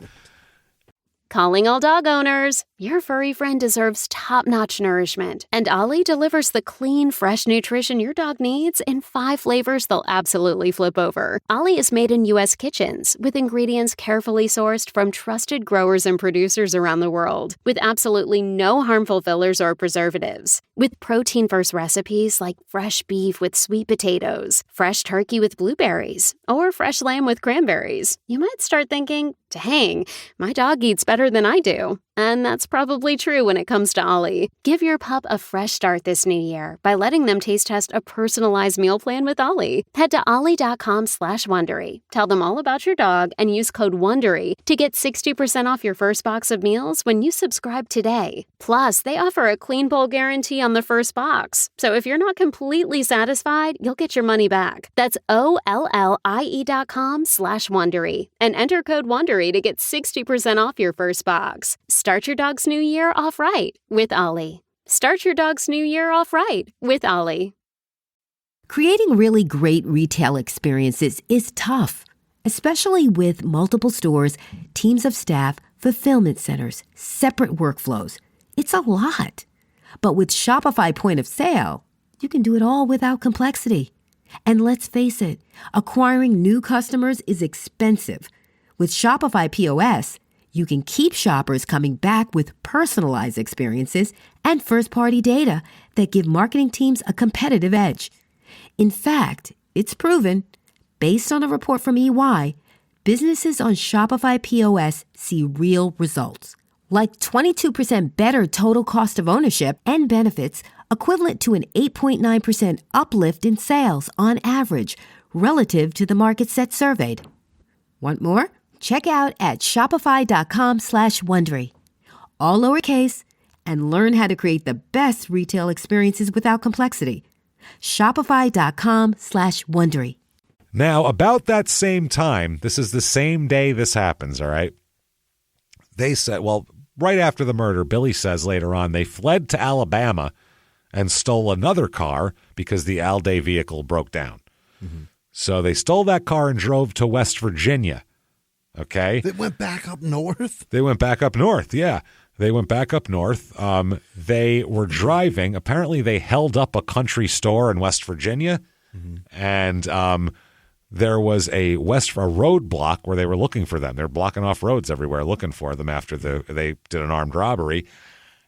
Calling all dog owners. Your furry friend deserves top-notch nourishment, and Ollie delivers the clean, fresh nutrition your dog needs in 5 flavors they'll absolutely flip over. Ollie is made in U.S. kitchens with ingredients carefully sourced from trusted growers and producers around the world, with absolutely no harmful fillers or preservatives. With protein-first recipes like fresh beef with sweet potatoes, fresh turkey with blueberries, or fresh lamb with cranberries, you might start thinking, dang, my dog eats better than I do. And that's probably true when it comes to Ollie. Give your pup a fresh start this new year by letting them taste test a personalized meal plan with Ollie. Head to ollie.com/Wondery. Tell them all about your dog and use code WONDERY to get 60% off your first box of meals when you subscribe today. Plus, they offer a clean bowl guarantee on the first box. So if you're not completely satisfied, you'll get your money back. That's OLLIE.com/Wondery and enter code WONDERY to get 60% off your first box. Start your dog's new year off right with Ollie. Start your dog's new year off right with Ollie. Creating really great retail experiences is tough, especially with multiple stores, teams of staff, fulfillment centers, separate workflows. It's a lot. But with Shopify Point of Sale, you can do it all without complexity. And let's face it, acquiring new customers is expensive. With Shopify POS, you can keep shoppers coming back with personalized experiences and first-party data that give marketing teams a competitive edge. In fact, it's proven, based on a report from EY, businesses on Shopify POS see real results, like 22% better total cost of ownership and benefits, equivalent to an 8.9% uplift in sales on average relative to the market set surveyed. Want more? Check out at shopify.com/Wondery. All lowercase, and learn how to create the best retail experiences without complexity. Shopify.com/Wondery. Now, about that same time, this is the same day this happens, all right? They said, well, right after the murder, Billy says later on, they fled to Alabama and stole another car because the Alday vehicle broke down. Mm-hmm. So they stole that car and drove to West Virginia. Okay. They went back up north? They went back up north, yeah. They went back up north. They were driving. Apparently, they held up a country store in West Virginia, and there was a roadblock where they were looking for them. They were blocking off roads everywhere looking for them after they did an armed robbery.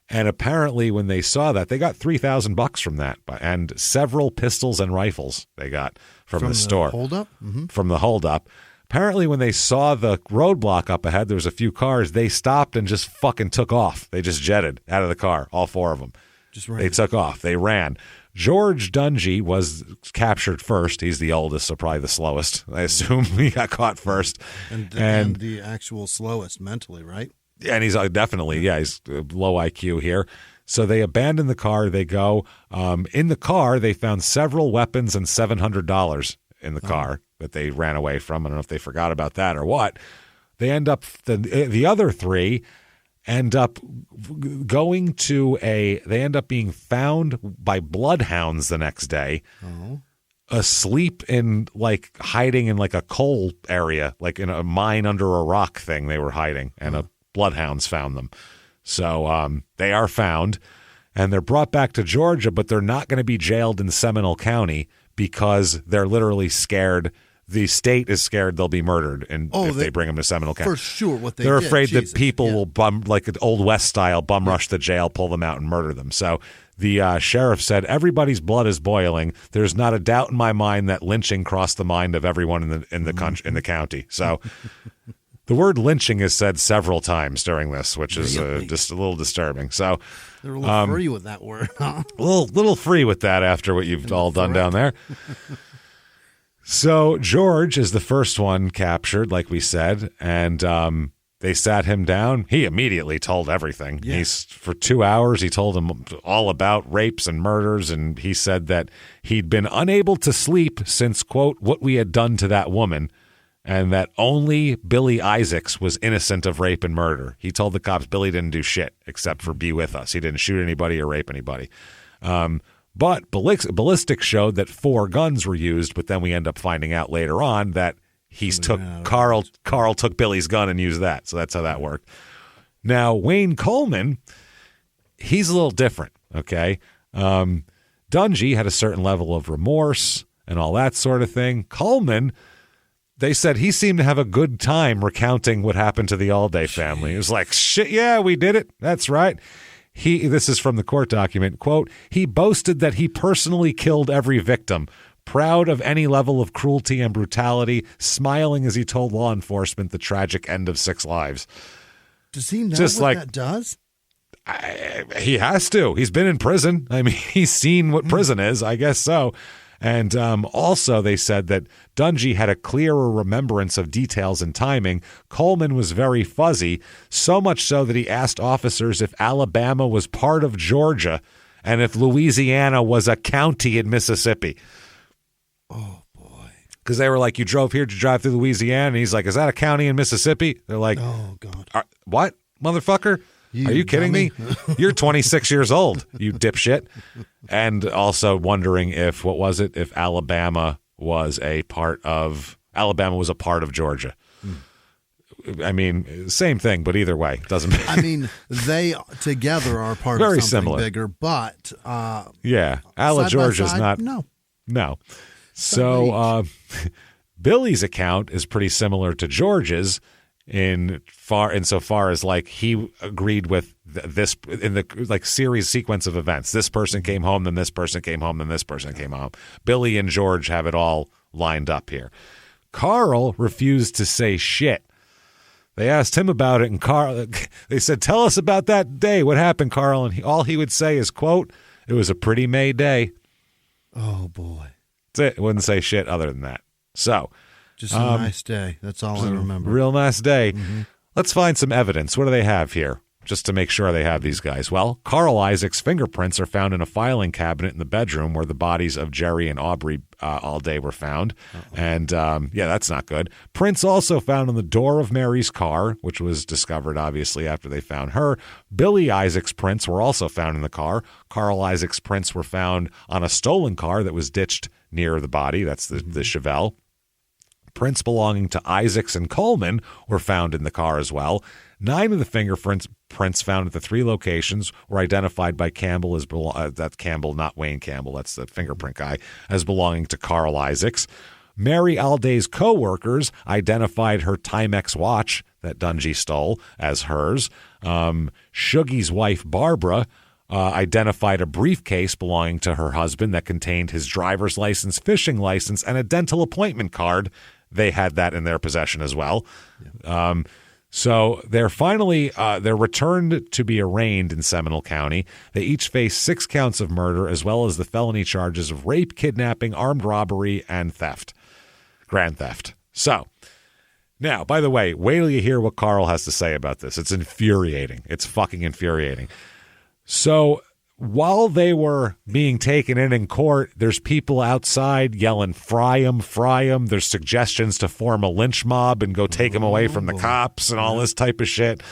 And apparently, when they saw that, they got $3,000 from that, and several pistols and rifles they got from the store. Hold-up? Mm-hmm. From the holdup. Apparently, when they saw the roadblock up ahead, there was a few cars. They stopped and just fucking took off. They just jetted out of the car, all four of them. Just ran. They took off. They ran. George Dungy was captured first. He's the oldest, so probably the slowest. I assume he got caught first. And the actual slowest mentally, right? And he's definitely, he's low IQ here. So they abandon the car. They go. In the car, they found several weapons and $700 in the car that they ran away from. I don't know if they forgot about that or what. They end up, the other three end up going to they end up being found by bloodhounds the next day. Oh. Asleep hiding in like a coal area, like in a mine under a rock thing they were hiding, and bloodhounds found them. So they are found, and they're brought back to Georgia, but they're not going to be jailed in Seminole County because they're literally scared. The state is scared they'll be murdered if they bring them to Seminole County. For sure, they're afraid that people will bum, like an Old West style, bum rush the jail, pull them out, and murder them. So the sheriff said, everybody's blood is boiling. There's not a doubt in my mind that lynching crossed the mind of everyone in the county. So the word lynching is said several times during this, which is just a little disturbing. So they're a little free with that word, huh? A little free with that after what you've all done down there. So George is the first one captured, like we said, and they sat him down. He immediately told everything. Yeah. For 2 hours, he told them all about rapes and murders, and he said that he'd been unable to sleep since, quote, what we had done to that woman, and that only Billy Isaacs was innocent of rape and murder. He told the cops Billy didn't do shit except for be with us. He didn't shoot anybody or rape anybody. But ballistics showed that 4 guns were used, but then we end up finding out later on that Carl took Billy's gun and used that. So that's how that worked. Now, Wayne Coleman, he's a little different, okay? Dungy had a certain level of remorse and all that sort of thing. Coleman, they said he seemed to have a good time recounting what happened to the Alday family. It was like, shit, yeah, we did it. That's right. This is from the court document, quote, he boasted that he personally killed every victim, proud of any level of cruelty and brutality, smiling as he told law enforcement the tragic end of 6 lives. Does he know what that does? He has to. He's been in prison. I mean, he's seen what prison is. I guess so. And also they said that Dungy had a clearer remembrance of details and timing. Coleman was very fuzzy, so much so that he asked officers if Alabama was part of Georgia and if Louisiana was a county in Mississippi. Oh, boy. Because they were like, you drove here to drive through Louisiana? And he's like, is that a county in Mississippi? They're like, oh, God. What, motherfucker? Are you kidding me? You're 26 years old, you dipshit. And also wondering if Alabama was a part of Alabama was a part of Georgia. I mean, same thing, but either way, doesn't matter. I mean, they together are part Very of something similar. bigger, but yeah, Ala side Georgia by is side, not. No. So Billy's account is pretty similar to George's insofar as like he agreed with this in the like sequence of events. This person came home, then this person came home, then this person came home. Billy and George have it all lined up here. Carl refused to say shit. They asked him about it, and they said, "Tell us about that day. What happened, Carl?" And all he would say is, "Quote, it was a pretty May day." Oh boy, That's it. Wouldn't say shit other than that. So, just a nice day. That's all I remember. Real nice day. Mm-hmm. Let's find some evidence. What do they have here? Just to make sure they have these guys. Well, Carl Isaac's fingerprints are found in a filing cabinet in the bedroom where the bodies of Jerry and Aubrey all day were found. Uh-oh. And, yeah, that's not good. Prints also found on the door of Mary's car, which was discovered, obviously, after they found her. Billy Isaac's prints were also found in the car. Carl Isaac's prints were found on a stolen car that was ditched near the body. That's the Chevelle. Prints belonging to Isaacs and Coleman were found in the car as well. 9 of the fingerprints found at the 3 locations were identified by Campbell as that's Campbell, not Wayne Campbell. That's the fingerprint guy, as belonging to Carl Isaacs. Mary Alday's co-workers identified her Timex watch that Dungy stole as hers. Shuggy's wife, Barbara, identified a briefcase belonging to her husband that contained his driver's license, fishing license, and a dental appointment card. They had that in their possession as well. Yeah. So they're finally they're returned to be arraigned in Seminole County. They each face 6 counts of murder as well as the felony charges of rape, kidnapping, armed robbery, and theft, grand theft. So now, by the way, wait till you hear what Carl has to say about this. It's infuriating. It's fucking infuriating. So while they were being taken in court, there's people outside yelling, fry 'em, fry 'em. There's suggestions to form a lynch mob and go take them away from the cops and all this type of shit.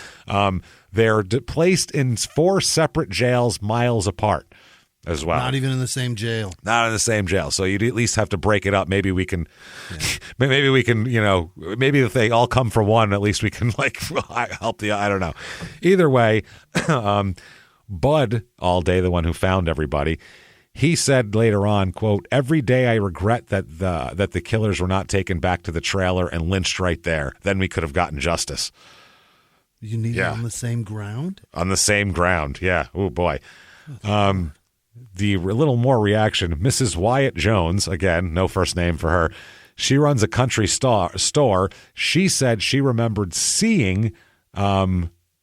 They're placed in 4 separate jails miles apart as well. Not even in the same jail. Not in the same jail. So you'd at least have to break it up. Maybe we can, maybe we can, maybe if they all come for one, at least we can like help the, I don't know. Either way, Bud Alday, the one who found everybody, he said later on, quote, "Every day I regret that the killers were not taken back to the trailer and lynched right there. Then we could have gotten justice." You need it on the same ground? On the same ground, yeah. Oh, boy. The little more reaction, Mrs. Wyatt Jones, again, no first name for her. She runs a country store. She said she remembered seeing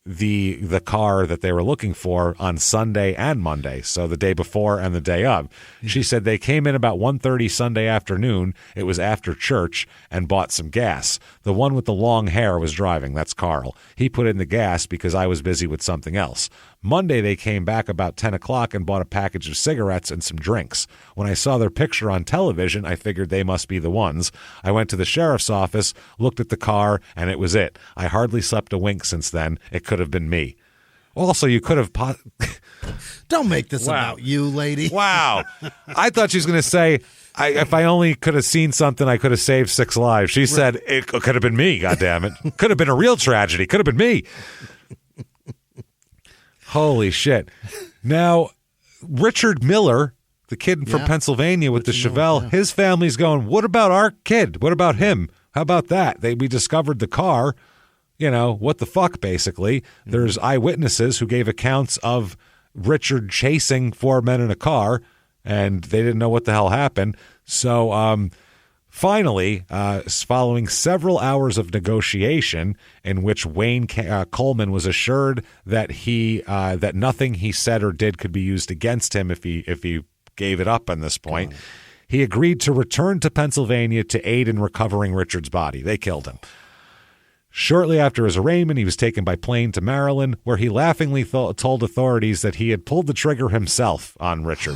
the car that they were looking for on Sunday and Monday, so the day before and the day of. She said they came in about 1:30 Sunday afternoon. It was after church, and bought some gas. The one with the long hair was driving. That's Carl. He put in the gas because I was busy with something else. Monday, they came back about 10 o'clock and bought a package of cigarettes and some drinks. When I saw their picture on television, I figured they must be the ones. I went to the sheriff's office, looked at the car, and it was it. I hardly slept a wink since then. It could have been me. Also, you could have... Don't make this about you, lady. Wow. I thought she was going to say, if I only could have seen something, I could have saved 6 lives. She said, it could have been me, goddammit. Could have been a real tragedy. Could have been me. Holy shit. Now, Richard Miller, the kid from Pennsylvania with the Chevelle, his family's going, what about our kid? What about him? How about that? We discovered the car. What the fuck, basically. There's eyewitnesses who gave accounts of Richard chasing 4 men in a car, and they didn't know what the hell happened. So, finally, following several hours of negotiation in which Wayne Coleman was assured that that nothing he said or did could be used against him if he gave it up on this point, he agreed to return to Pennsylvania to aid in recovering Richard's body. They killed him. Shortly after his arraignment, he was taken by plane to Maryland, where he laughingly told authorities that he had pulled the trigger himself on Richard.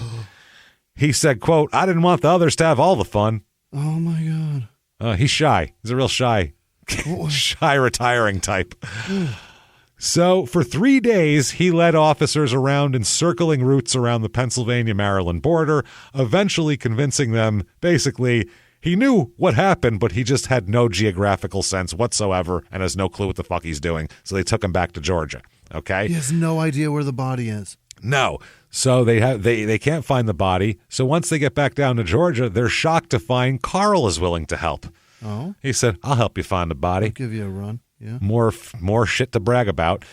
He said, quote, "I didn't want the others to have all the fun." Oh, my God. He's shy. He's a real shy retiring type. So for 3 days, he led officers around in circling routes around the Pennsylvania-Maryland border, eventually convincing them, basically, He knew what happened, but he just had no geographical sense whatsoever and has no clue what the fuck he's doing. So they took him back to Georgia. Okay? He has no idea where the body is. No. So they can't find the body. So once they get back down to Georgia, they're shocked to find Carl is willing to help. Oh? He said, I'll help you find the body. I'll give you a run. Yeah. More shit to brag about.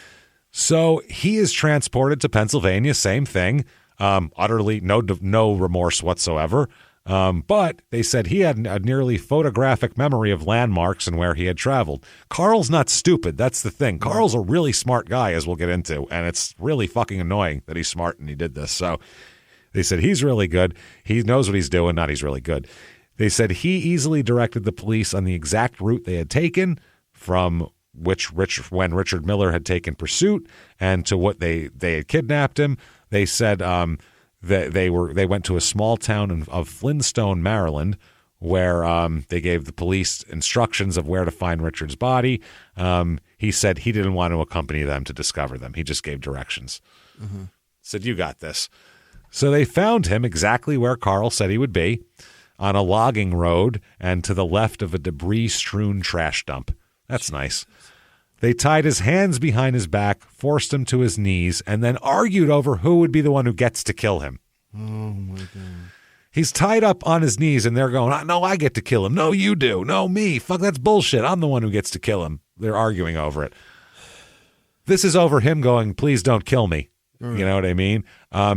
So he is transported to Pennsylvania. Same thing. Utterly no remorse whatsoever. But they said he had a nearly photographic memory of landmarks and where he had traveled. Carl's not stupid. That's the thing. Carl's a really smart guy, as we'll get into, and it's really fucking annoying that he's smart and he did this. So they said he's really good. He knows what he's doing. Not he's really good. They said he easily directed the police on the exact route they had taken from when Richard Miller had taken pursuit and to what they had kidnapped him. They said that they went to a small town of Flintstone, Maryland, where they gave the police instructions of where to find Richard's body. He said he didn't want to accompany them to discover them. He just gave directions. Mm-hmm. Said, you got this. So they found him exactly where Carl said he would be, on a logging road and to the left of a debris-strewn trash dump. That's nice. They tied his hands behind his back, forced him to his knees, and then argued over who would be the one who gets to kill him. Oh, my God. He's tied up on his knees, and they're going, no, I get to kill him. No, you do. No, me. Fuck, that's bullshit. I'm the one who gets to kill him. They're arguing over it. This is over him going, please don't kill me. Right. You know what I mean?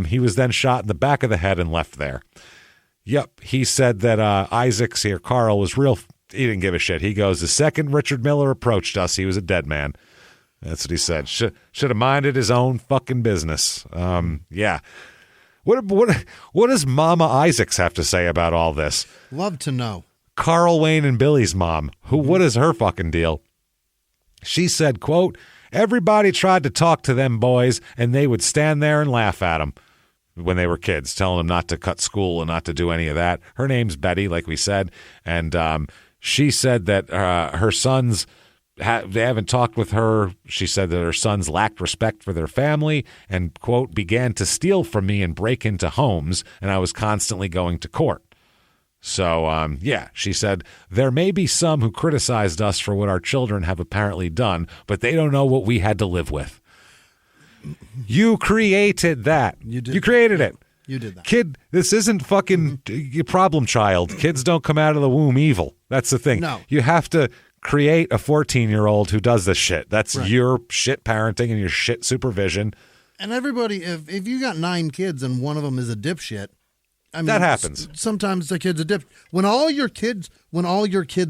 He was then shot in the back of the head and left there. Yep. He said that Isaacs here, Carl, was real. He didn't give a shit. He goes, the second Richard Miller approached us, he was a dead man. That's what he said. Should have minded his own fucking business. Yeah. What does Mama Isaacs have to say about all this? Love to know. Carl Wayne and Billy's mom. What is her fucking deal? She said, quote, everybody tried to talk to them boys, and they would stand there and laugh at them when they were kids, telling them not to cut school and not to do any of that. Her name's Betty, like we said, and she said that her sons, they haven't talked with her. She said that her sons lacked respect for their family and, quote, began to steal from me and break into homes, and I was constantly going to court. So, yeah, she said, there may be some who criticized us for what our children have apparently done, but they don't know what we had to live with. You created that. You created it. You did that. Kid, this isn't fucking problem child. Kids don't come out of the womb evil. That's the thing. No. You have to create a 14-year-old who does this shit. That's right. Your shit parenting and your shit supervision. And everybody, if you got 9 kids and one of them is a dipshit, I mean, that happens. Sometimes the kid's a dip. When all your kids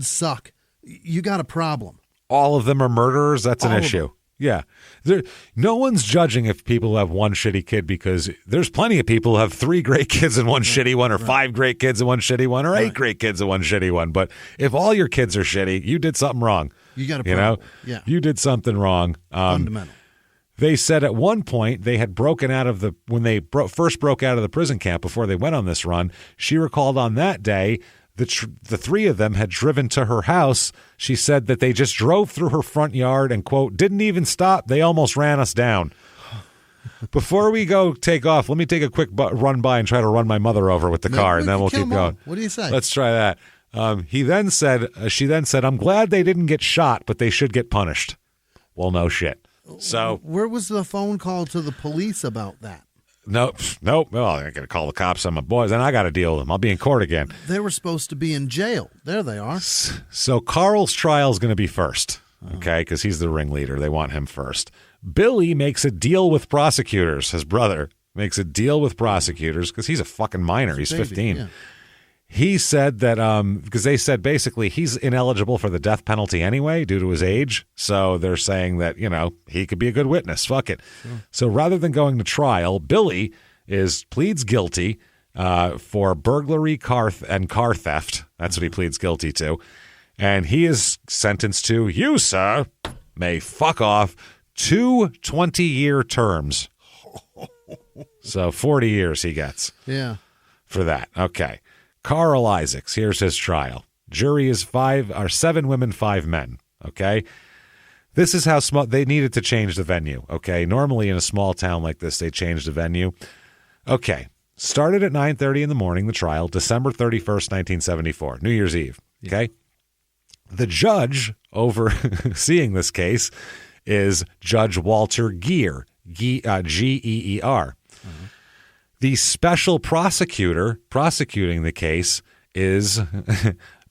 suck, you got a problem. All of them are murderers. That's an issue. Yeah. No one's judging if people have one shitty kid, because there's plenty of people who have 3 great kids and one shitty one, or 5 great kids and one shitty one, or 8 great kids and one shitty one. But if all your kids are shitty, you did something wrong. You got a problem. Yeah. You did something wrong. Fundamental. They said at one point they had broken out of when they first broke out of the prison camp before they went on this run. She recalled on that day the 3 of them had driven to her house. She said that they just drove through her front yard and, quote, didn't even stop. They almost ran us down. Before we go take off, let me take a quick run by and try to run my mother over with the car, and then we'll keep going. What do you say? Let's try that. She then said, I'm glad they didn't get shot, but they should get punished. Well, no shit. So where was the phone call to the police about that? Nope. Well, I got to call the cops on my boys, and I got to deal with them. I'll be in court again. They were supposed to be in jail. There they are. So Carl's trial is going to be first, okay, because he's the ringleader. They want him first. Billy makes a deal with prosecutors. His brother makes a deal with prosecutors because he's a fucking minor. He's 15. Yeah. He said that because they said basically he's ineligible for the death penalty anyway due to his age. So they're saying that, he could be a good witness. Fuck it. Sure. So rather than going to trial, Billy pleads guilty for burglary, car theft. That's what he pleads guilty to. And he is sentenced to, you, sir, may fuck off 2 20-year terms. So 40 years he gets. Yeah. For that. Okay. Carl Isaacs, here's his trial. Jury is 7 women, 5 men, okay? This is how small they needed to change the venue, okay? Normally in a small town like this, they change the venue. Okay, Started at 9:30 in the morning, the trial, December 31st, 1974, New Year's Eve. Okay? The judge overseeing this case is Judge Walter Geer, Geer. The special prosecutor prosecuting the case is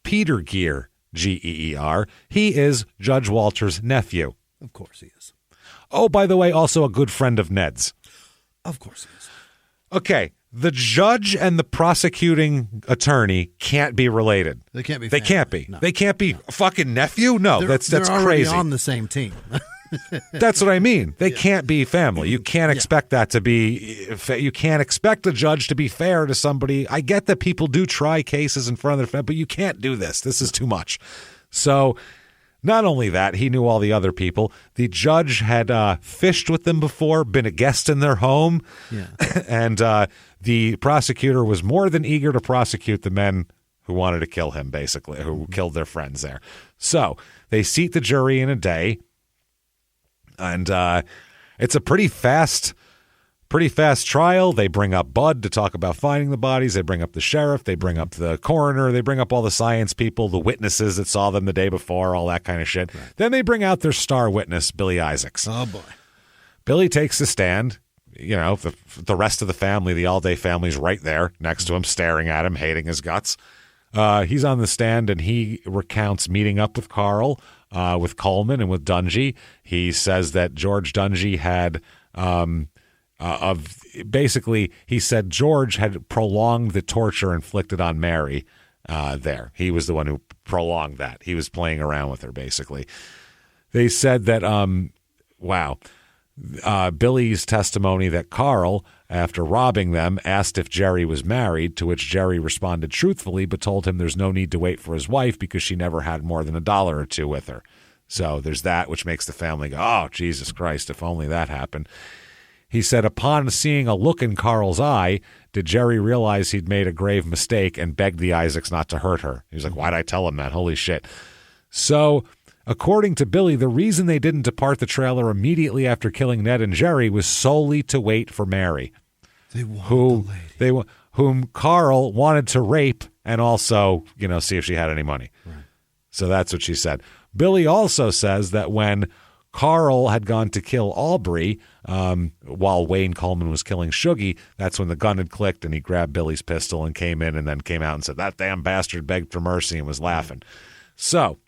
Peter Geer, Geer. He is Judge Walter's nephew. Of course he is. Oh, by the way, also a good friend of Ned's. Of course he is. Okay, the judge and the prosecuting attorney can't be related. They can't be. They can't be. No. They can't be fucking nephew? No, that's they're already crazy. on the same team. That's what I mean. They can't be family. You can't expect that to be – you can't expect a judge to be fair to somebody. I get that people do try cases in front of their family, but you can't do this. This is too much. So not only that, he knew all the other people. The judge had fished with them before, been a guest in their home, and the prosecutor was more than eager to prosecute the men who wanted to kill him, basically, who killed their friends there. So they seat the jury in a day. And it's a pretty fast trial. They bring up Bud to talk about finding the bodies. They bring up the sheriff. They bring up the coroner. They bring up all the science people, the witnesses that saw them the day before, all that kind of shit. Right. Then they bring out their star witness, Billy Isaacs. Oh, boy. Billy takes the stand. You know, the rest of the family, the all-day family's right there next to him, staring at him, hating his guts. He's on the stand, and he recounts meeting up with Carl, with Coleman and with Dungy. He says that George Dungy had basically he said George had prolonged the torture inflicted on Mary there. He was the one who prolonged that. He was playing around with her, basically. They said that, Billy's testimony that Carl, after robbing them, asked if Jerry was married, to which Jerry responded truthfully, but told him there's no need to wait for his wife because she never had more than $1 or $2 with her. So there's that, which makes the family go, oh, Jesus Christ, if only that happened. He said, upon seeing a look in Carl's eye, did Jerry realize he'd made a grave mistake and begged the Isaacs not to hurt her. He was like, why'd I tell him that? Holy shit. So according to Billy, the reason they didn't depart the trailer immediately after killing Ned and Jerry was solely to wait for Mary, whom Carl wanted to rape and also, see if she had any money. Right. So that's what she said. Billy also says that when Carl had gone to kill Aubrey while Wayne Coleman was killing Shuggy, that's when the gun had clicked and he grabbed Billy's pistol and came in and then came out and said, that damn bastard begged for mercy, and was laughing. So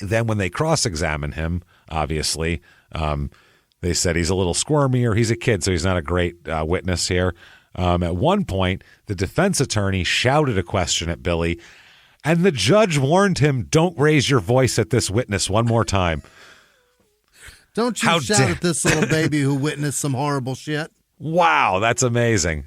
then when they cross-examined him, obviously, they said he's a little squirmier. He's a kid, so he's not a great witness here. At one point, the defense attorney shouted a question at Billy, and the judge warned him, don't raise your voice at this witness one more time. Don't you shout at this little baby who witnessed some horrible shit. Wow, that's amazing.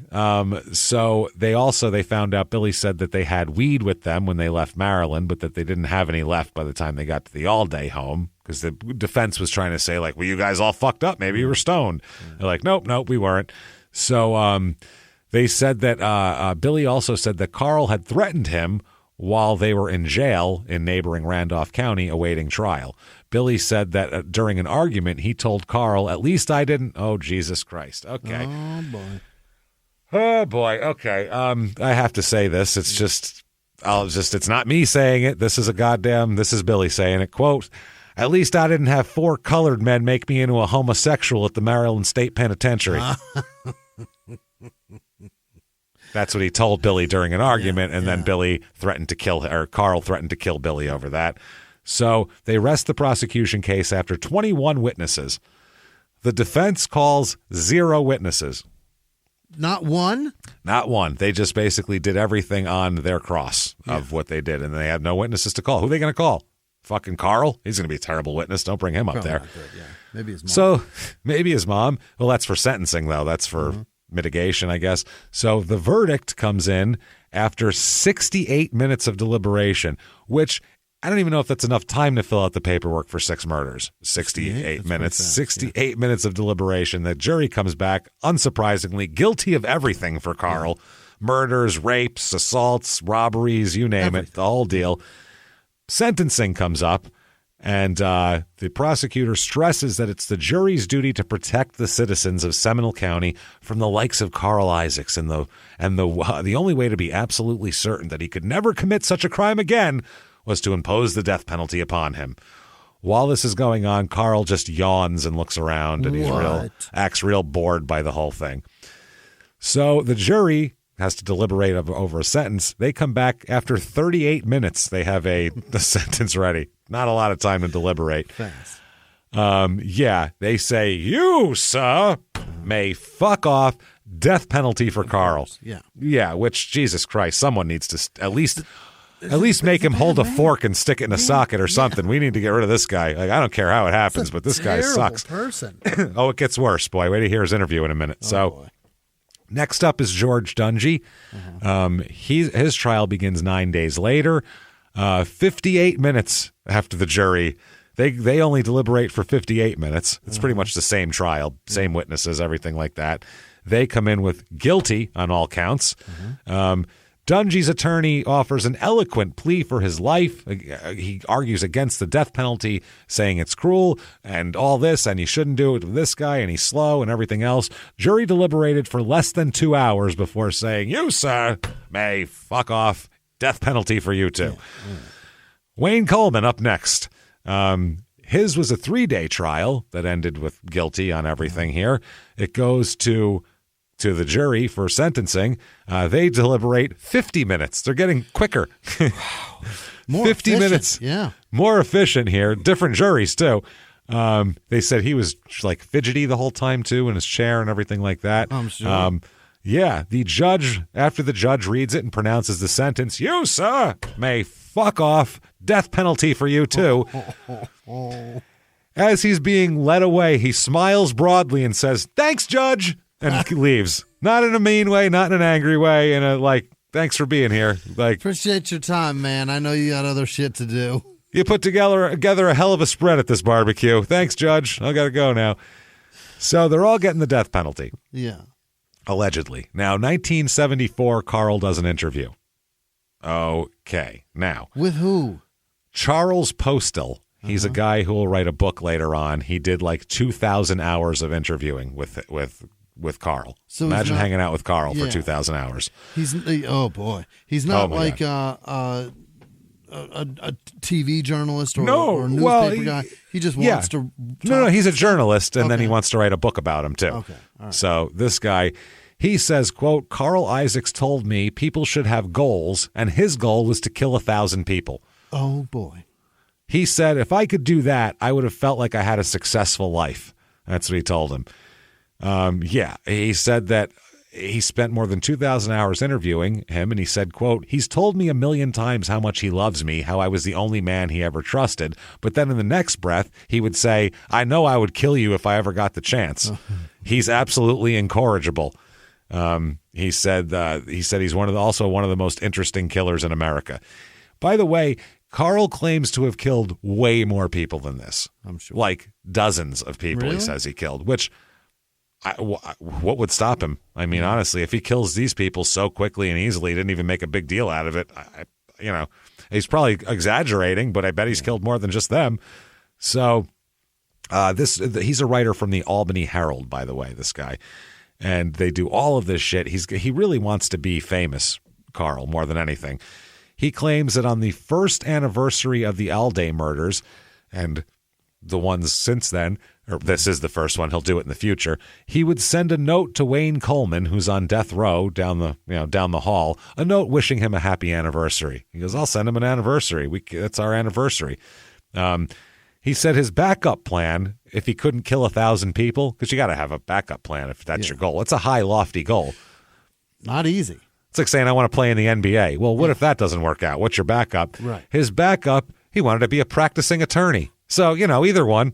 So they found out, Billy said that they had weed with them when they left Maryland, but that they didn't have any left by the time they got to the all-day home, because the defense was trying to say, like, well, you guys all fucked up. Maybe you were stoned. They're like, nope, we weren't. So they said that Billy also said that Carl had threatened him while they were in jail in neighboring Randolph County awaiting trial. Billy said that during an argument, he told Carl, at least I didn't. Oh, Jesus Christ. Okay. Oh, boy. Okay. I have to say this. It's not me saying it. This is Billy saying it. Quote, at least I didn't have 4 colored men make me into a homosexual at the Maryland State Penitentiary. That's what he told Billy during an argument, and then Billy threatened to kill, or Carl threatened to kill Billy over that. So they rest the prosecution case after 21 witnesses. The defense calls 0 witnesses. Not one? Not one. They just basically did everything on their cross of what they did, and they have no witnesses to call. Who are they going to call? Fucking Carl? He's going to be a terrible witness. Don't bring him up there. Good, yeah. Maybe his mom. So maybe his mom. Well, that's for sentencing, though. That's for mitigation, I guess. So the verdict comes in after 68 minutes of deliberation, which I don't even know if that's enough time to fill out the paperwork for 6 murders. 68 minutes. Fast, 68 minutes of deliberation. The jury comes back, unsurprisingly, guilty of everything for Carl. Murders, rapes, assaults, robberies, you name it, the whole deal. Sentencing comes up, And the prosecutor stresses that it's the jury's duty to protect the citizens of Seminole County from the likes of Carl Isaacs, and the only way to be absolutely certain that he could never commit such a crime again was to impose the death penalty upon him. While this is going on, Carl just yawns and looks around, and acts real bored by the whole thing. So the jury has to deliberate over a sentence. They come back after 38 minutes. They have the sentence ready. Not a lot of time to deliberate. Fast. They say, you, sir, may fuck off. Death penalty for Carl. Yeah, which, Jesus Christ, someone needs to at least make him hold a fork and stick it in a socket or something. We need to get rid of this guy. Like, I don't care how it happens, but this guy sucks. Person. Oh, it gets worse, boy. Wait to hear his interview in a minute. Boy. Next up is George Dungy. His trial begins 9 days later. 58 minutes after the jury. They only deliberate for 58 minutes. It's pretty much the same trial, same witnesses, everything like that. They come in with guilty on all counts. Dungy's attorney offers an eloquent plea for his life. He argues against the death penalty, saying it's cruel and all this, and he shouldn't do it to this guy, and he's slow and everything else. Jury deliberated for less than 2 hours before saying, you, sir, may fuck off. Death penalty for you, too. Wayne Coleman up next. His was a 3-day trial that ended with guilty on everything here. It goes to the jury for sentencing. They deliberate 50 minutes. They're getting quicker. More 50 efficient. minutes. Yeah. More efficient here. Different juries, too. They said he was like fidgety the whole time, too, in his chair and everything like that. I'm sure. The judge, after the judge reads it and pronounces the sentence, you, sir, may fuck off. Death penalty for you, too. As he's being led away, he smiles broadly and says, thanks, Judge, and leaves. Not in a mean way, not in an angry way, in a thanks for being here. Appreciate your time, man. I know you got other shit to do. You put together a hell of a spread at this barbecue. Thanks, Judge. I got to go now. So they're all getting the death penalty. Yeah. Allegedly. Now, 1974, Carl does an interview. Okay. Now. With who? Charles Postel. He's a guy who will write a book later on. He did 2,000 hours of interviewing with Carl. So imagine hanging out with Carl for 2,000 hours. Oh boy, he's not a TV journalist or newspaper guy. He just wants to. No, he's a journalist, and then he wants to write a book about him too. Okay, all right. So this guy, he says, "quote Carl Isaacs told me people should have goals, and his goal was to kill 1,000 people." Oh boy. He said, if I could do that, I would have felt like I had a successful life. That's what he told him. He said that he spent more than 2,000 hours interviewing him, and he said, quote, he's told me 1,000,000 times how much he loves me, how I was the only man he ever trusted. But then in the next breath, he would say, I know I would kill you if I ever got the chance. He's absolutely incorrigible. He said he's also one of the most interesting killers in America. By the way, Carl claims to have killed way more people than this. I'm sure. Like dozens of people, Really? He says he killed, which what would stop him? I mean, honestly, if he kills these people so quickly and easily, didn't even make a big deal out of it, he's probably exaggerating, but I bet he's killed more than just them. So he's a writer from the Albany Herald, by the way, this guy. And they do all of this shit. He really wants to be famous, Carl, more than anything. He claims that on the first anniversary of the Alday murders, and the ones since then, or this is the first one, he'll do it in the future, he would send a note to Wayne Coleman, who's on death row down the hall, a note wishing him a happy anniversary. He goes, I'll send him an anniversary. That's our anniversary. He said his backup plan, if he couldn't kill 1,000 people, because you got to have a backup plan if that's your goal. It's a high, lofty goal. Not easy. It's like saying, I want to play in the NBA. Well, what if that doesn't work out? What's your backup? Right. His backup, he wanted to be a practicing attorney. So, either one.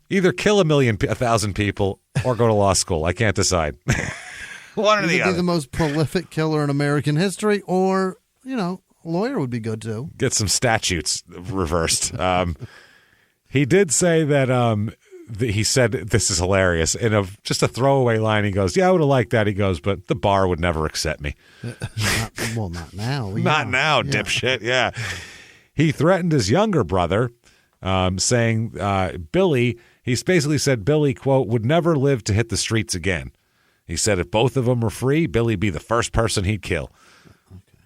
Either kill 1,000 people or go to law school. I can't decide. One or the other. Be the most prolific killer in American history, or, a lawyer would be good too. Get some statutes reversed. He did say that he said, this is hilarious, in just a throwaway line, he goes, I would have liked that. He goes, but the bar would never accept me. Not now. Not now, dipshit. Yeah. He threatened his younger brother, saying Billy, he's basically said Billy, quote, would never live to hit the streets again. He said if both of them were free, Billy'd be the first person he'd kill. Okay.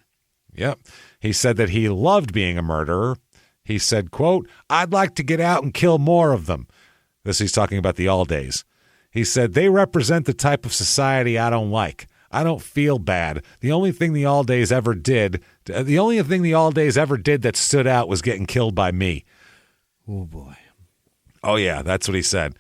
Yep. He said that he loved being a murderer. He said, quote, I'd like to get out and kill more of them. This he's talking about the Aldays. He said, they represent the type of society I don't like. I don't feel bad. The only thing the Aldays ever did that stood out was getting killed by me. Oh, boy. Oh, yeah, that's what he said.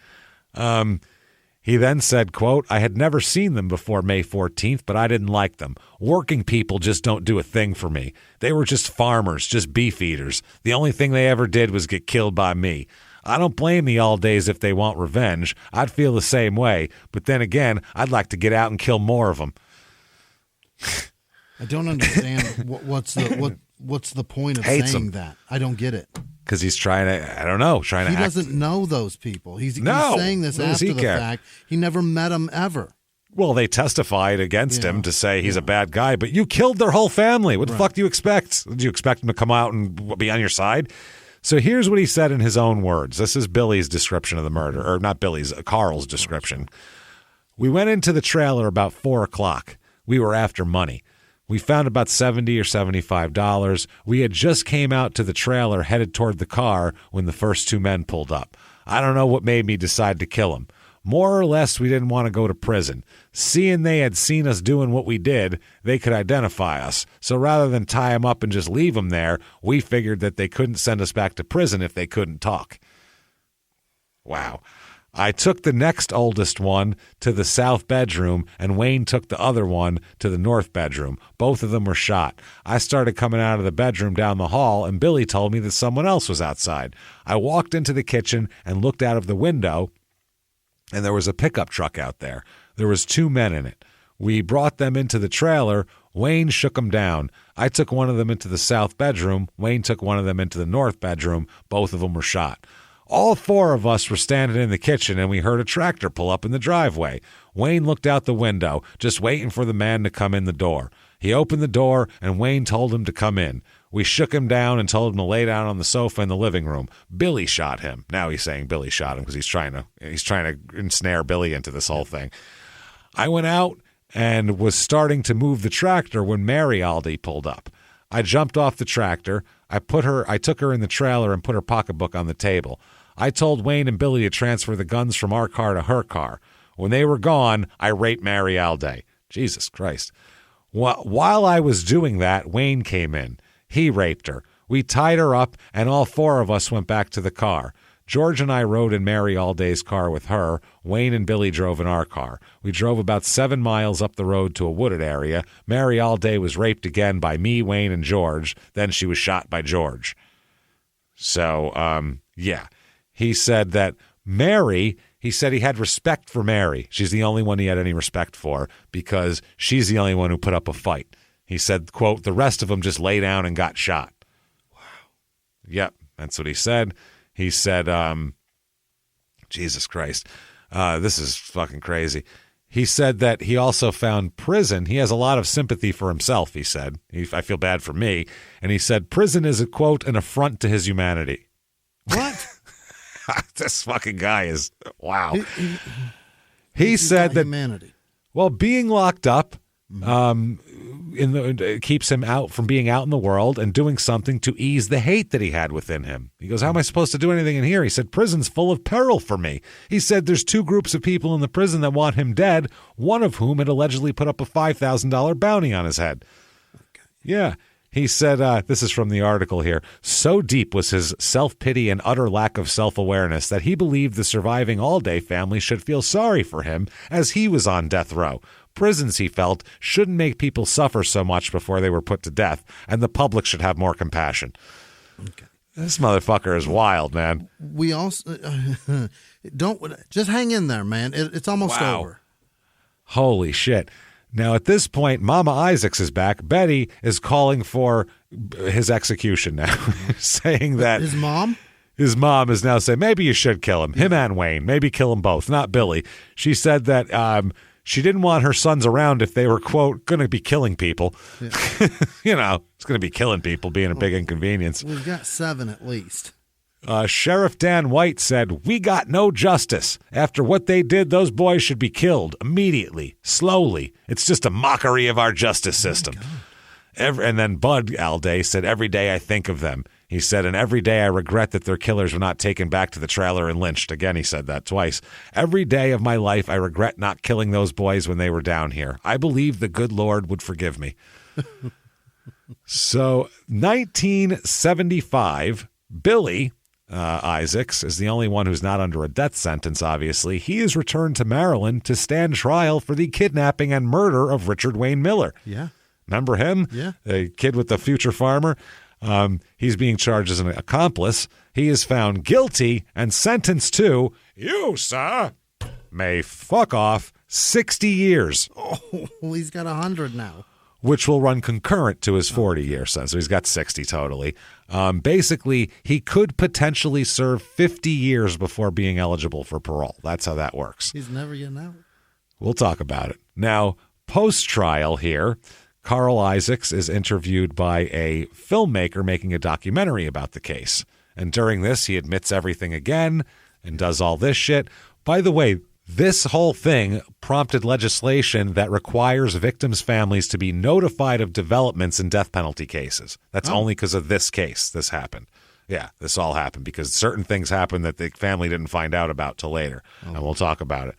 He then said, quote, I had never seen them before May 14th, but I didn't like them. Working people just don't do a thing for me. They were just farmers, just beef eaters. The only thing they ever did was get killed by me. I don't blame the Aldays if they want revenge. I'd feel the same way. But then again, I'd like to get out and kill more of them. I don't understand what's the point of saying that. I don't get it. Because he's trying to, He doesn't know those people. He's saying this after the fact. He never met them ever. Well, they testified against him to say he's a bad guy, but you killed their whole family. What the fuck do you expect? Did you expect him to come out and be on your side? So here's what he said in his own words. This is Billy's description of the murder, or not Billy's, Carl's description. We went into the trailer about 4 o'clock. We were after money. We found about $70 or $75. We had just came out to the trailer headed toward the car when the first two men pulled up. I don't know what made me decide to kill them. More or less, we didn't want to go to prison. Seeing they had seen us doing what we did, they could identify us. So rather than tie them up and just leave them there, we figured that they couldn't send us back to prison if they couldn't talk. Wow. I took the next oldest one to the south bedroom, and Wayne took the other one to the north bedroom. Both of them were shot. I started coming out of the bedroom down the hall, and Billy told me that someone else was outside. I walked into the kitchen and looked out of the window, and there was a pickup truck out there. There was 2 men in it. We brought them into the trailer. Wayne shook them down. I took one of them into the south bedroom. Wayne took one of them into the north bedroom. Both of them were shot. All 4 of us were standing in the kitchen, and we heard a tractor pull up in the driveway. Wayne looked out the window, just waiting for the man to come in the door. He opened the door, and Wayne told him to come in. We shook him down and told him to lay down on the sofa in the living room. Billy shot him. Now he's saying Billy shot him because he's trying to ensnare Billy into this whole thing. I went out and was starting to move the tractor when Mary Alday pulled up. I jumped off the tractor. I took her in the trailer and put her pocketbook on the table. I told Wayne and Billy to transfer the guns from our car to her car. When they were gone, I raped Mary Alday. Jesus Christ. While I was doing that, Wayne came in. He raped her. We tied her up, and all 4 of us went back to the car. George and I rode in Mary Alday's car with her. Wayne and Billy drove in our car. We drove about 7 miles up the road to a wooded area. Mary Alday was raped again by me, Wayne, and George. Then she was shot by George. So, yeah. He said that he said he had respect for Mary. She's the only one he had any respect for because she's the only one who put up a fight. He said, quote, the rest of them just lay down and got shot. Wow. Yep, that's what he said. He said, Jesus Christ, this is fucking crazy. He said that he also found prison. He has a lot of sympathy for himself, he said. I feel bad for me. And he said prison is, a quote, an affront to his humanity. What? This fucking guy is, wow. He said that, humanity. Well, being locked up keeps him out from being out in the world and doing something to ease the hate that he had within him. He goes, how am I supposed to do anything in here? He said, prison's full of peril for me. He said there's 2 groups of people in the prison that want him dead, one of whom had allegedly put up a $5,000 bounty on his head. Okay. Yeah. He said, this is from the article here, so deep was his self-pity and utter lack of self-awareness that he believed the surviving Alday family should feel sorry for him as he was on death row. Prisons, he felt, shouldn't make people suffer so much before they were put to death, and the public should have more compassion. Okay. This motherfucker is wild, man. We also just hang in there, man. It's almost over. Holy shit. Now, at this point, Mama Isaacs is back. Betty is calling for his execution now, saying that his mom is now saying, maybe you should kill him and Wayne. Maybe kill them both, not Billy. She said that she didn't want her sons around if they were, quote, going to be killing people. Yeah. It's going to be killing people, being a big inconvenience. We've got 7 at least. Sheriff Dan White said, "We got no justice. After what they did, those boys should be killed immediately, slowly. It's just a mockery of our justice system." And then Bud Alday said, "Every day I think of them." He said, "And every day I regret that their killers were not taken back to the trailer and lynched." Again, he said that twice. "Every day of my life I regret not killing those boys when they were down here. I believe the good Lord would forgive me." So 1975, Billy Isaacs is the only one who's not under a death sentence, obviously. He is returned to Maryland to stand trial for the kidnapping and murder of Richard Wayne Miller. Yeah. Remember him? Yeah. The kid with the future farmer? He's being charged as an accomplice. He is found guilty and sentenced to, you, sir, may fuck off 60 years. Oh, he's got 100 now. Which will run concurrent to his 40-year sentence. So he's got 60 totally. Basically, he could potentially serve 50 years before being eligible for parole. That's how that works. He's never getting out. We'll talk about it. Now, post-trial here, Carl Isaacs is interviewed by a filmmaker making a documentary about the case. And during this, he admits everything again and does all this shit. By the way, this whole thing prompted legislation that requires victims' families to be notified of developments in death penalty cases. That's only because of this case this happened. Yeah, this all happened because certain things happened that the family didn't find out about till later, and we'll talk about it.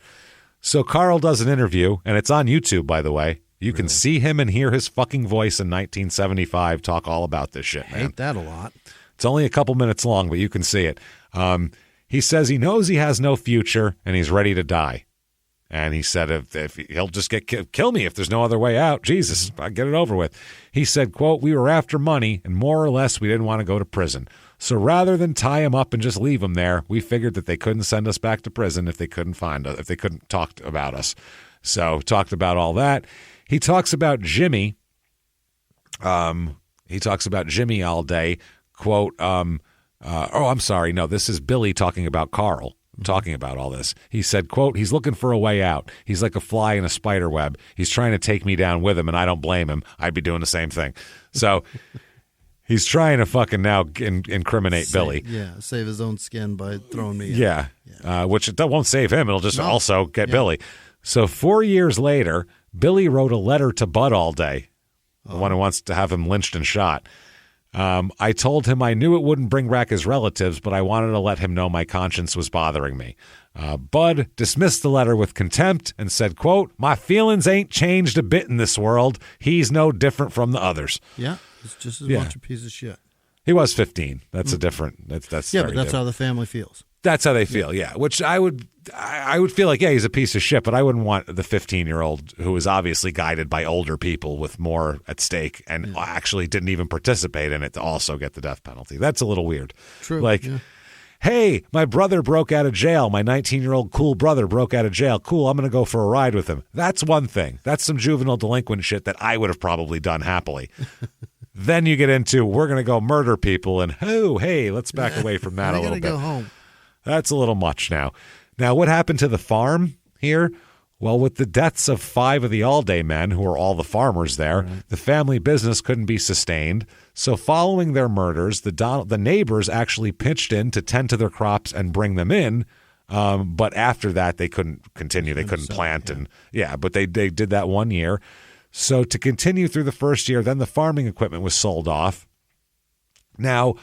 So Carl does an interview, and it's on YouTube, by the way. You can see him and hear his fucking voice in 1975 talk all about this shit, man. I hate that a lot. It's only a couple minutes long, but you can see it. He says he knows he has no future and he's ready to die. And he said if he'll just kill me if there's no other way out. Jesus, I get it over with. He said, quote, "We were after money and more or less we didn't want to go to prison. So rather than tie him up and just leave him there, we figured that they couldn't send us back to prison if they couldn't find us, if they couldn't talk about us." So talked about all that. He talks about Jimmy. He talks about Jimmy all day. Quote, I'm sorry. No, this is Billy talking about Carl, talking about all this. He said, quote, "He's looking for a way out. He's like a fly in a spider web. He's trying to take me down with him, and I don't blame him. I'd be doing the same thing." So he's trying to fucking now incriminate Billy. Yeah, save his own skin by throwing me in. Yeah. Which it won't save him. It'll just also get Billy. So 4 years later, Billy wrote a letter to Bud all day, the one who wants to have him lynched and shot. "I told him I knew it wouldn't bring back his relatives, but I wanted to let him know my conscience was bothering me." Bud dismissed the letter with contempt and said, quote, "My feelings ain't changed a bit in this world. He's no different from the others." Yeah, it's just as much a piece of shit. He was 15. That's a different. That's yeah, very but that's different. how the family feels. That's how they feel, yeah. Which I would feel like, yeah, he's a piece of shit, but I wouldn't want the 15-year-old who was obviously guided by older people with more at stake and actually didn't even participate in it to also get the death penalty. That's a little weird. True. Like, hey, my brother broke out of jail. My 19-year-old cool brother broke out of jail. Cool, I'm going to go for a ride with him. That's one thing. That's some juvenile delinquent shit that I would have probably done happily. Then you get into, we're going to go murder people, and hey, let's back away from that a little bit. Go home. That's a little much now. Now, what happened to the farm here? Well, with the deaths of 5 of the all-day men, who were all the farmers there, the family business couldn't be sustained. So following their murders, the neighbors actually pitched in to tend to their crops and bring them in. But after that, they couldn't continue. They couldn't plant. But they did that 1 year. So to continue through the first year, then the farming equipment was sold off. Now,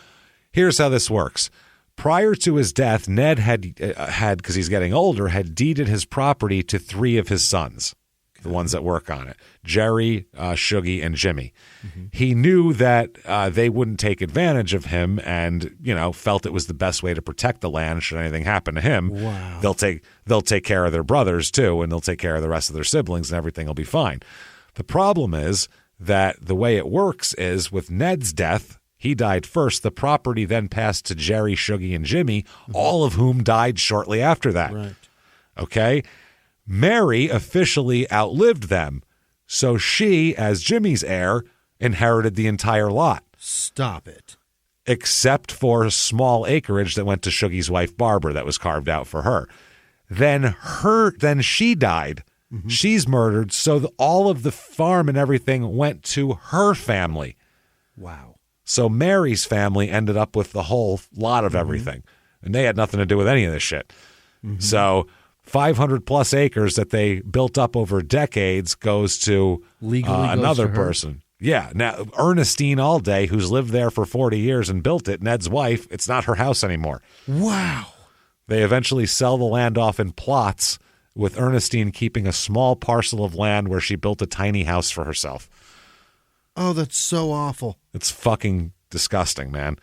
here's how this works. Prior to his death, Ned had, because he's getting older, had deeded his property to 3 of his sons, the ones that work on it, Jerry, Shuggy, and Jimmy. Mm-hmm. He knew that they wouldn't take advantage of him and, felt it was the best way to protect the land should anything happen to him. Wow. They'll take care of their brothers, too, and they'll take care of the rest of their siblings, and everything will be fine. The problem is that the way it works is with Ned's death, he died first. The property then passed to Jerry, Shuggy, and Jimmy, all of whom died shortly after that. Right. Okay? Mary officially outlived them, so she, as Jimmy's heir, inherited the entire lot. Stop it. Except for small acreage that went to Shuggy's wife, Barbara, that was carved out for her. Then she died. Mm-hmm. She's murdered, so all of the farm and everything went to her family. Wow. So Mary's family ended up with the whole lot of everything, and they had nothing to do with any of this shit. So 500 plus acres that they built up over decades goes to another person. Yeah. Now, Ernestine Allday, who's lived there for 40 years and built it, Ned's wife, it's not her house anymore. Wow. They eventually sell the land off in plots, with Ernestine keeping a small parcel of land where she built a tiny house for herself. Oh, that's so awful. It's fucking disgusting, man.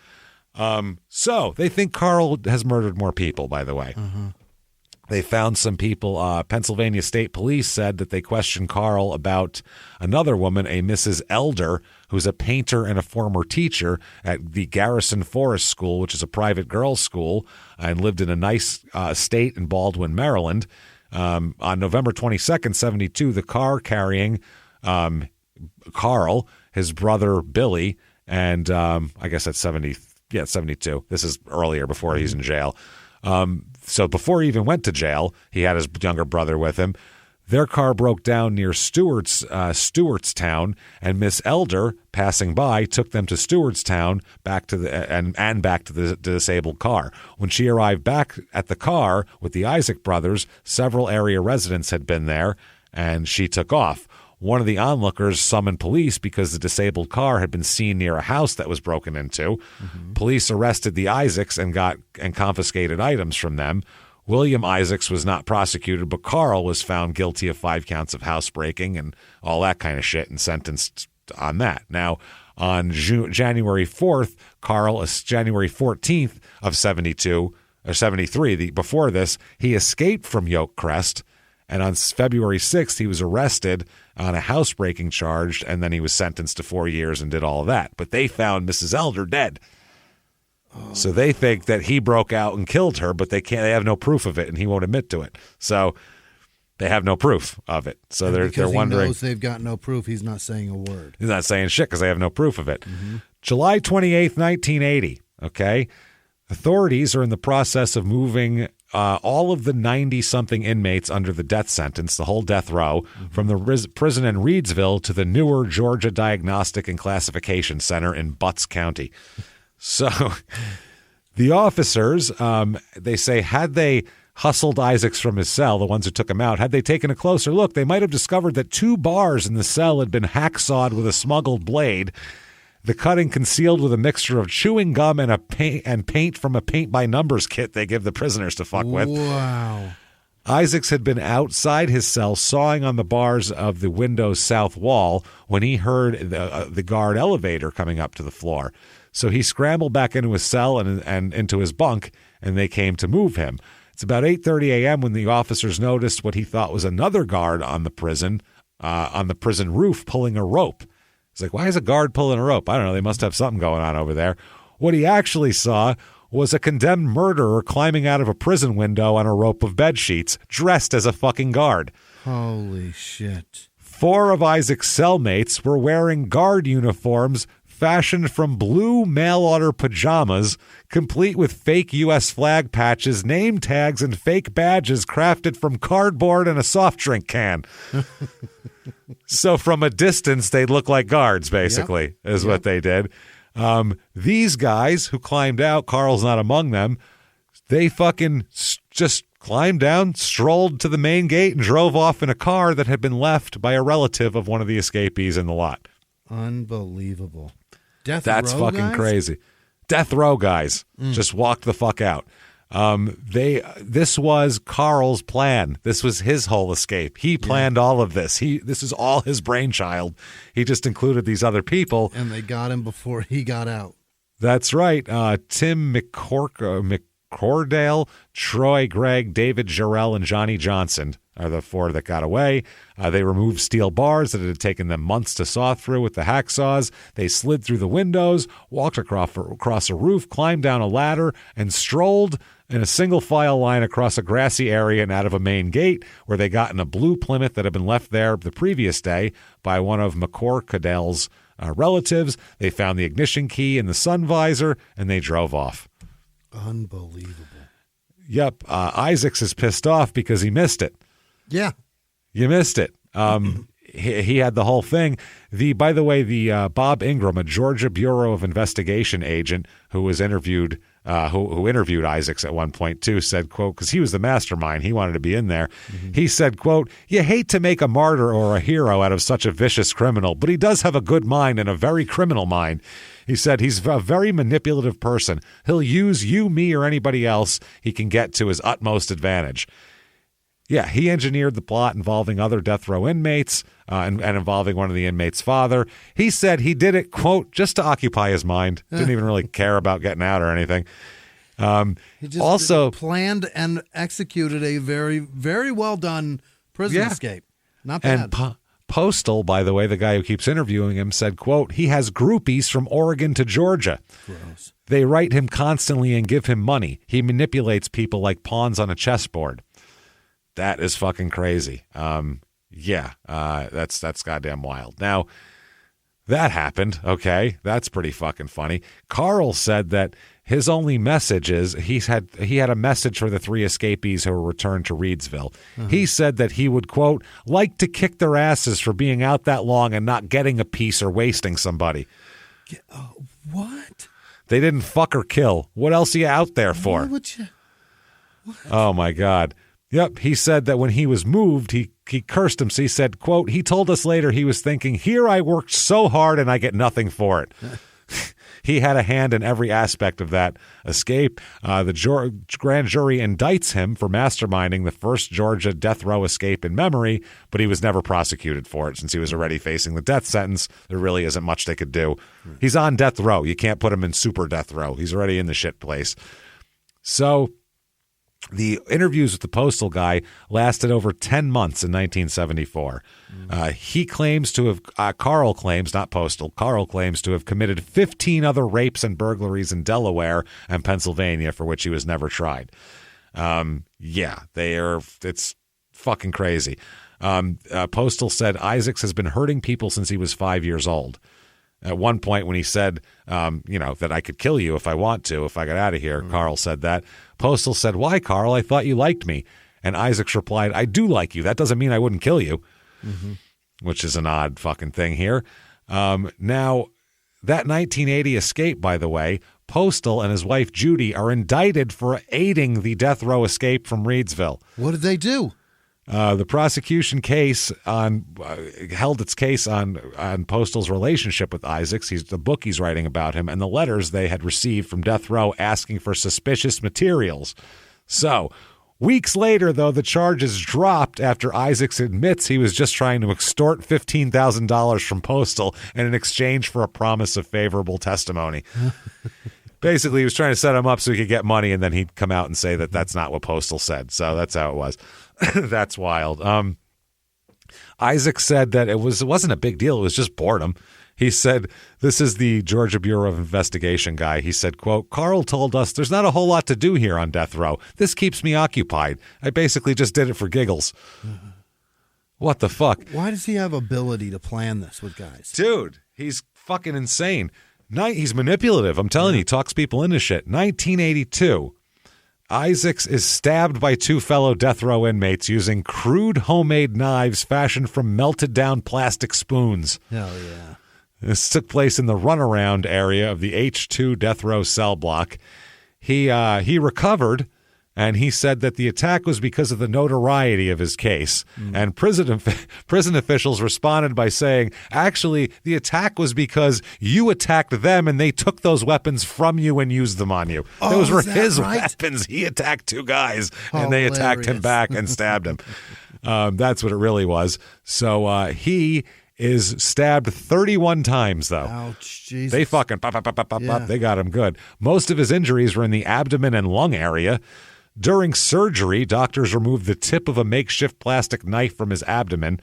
So they think Carl has murdered more people, by the way. They found some people. Pennsylvania State Police said that they questioned Carl about another woman, a Mrs. Elder, who's a painter and a former teacher at the Garrison Forest School, which is a private girls' school, and lived in a nice estate in Baldwin, Maryland. On November 22nd, 72, the car carrying Carl, his brother Billy, and I guess that's 72. This is earlier, before he's in jail. So before he even went to jail, he had his younger brother with him. Their car broke down near Stewartstown, and Miss Elder, passing by, took them to Stewartstown back to the disabled car. When she arrived back at the car with the Isaac brothers, several area residents had been there, and she took off. One of the onlookers summoned police because the disabled car had been seen near a house that was broken into. Police arrested the Isaacs and confiscated items from them. William Isaacs was not prosecuted, but Carl was found guilty of 5 counts of housebreaking and all that kind of shit and sentenced on that. Now, on January 4th, January 14th of 72 or 73, before this, he escaped from Oakcrest. And on February 6th, he was arrested on a housebreaking charge, and then he was sentenced to 4 years and did all of that. But they found Mrs. Elder dead. So they think that he broke out and killed her, but they have no proof of it, and he won't admit to it. So they have no proof of it. So they're wondering. He knows they've got no proof. He's not saying a word. He's not saying shit because they have no proof of it. July 28th, 1980. Okay. Authorities are in the process of moving all of the 90-something inmates under the death sentence, the whole death row, from the prison in Reedsville to the newer Georgia Diagnostic and Classification Center in Butts County. So the officers, they say, had they hustled Isaacs from his cell, the ones who took him out, had they taken a closer look, they might have discovered that 2 bars in the cell had been hacksawed with a smuggled blade, the cutting concealed with a mixture of chewing gum and paint from a paint-by-numbers kit they give the prisoners to fuck with. Wow. Isaacs had been outside his cell sawing on the bars of the window's south wall when he heard the guard elevator coming up to the floor. So he scrambled back into his cell and into his bunk, and they came to move him. It's about 8:30 a.m. when the officers noticed what he thought was another guard on the prison roof pulling a rope. He's like, why is a guard pulling a rope? I don't know. They must have something going on over there. What he actually saw was a condemned murderer climbing out of a prison window on a rope of bed sheets, dressed as a fucking guard. Holy shit. 4 of Isaac's cellmates were wearing guard uniforms fashioned from blue mail-order pajamas, complete with fake U.S. flag patches, name tags, and fake badges crafted from cardboard and a soft drink can. So from a distance, they'd look like guards, basically, is what they did. These guys who climbed out, Carl's not among them, they fucking just climbed down, strolled to the main gate, and drove off in a car that had been left by a relative of one of the escapees in the lot. Unbelievable. That's fucking crazy. Death row guys just walked the fuck out. This was Carl's plan. This was his whole escape. He planned all of this. This is all his brainchild. He just included these other people. And they got him before he got out. That's right. Tim McCordale, Troy Gregg, David Jarrell, and Johnny Johnson are the 4 that got away. They removed steel bars that it had taken them months to saw through with the hacksaws. They slid through the windows, walked across a roof, climbed down a ladder, and strolled in a single file line across a grassy area and out of a main gate, where they got in a blue Plymouth that had been left there the previous day by one of McCordale's relatives. They found the ignition key in the sun visor, and they drove off. Unbelievable. Yep. Isaacs is pissed off because he missed it. Yeah. You missed it. he had the whole thing. By the way, the Bob Ingram, a Georgia Bureau of Investigation agent who was interviewed, who interviewed Isaacs at one point too, said, quote, because he was the mastermind, he wanted to be in there. He said, quote, "You hate to make a martyr or a hero out of such a vicious criminal, but he does have a good mind and a very criminal mind." He said he's a very manipulative person. He'll use you, me, or anybody else he can get to his utmost advantage. Yeah, he engineered the plot involving other death row inmates and involving one of the inmates' father. He said he did it, quote, just to occupy his mind. Didn't even really care about getting out or anything. He just also planned and executed a very, very well done prison escape. Not bad. And Postal, by the way, the guy who keeps interviewing him, said, quote, "He has groupies from Oregon to Georgia. Gross. They write him constantly and give him money. He manipulates people like pawns on a chessboard." That is fucking crazy. That's goddamn wild. Now, that happened, okay? That's pretty fucking funny. Carl said that his only message is he had a message for the 3 escapees who were returned to Reidsville. He said that he would, quote, "like to kick their asses for being out that long and not getting a piece or wasting somebody." What? They didn't fuck or kill. What else are you out there for? Why would you? What? Oh, my God. Yep, he said that when he was moved, he cursed him. So he said, quote, "He told us later he was thinking, here I worked so hard and I get nothing for it." He had a hand in every aspect of that escape. The grand jury indicts him for masterminding the first Georgia death row escape in memory, but he was never prosecuted for it since he was already facing the death sentence. There really isn't much they could do. He's on death row. You can't put him in super death row. He's already in the shit place. So the interviews with the Postal guy lasted over 10 months in 1974. He claims to have, Carl claims, not Postal, Carl claims to have committed 15 other rapes and burglaries in Delaware and Pennsylvania for which he was never tried. It's fucking crazy. Postal said Isaacs has been hurting people since he was 5 years old. At one point when he said, that I could kill you if I want to, if I got out of here, Carl said that. Postal said, "Why, Carl? I thought you liked me." And Isaacs replied, "I do like you. That doesn't mean I wouldn't kill you," which is an odd fucking thing here. Now, that 1980 escape, by the way, Postal and his wife Judy are indicted for aiding the death row escape from Reidsville. What did they do? The prosecution case held its case on Postal's relationship with Isaacs. The book he's writing about him and the letters they had received from death row asking for suspicious materials. So, weeks later, though, the charges dropped after Isaacs admits he was just trying to extort $15,000 from Postal in exchange for a promise of favorable testimony. Basically, he was trying to set him up so he could get money, and then he'd come out and say that that's not what Postal said. So that's how it was. That's wild. Isaac said that it wasn't a big deal. It was just boredom. He said, this is the Georgia Bureau of Investigation guy. He said, quote, "Carl told us there's not a whole lot to do here on death row. This keeps me occupied. I basically just did it for giggles." What the fuck? Why does he have ability to plan this with guys? Dude, he's fucking insane. He's manipulative. I'm telling you, he talks people into shit. 1982. Isaacs is stabbed by 2 fellow death row inmates using crude homemade knives fashioned from melted down plastic spoons. Hell yeah. This took place in the runaround area of the H2 death row cell block. He recovered, and he said that the attack was because of the notoriety of his case. And prison officials responded by saying, actually, the attack was because you attacked them and they took those weapons from you and used them on you. Those were his weapons. He attacked 2 guys, and they attacked him back and stabbed him. That's what it really was. So he is stabbed 31 times, though. Ouch, Jesus. They fucking pop, pop, pop, pop, pop, pop. They got him good. Most of his injuries were in the abdomen and lung area. During surgery, doctors removed the tip of a makeshift plastic knife from his abdomen.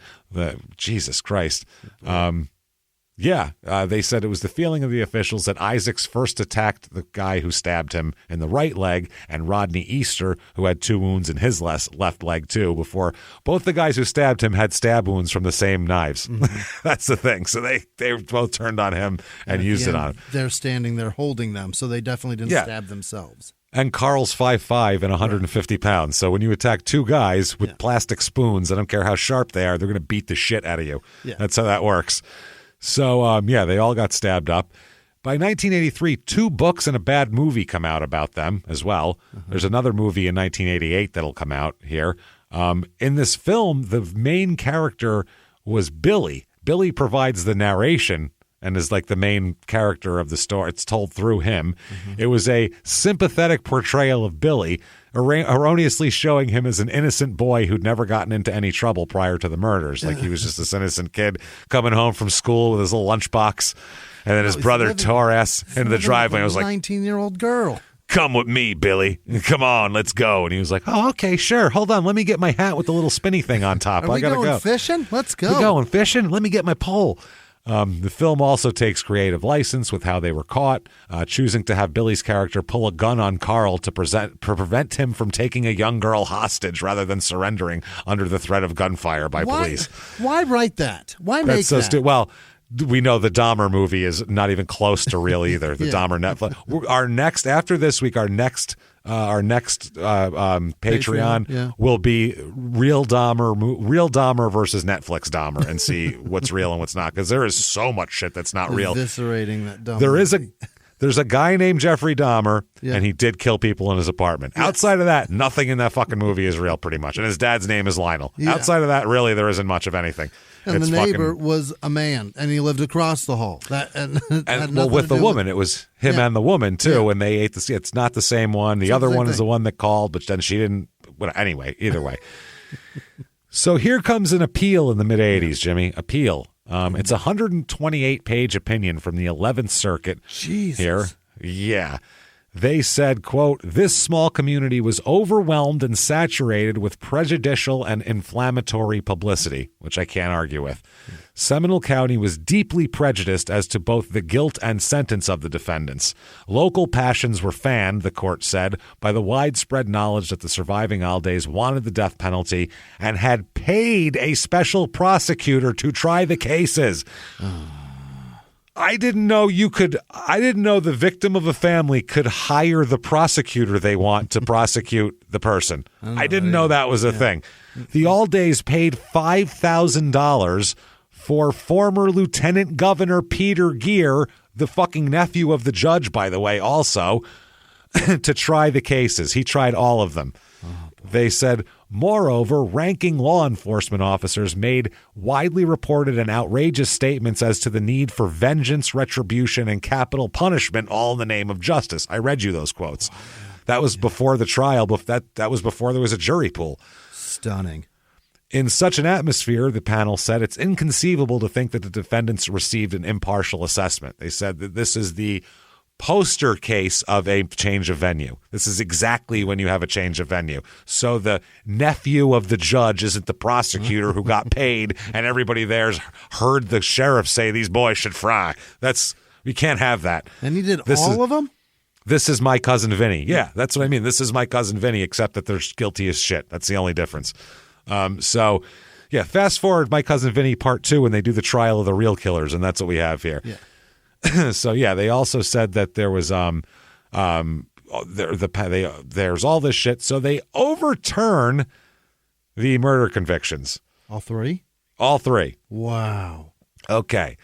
Jesus Christ. They said it was the feeling of the officials that Isaacs first attacked the guy who stabbed him in the right leg, and Rodney Easter, who had 2 wounds in his left leg too, before both the guys who stabbed him had stab wounds from the same knives. That's the thing. So they both turned on him and used it on him. They're standing there holding them, so they definitely didn't stab themselves. And Carl's 5'5" and 150 pounds. So when you attack two guys with plastic spoons, I don't care how sharp they are, they're going to beat the shit out of you. Yeah. That's how that works. So, they all got stabbed up. By 1983, 2 books and a bad movie come out about them as well. There's another movie in 1988 that'll come out here. In this film, the main character was Billy. Billy provides the narration and is like the main character of the story. It's told through him. It was a sympathetic portrayal of Billy, erroneously showing him as an innocent boy who'd never gotten into any trouble prior to the murders. Like he was just this innocent kid coming home from school with his little lunchbox, and then his brother tore ass into the driveway. I was like, 19-year-old girl. Come with me, Billy. Come on, let's go. And he was like, oh, okay, sure. Hold on. Let me get my hat with the little spinny thing on top. Are we I gotta going go fishing? Let's go. We're going fishing? Let me get my pole. The film also takes creative license with how they were caught, choosing to have Billy's character pull a gun on Carl to prevent him from taking a young girl hostage rather than surrendering under the threat of gunfire by police. Why write that? Why make that? Well, we know the Dahmer movie is not even close to real either. The Dahmer Netflix. After this week, our next Patreon will be Real Dahmer versus Netflix Dahmer, and see what's real and what's not, because there is so much shit that's not real. Eviscerating that Dahmer. There's a guy named Jeffrey Dahmer, and he did kill people in his apartment. Yes. Outside of that, nothing in that fucking movie is real, pretty much. And his dad's name is Lionel. Yeah. Outside of that, really, there isn't much of anything. And the neighbor was a man, and he lived across the hall. With the woman, it was him and the woman too, and they ate the. It's not the same one. The other one is the one that called, but then she didn't. Anyway, either way. So here comes an appeal in the mid '80s, Jimmy. Appeal. It's a 128-page opinion from the 11th Circuit. Jesus. Here, yeah. They said, quote, this small community was overwhelmed and saturated with prejudicial and inflammatory publicity, which I can't argue with. Seminole County was deeply prejudiced as to both the guilt and sentence of the defendants. Local passions were fanned, the court said, by the widespread knowledge that the surviving Aldays wanted the death penalty and had paid a special prosecutor to try the cases. I didn't know the victim of a family could hire the prosecutor they want to prosecute the person. I didn't know that was a thing. The Aldays paid $5,000 for former Lieutenant Governor Peter Gear, the fucking nephew of the judge, by the way, also, to try the cases. He tried all of them. They said, moreover, ranking law enforcement officers made widely reported and outrageous statements as to the need for vengeance, retribution, and capital punishment, all in the name of justice. I read you those quotes. That was before the trial. That was before there was a jury pool. Stunning. In such an atmosphere, the panel said, it's inconceivable to think that the defendants received an impartial assessment. They said that this is the poster case of a change of venue. This is exactly when you have a change of venue. So the nephew of the judge isn't the prosecutor who got paid, and everybody there's heard the sheriff say these boys should fry. We can't have that. And he did all of them? This is My Cousin Vinny. Yeah, that's what I mean. This is My Cousin Vinny, except that they're guilty as shit. That's the only difference. Fast forward My Cousin Vinny Part 2, and they do the trial of the real killers, and that's what we have here. Yeah. So they also said that there was there's all this shit. So they overturn the murder convictions. All three? All three. Wow. Okay.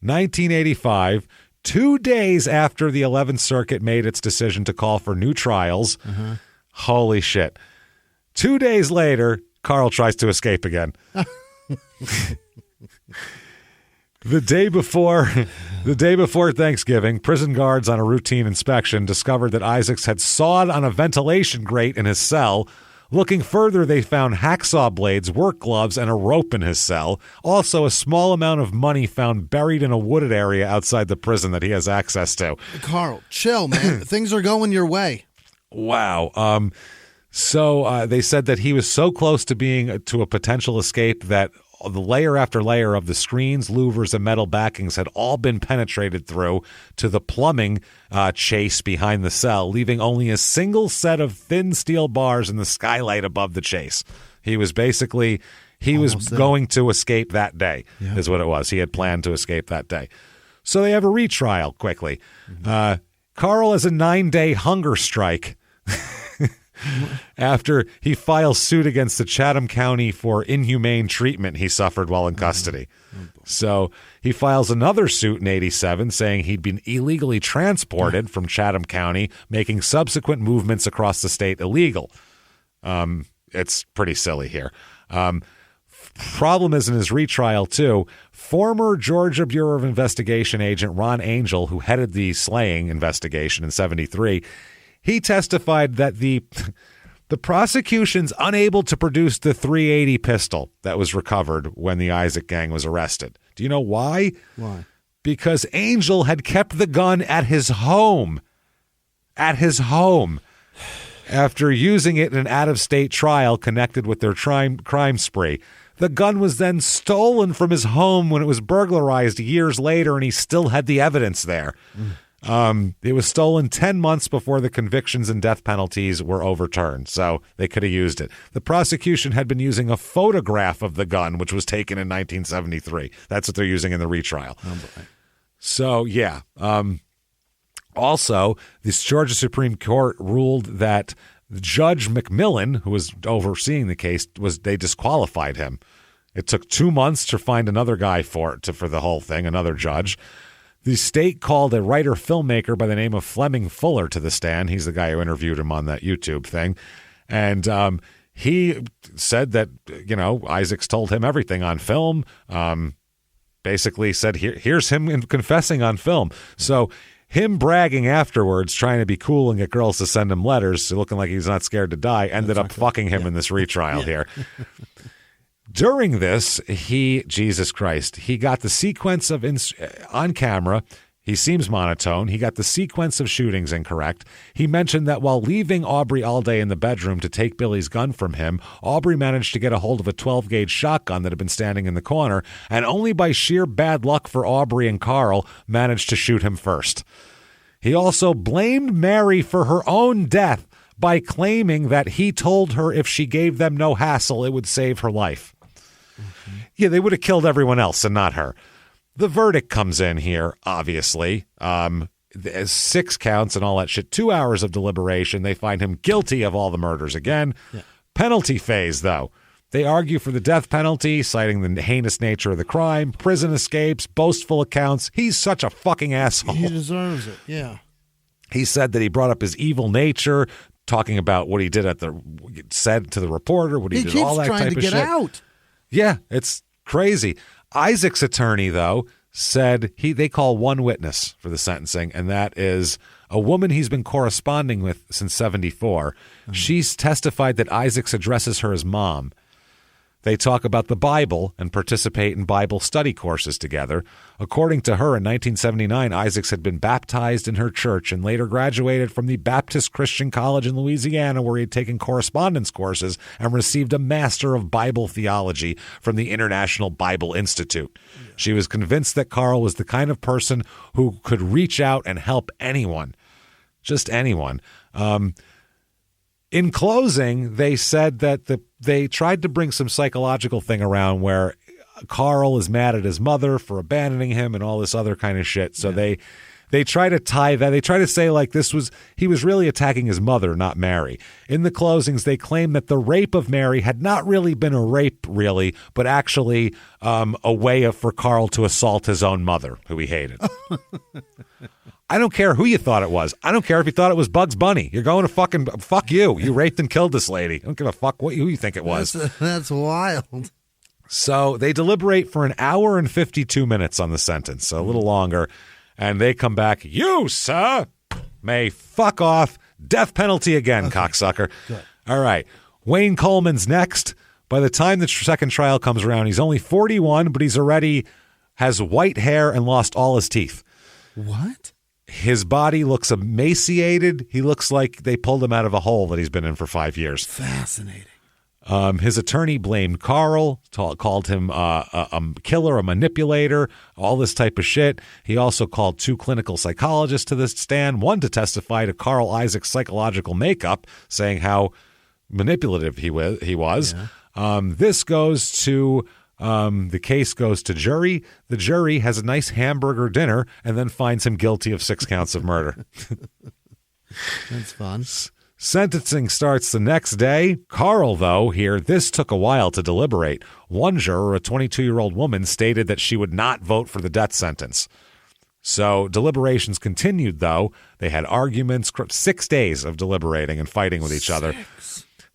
1985, 2 days after the 11th Circuit made its decision to call for new trials. Holy shit. 2 days later, Carl tries to escape again. The day before Thanksgiving, prison guards on a routine inspection discovered that Isaacs had sawed on a ventilation grate in his cell. Looking further, they found hacksaw blades, work gloves, and a rope in his cell. Also, a small amount of money found buried in a wooded area outside the prison that he has access to. Carl, chill, man. Things are going your way. Wow. So they said that he was so close to being to a potential escape that the layer after layer of the screens, louvers, and metal backings had all been penetrated through to the plumbing chase behind the cell, leaving only a single set of thin steel bars in the skylight above the chase. He was basically, going to escape that day, is what it was. He had planned to escape that day. So they have a retrial quickly. Carl has a 9-day hunger strike after he files suit against the Chatham County for inhumane treatment he suffered while in custody. So he files another suit in 87 saying he'd been illegally transported from Chatham County, making subsequent movements across the state illegal. It's pretty silly here. Problem is in his retrial, too, former Georgia Bureau of Investigation agent Ron Angel, who headed the slaying investigation in 73, he testified that the prosecution's unable to produce the .380 pistol that was recovered when the Isaac gang was arrested. Do you know why? Why? Because Angel had kept the gun at his home. At his home. After using it in an out-of-state trial connected with their crime spree. The gun was then stolen from his home when it was burglarized years later, and he still had the evidence there. It was stolen 10 months before the convictions and death penalties were overturned, so they could have used it. The prosecution had been using a photograph of the gun, which was taken in 1973. That's what they're using in the retrial. So, yeah. Also, this Georgia Supreme Court ruled that Judge McMillan, who was overseeing the case, they disqualified him. It took 2 months to find another guy for the whole thing, another judge. The state called a writer-filmmaker by the name of Fleming Fuller to the stand. He's the guy who interviewed him on that YouTube thing. And he said that, Isaacs told him everything on film. Basically said, here's him confessing on film. So him bragging afterwards, trying to be cool and get girls to send him letters, looking like he's not scared to die, ended up fucking him in this retrial here. During this, Jesus Christ, he got the sequence of on camera. He seems monotone. He got the sequence of shootings incorrect. He mentioned that while leaving Aubrey all day in the bedroom to take Billy's gun from him, Aubrey managed to get a hold of a 12-gauge shotgun that had been standing in the corner, and only by sheer bad luck for Aubrey and Carl managed to shoot him first. He also blamed Mary for her own death by claiming that he told her if she gave them no hassle, it would save her life. Yeah, they would have killed everyone else and not her. The verdict comes in here, obviously. 6 counts and all that shit. 2 hours of deliberation. They find him guilty of all the murders again. Yeah. Penalty phase, though. They argue for the death penalty, citing the heinous nature of the crime, prison escapes, boastful accounts. He's such a fucking asshole. He deserves it, yeah. He said that he brought up his evil nature, talking about what he did said to the reporter, what he did, all that type of shit. He keeps trying to get out. Yeah, it's crazy. Isaac's attorney, though, said they call one witness for the sentencing, and that is a woman he's been corresponding with since 74. She's testified that Isaacs addresses her as mom. They talk about the Bible and participate in Bible study courses together. According to her, in 1979, Isaacs had been baptized in her church and later graduated from the Baptist Christian College in Louisiana, where he had taken correspondence courses and received a Master of Bible Theology from the International Bible Institute. Yeah. She was convinced that Carl was the kind of person who could reach out and help anyone, just anyone. In closing, they said that they tried to bring some psychological thing around where Carl is mad at his mother for abandoning him and all this other kind of shit. So they try to tie that. They try to say like he was really attacking his mother, not Mary. In the closings, they claim that the rape of Mary had not really been a rape, really, but actually a way for Carl to assault his own mother, who he hated. I don't care who you thought it was. I don't care if you thought it was Bugs Bunny. You're going to fuck you. You raped and killed this lady. I don't give a fuck who you think it was. That's wild. So they deliberate for an hour and 52 minutes on the sentence, so a little longer, and they come back, you, sir, may fuck off. Death penalty again, cocksucker. Good. All right. Wayne Coleman's next. By the time the second trial comes around, he's only 41, but he's already has white hair and lost all his teeth. What? His body looks emaciated. He looks like they pulled him out of a hole that he's been in for 5 years. Fascinating. His attorney blamed Carl, called him a killer, a manipulator, all this type of shit. He also called 2 clinical psychologists to the stand, one to testify to Carl Isaac's psychological makeup, saying how manipulative he was. Yeah. This goes to... the case goes to jury. The jury has a nice hamburger dinner and then finds him guilty of 6 counts of murder. That's fun. Sentencing starts the next day. Carl, though, here, this took a while to deliberate. One juror, a 22-year-old woman, stated that she would not vote for the death sentence. So deliberations continued, though. They had arguments, 6 days of deliberating and fighting with each other.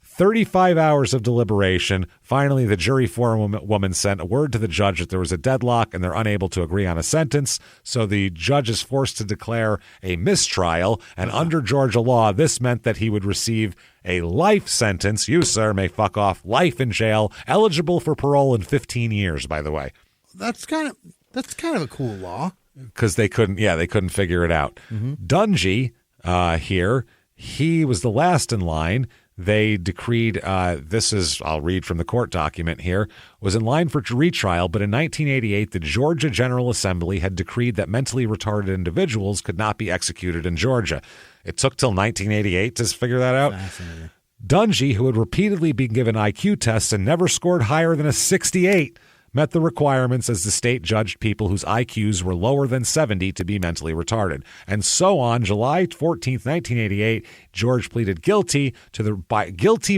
35 hours of deliberation. Finally, the jury forewoman sent a word to the judge that there was a deadlock and they're unable to agree on a sentence. So the judge is forced to declare a mistrial. And under Georgia law, this meant that he would receive a life sentence. You, sir, may fuck off. Life in jail. Eligible for parole in 15 years, by the way. That's kind of a cool law. Because they couldn't figure it out. Dungy here, he was the last in line. They decreed, I'll read from the court document here, was in line for retrial, but in 1988, the Georgia General Assembly had decreed that mentally retarded individuals could not be executed in Georgia. It took till 1988 to figure that out. Fascinating. Dungy, who had repeatedly been given IQ tests and never scored higher than a 68, met the requirements as the state judged people whose IQs were lower than 70 to be mentally retarded. And so on July 14th, 1988, George pleaded guilty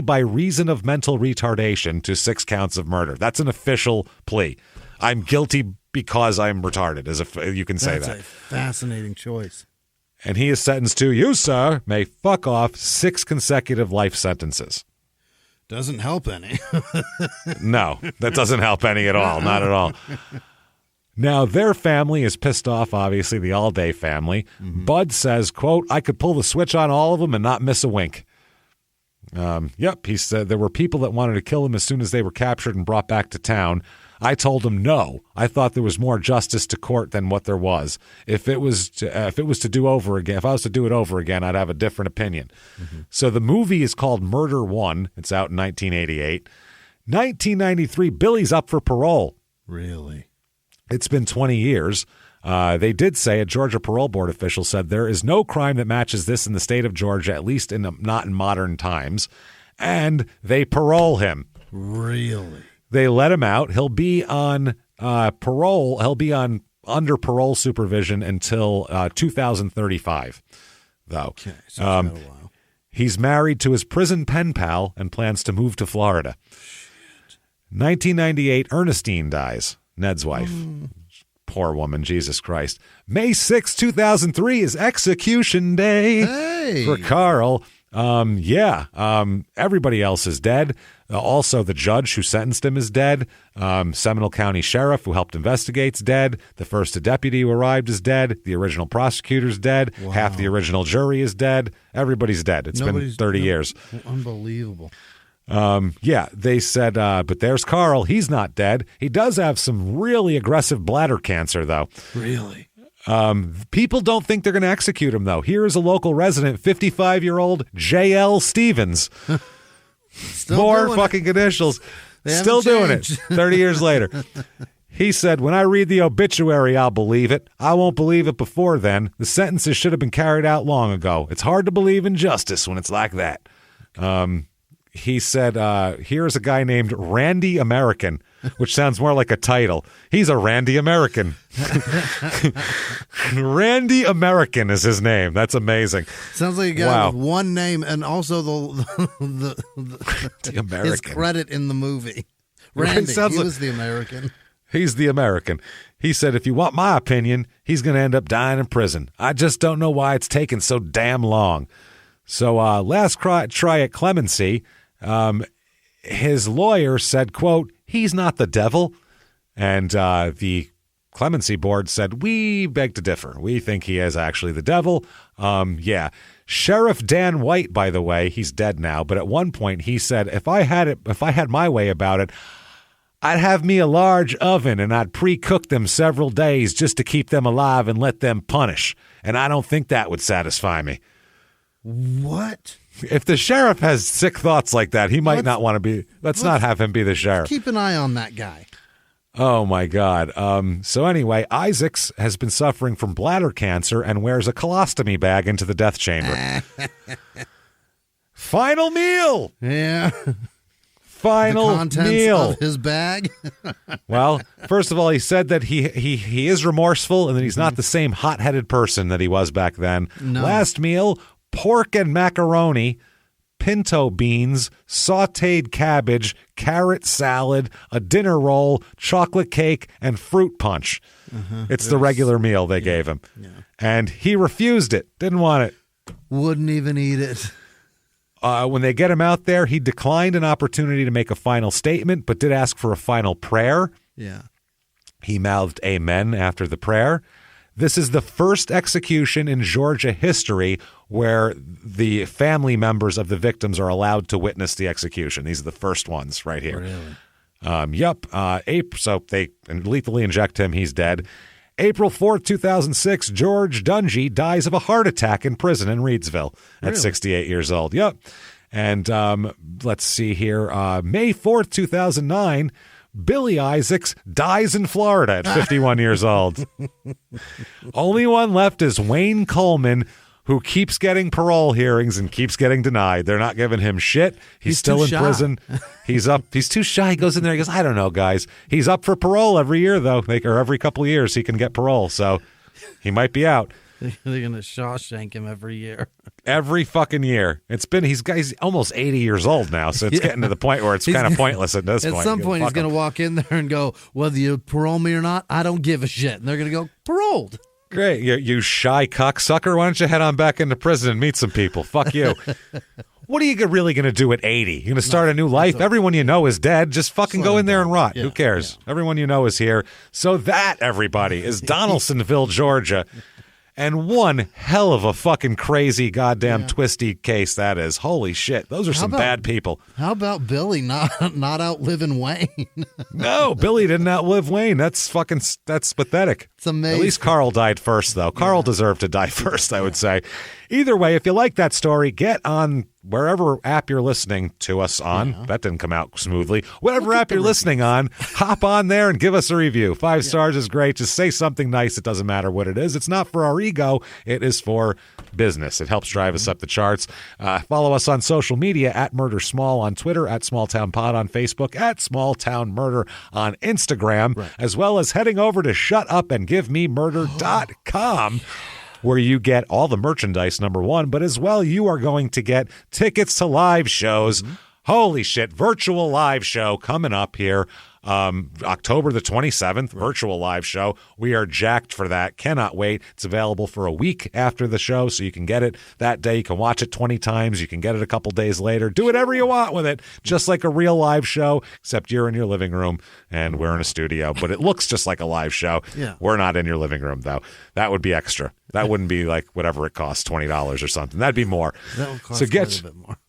by reason of mental retardation to 6 counts of murder. That's an official plea. I'm guilty because I'm retarded, you can say that. That's a fascinating choice. And he is sentenced to, you, sir, may fuck off 6 consecutive life sentences. Doesn't help any. No, that doesn't help any at all. Not at all. Now, their family is pissed off, obviously, the All-Day family. Bud says, quote, I could pull the switch on all of them and not miss a wink. Yep, he said there were people that wanted to kill him as soon as they were captured and brought back to town. I told him no. I thought there was more justice to court than what there was. If I was to do it over again, I'd have a different opinion. So the movie is called Murder 1. It's out in 1988. 1993, Billy's up for parole. Really? It's been 20 years. They did say, a Georgia parole board official said, there is no crime that matches this in the state of Georgia, at least not in modern times. And they parole him. Really? They let him out. He'll be on parole. He'll be under parole supervision until 2035, though. Okay, so it's been a while. He's married to his prison pen pal and plans to move to Florida. 1998, Ernestine dies, Ned's wife. Poor woman, Jesus Christ. May 6, 2003 is execution day for Carl. Everybody else is dead. Also, the judge who sentenced him is dead. Seminole County Sheriff who helped investigate's dead. The first deputy who arrived is dead. The original prosecutor's dead. Wow. Half the original jury is dead. Everybody's dead. It's been 30 years. Unbelievable. They said, but there's Carl. He's not dead. He does have some really aggressive bladder cancer, though. Really? People don't think they're going to execute him, though. Here is a local resident, 55-year-old J.L. Stevens. More fucking initials. Still doing it 30 years later. He said, when I read the obituary, I'll believe it. I won't believe it before then. The sentences should have been carried out long ago. It's hard to believe in justice when it's like that. He said, here's a guy named Randy American, which sounds more like a title. He's a Randy American. Randy American is his name. That's amazing. Sounds like a guy with one name and also the American. His credit in the movie. Randy, was the American. He's the American. He said, if you want my opinion, he's going to end up dying in prison. I just don't know why it's taken so damn long. So last try at clemency, his lawyer said, quote, he's not the devil. And the clemency board said, we beg to differ. We think he is actually the devil. Sheriff Dan White, by the way, he's dead now. But at one point he said, if I had my way about it, I'd have me a large oven and I'd pre-cook them several days just to keep them alive and let them punish. And I don't think that would satisfy me. What? If the sheriff has sick thoughts like that, he might not want to be. Let's not have him be the sheriff. Keep an eye on that guy. Oh, my God. So anyway, Isaacs has been suffering from bladder cancer and wears a colostomy bag into the death chamber. Final meal. Yeah. Final the contents meal of his bag. Well, first of all, he said that he is remorseful and that he's not the same hot-headed person that he was back then. No. Last meal, pork and macaroni. pinto beans, sautéed cabbage, carrot salad, a dinner roll, chocolate cake, and fruit punch. It's the regular meal they gave him. Yeah. And he refused it, didn't want it. Wouldn't even eat it. When they get him out there, he declined an opportunity to make a final statement, but did ask for a final prayer. Yeah. He mouthed amen after the prayer. This is the first execution in Georgia history where the family members of the victims are allowed to witness the execution. These are the first ones right here. Really? Yep. So they lethally inject him. He's dead. April 4th, 2006, George Dungy dies of a heart attack in prison in Reedsville at 68 years old. Yep. And let's see here. May 4th, 2009, Billy Isaacs dies in Florida at 51 years old. Only one left is Wayne Coleman, who keeps getting parole hearings and keeps getting denied. They're not giving him shit. He's still in prison. He's up. He's too shy. He goes in there. He goes, I don't know, guys. He's up for parole every year, though. Or every couple of years he can get parole. So he might be out. They're going to Shawshank him every year. Every fucking year. He's almost 80 years old now, so it's getting to the point where it's kind of pointless at this point. At some point, he's going to walk in there and go, whether you parole me or not, I don't give a shit. And they're going to go, paroled. Great. You shy cocksucker. Why don't you head on back into prison and meet some people? Fuck you. What are you really going to do at 80? You're going to start a new life? Everyone you know is dead. Just fucking go in there and rot. Who cares? Yeah. Everyone you know is here. So that, everybody, is Donalsonville, Georgia. And one hell of a fucking crazy goddamn twisty case that is. Holy shit. Those are some bad people. How about Billy not outliving Wayne? No, Billy didn't outlive Wayne. That's pathetic. It's amazing. At least Carl died first, though. Carl deserved to die first, I would say. Either way, if you like that story, get on wherever app you're listening to us on. Yeah. That didn't come out smoothly. Whatever app you're listening on, hop on there and give us a review. 5 stars is great. Just say something nice. It doesn't matter what it is. It's not for our ego. It is for business. It helps drive us up the charts. Follow us on social media at Murder Small on Twitter, at Small Town Pod on Facebook, at Small Town Murder on Instagram, as well as heading over to shutupandgivememurder.com. Where you get all the merchandise, number one, but as well, you are going to get tickets to live shows. Holy shit, virtual live show coming up here. October the 27th, virtual live show. We are jacked for that. Cannot wait. It's available for a week after the show, so you can get it that day. You can watch it 20 times. You can get it a couple days later. Do whatever you want with it, just like a real live show, except you're in your living room and we're in a studio, but it looks just like a live show. Yeah. We're not in your living room, though. That would be extra. That wouldn't be like whatever it costs, $20 or something. That'd be more. That would cost a bit more.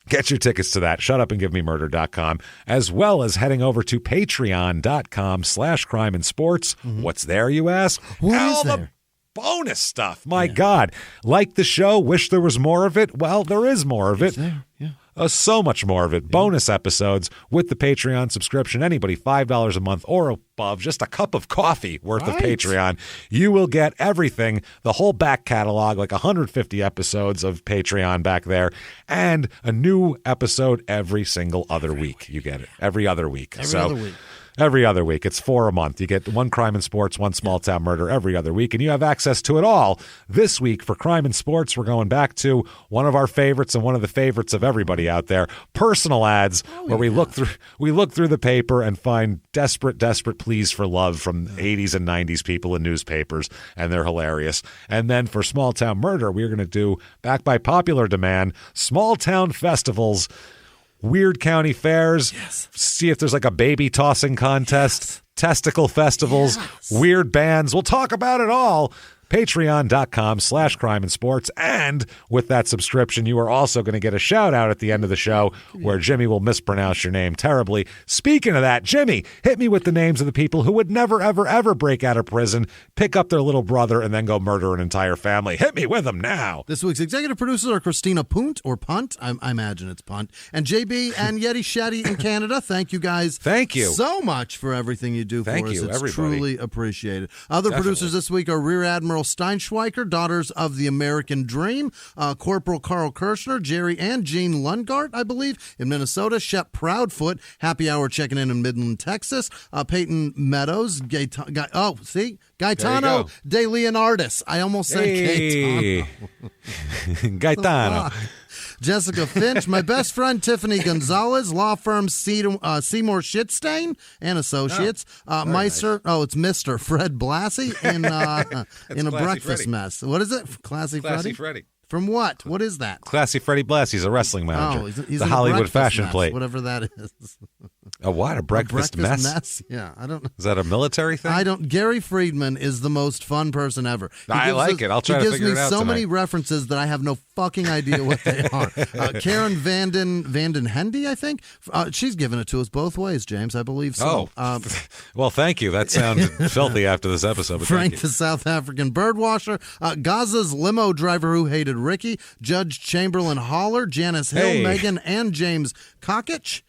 Get your tickets to that, shutupandgivememurder.com, as well as heading over to patreon.com/crime and sports. What's there, you ask? What is there? The bonus stuff. My God. Like the show, wish there was more of it? Well, there is more of it. There. Yeah. So much more of it. Bonus episodes with the Patreon subscription. Anybody $5 a month or above, just a cup of coffee worth of Patreon. You will get everything, the whole back catalog, like 150 episodes of Patreon back there, and a new episode every single other week. You get it. Every other week. Every other week. It's 4 a month. You get 1 Crime and Sports, 1 Small Town Murder every other week, and you have access to it all. This week for Crime and Sports, we're going back to one of our favorites and one of the favorites of everybody out there, personal ads, where we look through the paper and find desperate pleas for love from 80s and 90s people in newspapers, and they're hilarious. And then for Small Town Murder, we're going to do, back by popular demand, small town festivals, weird county fairs, see if there's like a baby tossing contest, testicle festivals, weird bands. We'll talk about it all. Patreon.com/crime and sports. And with that subscription, you are also going to get a shout out at the end of the show where Jimmy will mispronounce your name terribly. Speaking of that, Jimmy, hit me with the names of the people who would never, ever, ever break out of prison, pick up their little brother, and then go murder an entire family. Hit me with them now. This week's executive producers are Christina Punt, or Punt, I imagine it's Punt, and JB and Yeti Shetty in Canada. Thank you guys. Thank you so much for everything you do for us. It's everybody. Truly appreciated. Other producers this week are Rear Admiral Steinschweiker, Daughters of the American Dream, Corporal Carl Kirshner, Jerry and Jean Lungart, I believe, in Minnesota, Shep Proudfoot, Happy Hour checking in Midland, Texas, Peyton Meadows, Gaetano De Leonardis. I almost said Gaetano. Gaetano. Jessica Finch. My best friend, Tiffany Gonzalez. Law firm Seymour Shitstain and Associates. Meister. Nice. Oh, it's Mr. Fred Blassie in a breakfast mess. What is it? Classy Freddy. From what? What is that? Classy Freddie Blass. He's a wrestling manager. Oh, he's the Hollywood fashion mess, plate. Whatever that is. A what? A breakfast mess? Yeah, I don't know. Is that a military thing? Gary Friedman is the most fun person ever. I like it. I'll try to figure it out He gives me so tonight. many references that I have no fucking idea what they are. Karen Vanden Hendy, I think. She's given it to us both ways, James. I believe so. Oh. Well, thank you. That sounded filthy after this episode. But Frank, the South African birdwasher. Gaza's limo driver who hated Ricky. Judge Chamberlain Haller. Janice Hill. Megan and James Kokich.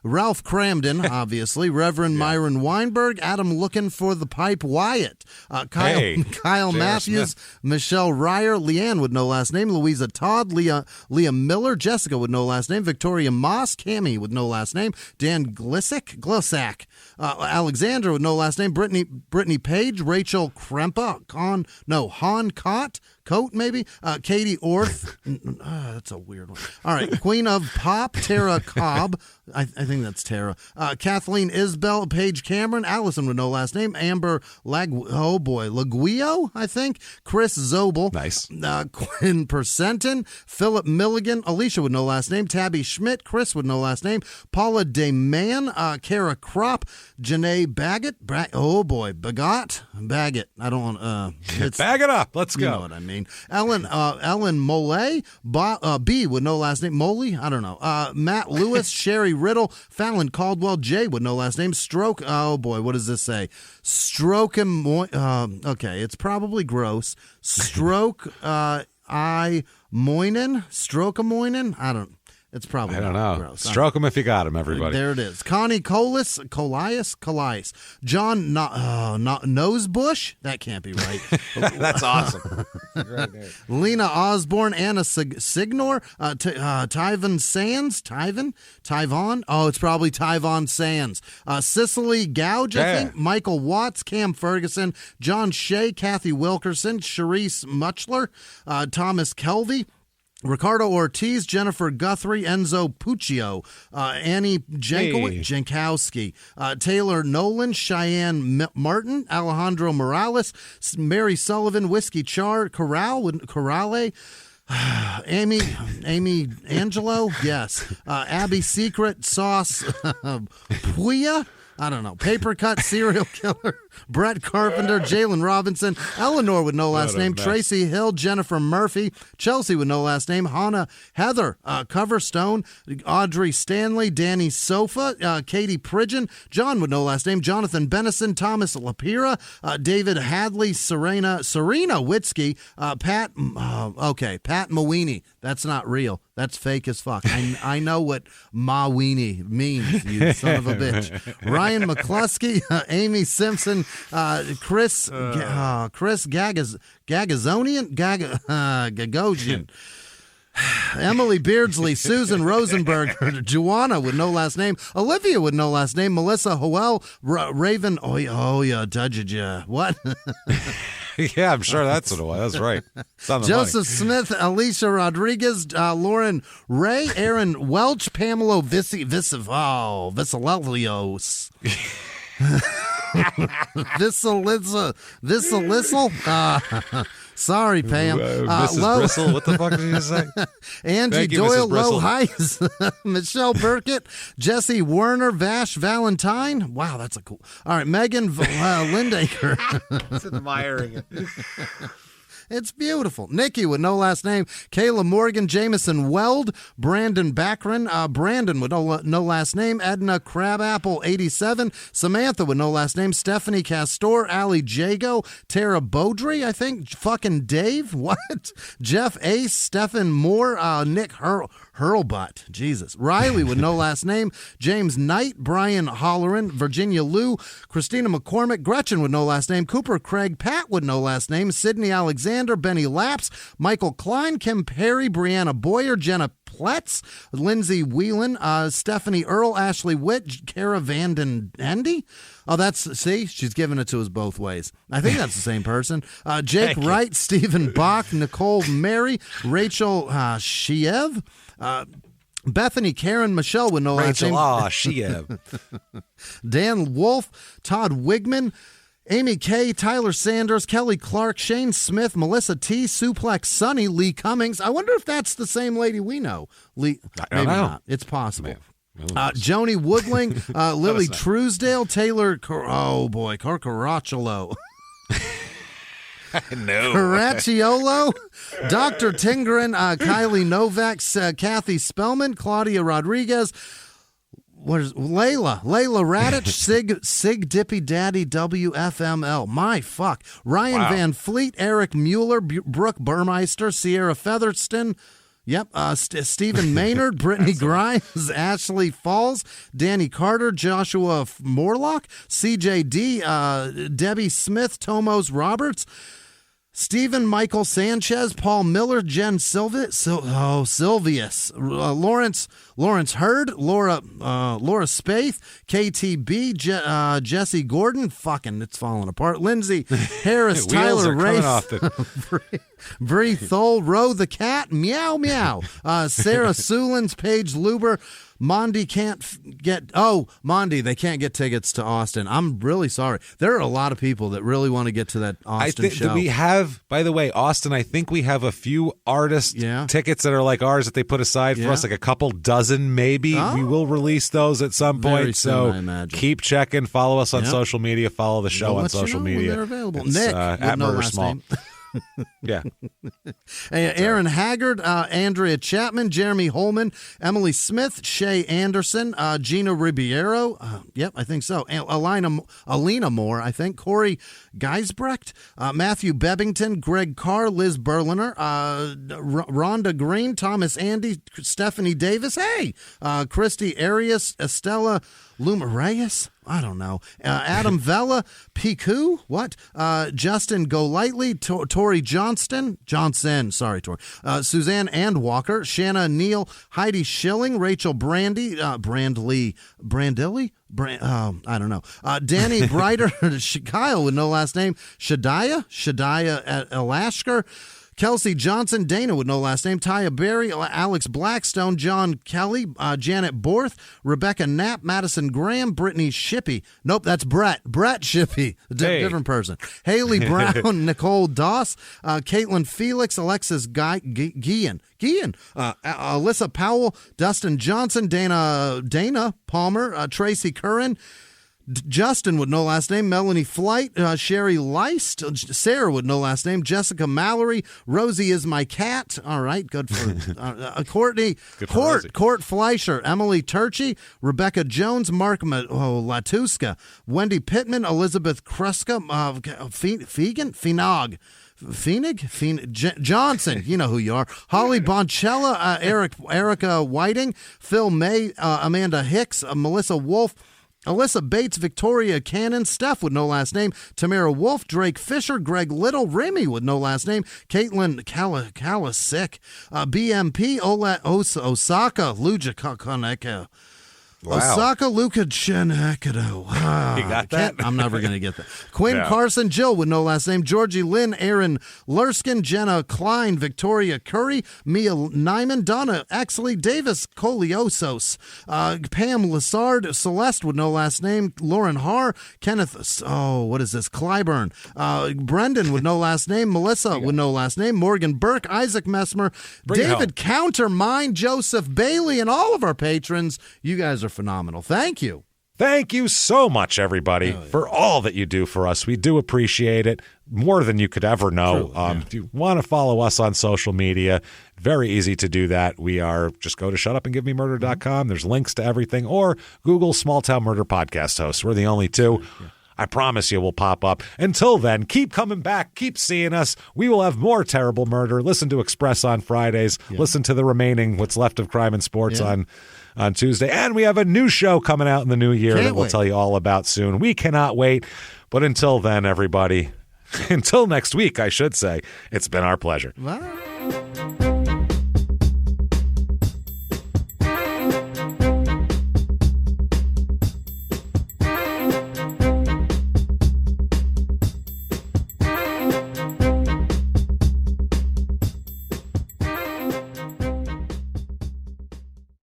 Ralph Cramden, obviously. Reverend Myron Weinberg. Adam Looking for the Pipe Wyatt. Kyle Matthews. Smith. Michelle Ryer. Leanne with no last name. Louisa Todd. Leah Miller. Jessica with no last name. Victoria Moss. Cammie with no last name. Dan Glissack. Alexandra with no last name. Brittany Page. Rachel Krempa. Han Coat, maybe. Katie Orth. That's a weird one. All right. Queen of Pop. Tara Cobb. I think that's Tara. Kathleen Isbell. Paige Cameron. Allison with no last name. Amber Laguio, I think. Chris Zobel. Nice. Quinn Persenton. Philip Milligan. Alicia with no last name. Tabby Schmidt. Chris with no last name. Paula DeMann. Kara Kropp. Janae Baggett. Baggett. I don't want bag it up. Let's go. You know what I mean. Ellen Mollet. B with no last name. Moley? I don't know. Matt Lewis. Sherry Riddle. Fallon Caldwell. J with no last name. Stroke. Oh boy, what does this say? Stroke him. Okay, it's probably gross. Stroke. I Moynin. Stroke a Moynin. I don't. It's probably I don't know. Gross. Stroke him if you got him, everybody. There it is. Connie Colias. John Nosebush. That can't be right. That's awesome. Lena Osborne. Anna Signor. Tyvon Sands. Tyvon. Oh, it's probably Tyvon Sands. Cicely Gouge, I think. Michael Watts. Cam Ferguson. John Shea. Kathy Wilkerson. Charisse Muchler. Thomas Kelvey. Ricardo Ortiz, Jennifer Guthrie, Enzo Puccio, Annie Jankowski, Taylor Nolan, Cheyenne Martin, Alejandro Morales, Mary Sullivan, Whiskey Corrale, Amy Angelo, yes, Abby Secret, Sauce Puya. I don't know. Paper Cut, Serial Killer, Brett Carpenter, Jalen Robinson, Eleanor with no last name, Tracy Hill, Jennifer Murphy, Chelsea with no last name, Hannah Heather, Coverstone, Audrey Stanley, Danny Sofa, Katie Pridgeon, John with no last name, Jonathan Benison, Thomas Lapira, David Hadley, Serena Witzke, Pat Mawini. That's not real. That's fake as fuck. I know what Mawini means, you son of a bitch. Ryan McCluskey, Amy Simpson, Chris Gagosian. Emily Beardsley, Susan Rosenberg, Joanna with no last name, Olivia with no last name, Melissa Howell, Raven, what? Yeah, I'm sure that's what it was. That's right. Joseph Smith, Alicia Rodriguez, Lauren Ray, Aaron Welch, Pamela Vissalios. Sorry, Pam. Mrs. Bristle, what the fuck did you say? Angie Doyle, Low Heights, Michelle Burkett, Jesse Werner, Vash Valentine. Wow, that's a cool. All right, Megan Lindaker. It's admiring it. It's beautiful. Nikki with no last name. Kayla Morgan, Jameson Weld, Brandon Backren, Brandon with no last name. Edna Crabapple, 87. Samantha with no last name. Stephanie Castor, Allie Jago, Tara Beaudry, I think. Fucking Dave. What? Jeff Ace, Stephen Moore, Nick Hurlbutt. Jesus. Riley with no last name. James Knight. Brian Holleran. Virginia Liu. Christina McCormick. Gretchen with no last name. Cooper Craig. Pat with no last name. Sydney Alexander. Benny Laps. Michael Klein. Kim Perry. Brianna Boyer. Jenna Pletz. Lindsay Whelan. Stephanie Earl. Ashley Witt. Kara Vanden Andy. Oh, see, she's giving it to us both ways. I think that's the same person. Jake Wright, Stephen Bach, Nicole Mary, Rachel Shiev, Bethany Karen Michelle with no last name. Shiev. Dan Wolf, Todd Wigman, Amy K, Tyler Sanders, Kelly Clark, Shane Smith, Melissa T, Suplex Sunny, Lee Cummings. I wonder if that's the same lady we know. Maybe not. It's possible. Joni Woodling, Lily Truesdale, Taylor, Carcaracciolo. No. Caracciolo, Dr. Tingren, Kylie Novak, Kathy Spellman, Claudia Rodriguez, Layla Radich, Sig Dippy Daddy WFML. My fuck. Ryan Van Fleet, Eric Mueller, Brooke Burmeister, Sierra Featherston. Yep, Stephen Maynard, Brittany Grimes, Ashley Falls, Danny Carter, Joshua Morlock, CJD, Debbie Smith, Tomos Roberts, Stephen Michael Sanchez, Paul Miller, Jen Sylvius, Lawrence Hurd, Laura Spaeth, KTB, Jesse Gordon, fucking it's falling apart, Lindsay Harris, Tyler Race, Bree Thole, Roe the Cat, Meow Meow, Sarah Sulins, Paige Luber, Mondi they can't get tickets to Austin. I'm really sorry. There are a lot of people that really want to get to that Austin show. We have, by the way, Austin, I think we have a few artist tickets that are like ours that they put aside for us, like a couple dozen maybe. Oh. We will release those at some point. Very soon, I imagine. Keep checking. Follow us on social media. Follow the show on social media. They're available. It's, Nick, at Murder Small. Yeah. Aaron Haggard, Andrea Chapman, Jeremy Holman, Emily Smith, Shay Anderson, Gina Ribeiro. Yep, I think so. Alina Moore, I think. Corey Geisbrecht, Matthew Bebbington, Greg Carr, Liz Berliner, Rhonda Green, Thomas Andy, Stephanie Davis. Hey, Christy Arias, Estella Luma Reyes. I don't know. Adam Vella, Piku, what? Justin Golightly, Tori Johnson, sorry, Tori. Suzanne and Walker, Shanna Neal, Heidi Schilling, Rachel Brandilli, I don't know. Danny Brighter, Kyle with no last name, Shadiah Elashker, Kelsey Johnson, Dana with no last name, Taya Berry, Alex Blackstone, John Kelly, Janet Borth, Rebecca Knapp, Madison Graham, Brittany Shippey. Nope, that's Brett Shippey, different person. Haley Brown, Nicole Doss, Caitlin Felix, Alexis Guillen, Alyssa Powell, Dustin Johnson, Dana Palmer, Tracy Curran, Justin with no last name, Melanie Flight, Sherry Leist, Sarah with no last name, Jessica Mallory, Rosie is my cat. All right, good for Courtney, Court Fleischer, Emily Turchi, Rebecca Jones, Mark Latuska, Wendy Pittman, Elizabeth Kruska, Johnson, you know who you are. Holly Boncella, Erica Whiting, Phil May, Amanda Hicks, Melissa Wolf, Alyssa Bates, Victoria Cannon, Steph with no last name, Tamara Wolf, Drake Fisher, Greg Little, Remy with no last name, Caitlin Kalasick, BMP, Osaka, Luja Kakaneka. Wow. Osaka Luka Chenekado. You got that? I'm never going to get that. Quinn Carson, Jill with no last name, Georgie Lynn, Aaron Lurskin, Jenna Klein, Victoria Curry, Mia Nyman, Donna Exley, Davis Coliosos, Pam Lassard, Celeste with no last name, Lauren Haar, Kenneth, what is this? Clyburn, Brendan with no last name, Melissa with no last name, Morgan Burke, Isaac Messmer, David Countermine, Joseph Bailey, and all of our patrons. You guys are phenomenal. Thank you. Thank you so much, everybody, for all that you do for us. We do appreciate it more than you could ever know. If you want to follow us on social media, very easy to do that. We are, just go to shutupandgivememurder.com. There's links to everything, or Google Small Town Murder Podcast Hosts. We're the only two. I promise you we'll pop up. Until then, keep coming back. Keep seeing us. We will have more terrible murder. Listen to Express on Fridays. Yeah. Listen to the remaining What's Left of Crime and Sports on Tuesday. And we have a new show coming out in the new year that we'll tell you all about soon. We cannot wait. But until then, everybody, until next week, I should say, it's been our pleasure. Bye.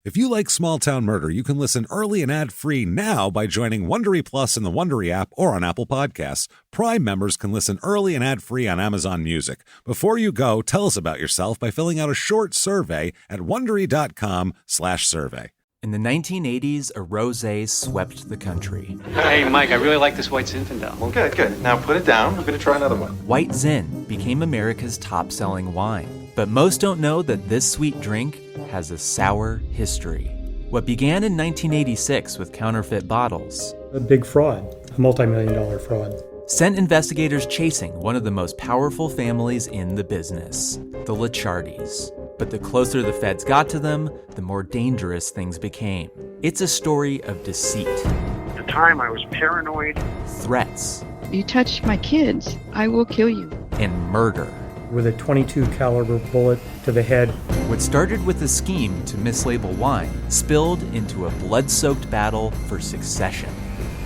If you like Small Town Murder, you can listen early and ad-free now by joining Wondery Plus in the Wondery app or on Apple Podcasts. Prime members can listen early and ad-free on Amazon Music. Before you go, tell us about yourself by filling out a short survey at Wondery.com/survey. In the 1980s, a rosé swept the country. Hey, Mike, I really like this White Zinfandel. Well, good. Now put it down. I'm going to try another one. White Zin became America's top-selling wine. But most don't know that this sweet drink has a sour history. What began in 1986 with counterfeit bottles, a big fraud, a multi-million-dollar fraud, sent investigators chasing one of the most powerful families in the business, the Licciardis. But the closer the feds got to them, the more dangerous things became. It's a story of deceit. At the time, I was paranoid. Threats. You touch my kids, I will kill you. And murder. With a .22 caliber bullet to the head. What started with a scheme to mislabel wine spilled into a blood-soaked battle for succession.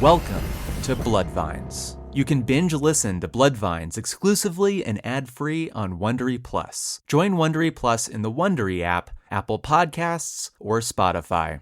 Welcome to Bloodvines. You can binge listen to Bloodvines exclusively and ad-free on Wondery Plus. Join Wondery Plus in the Wondery app, Apple Podcasts, or Spotify.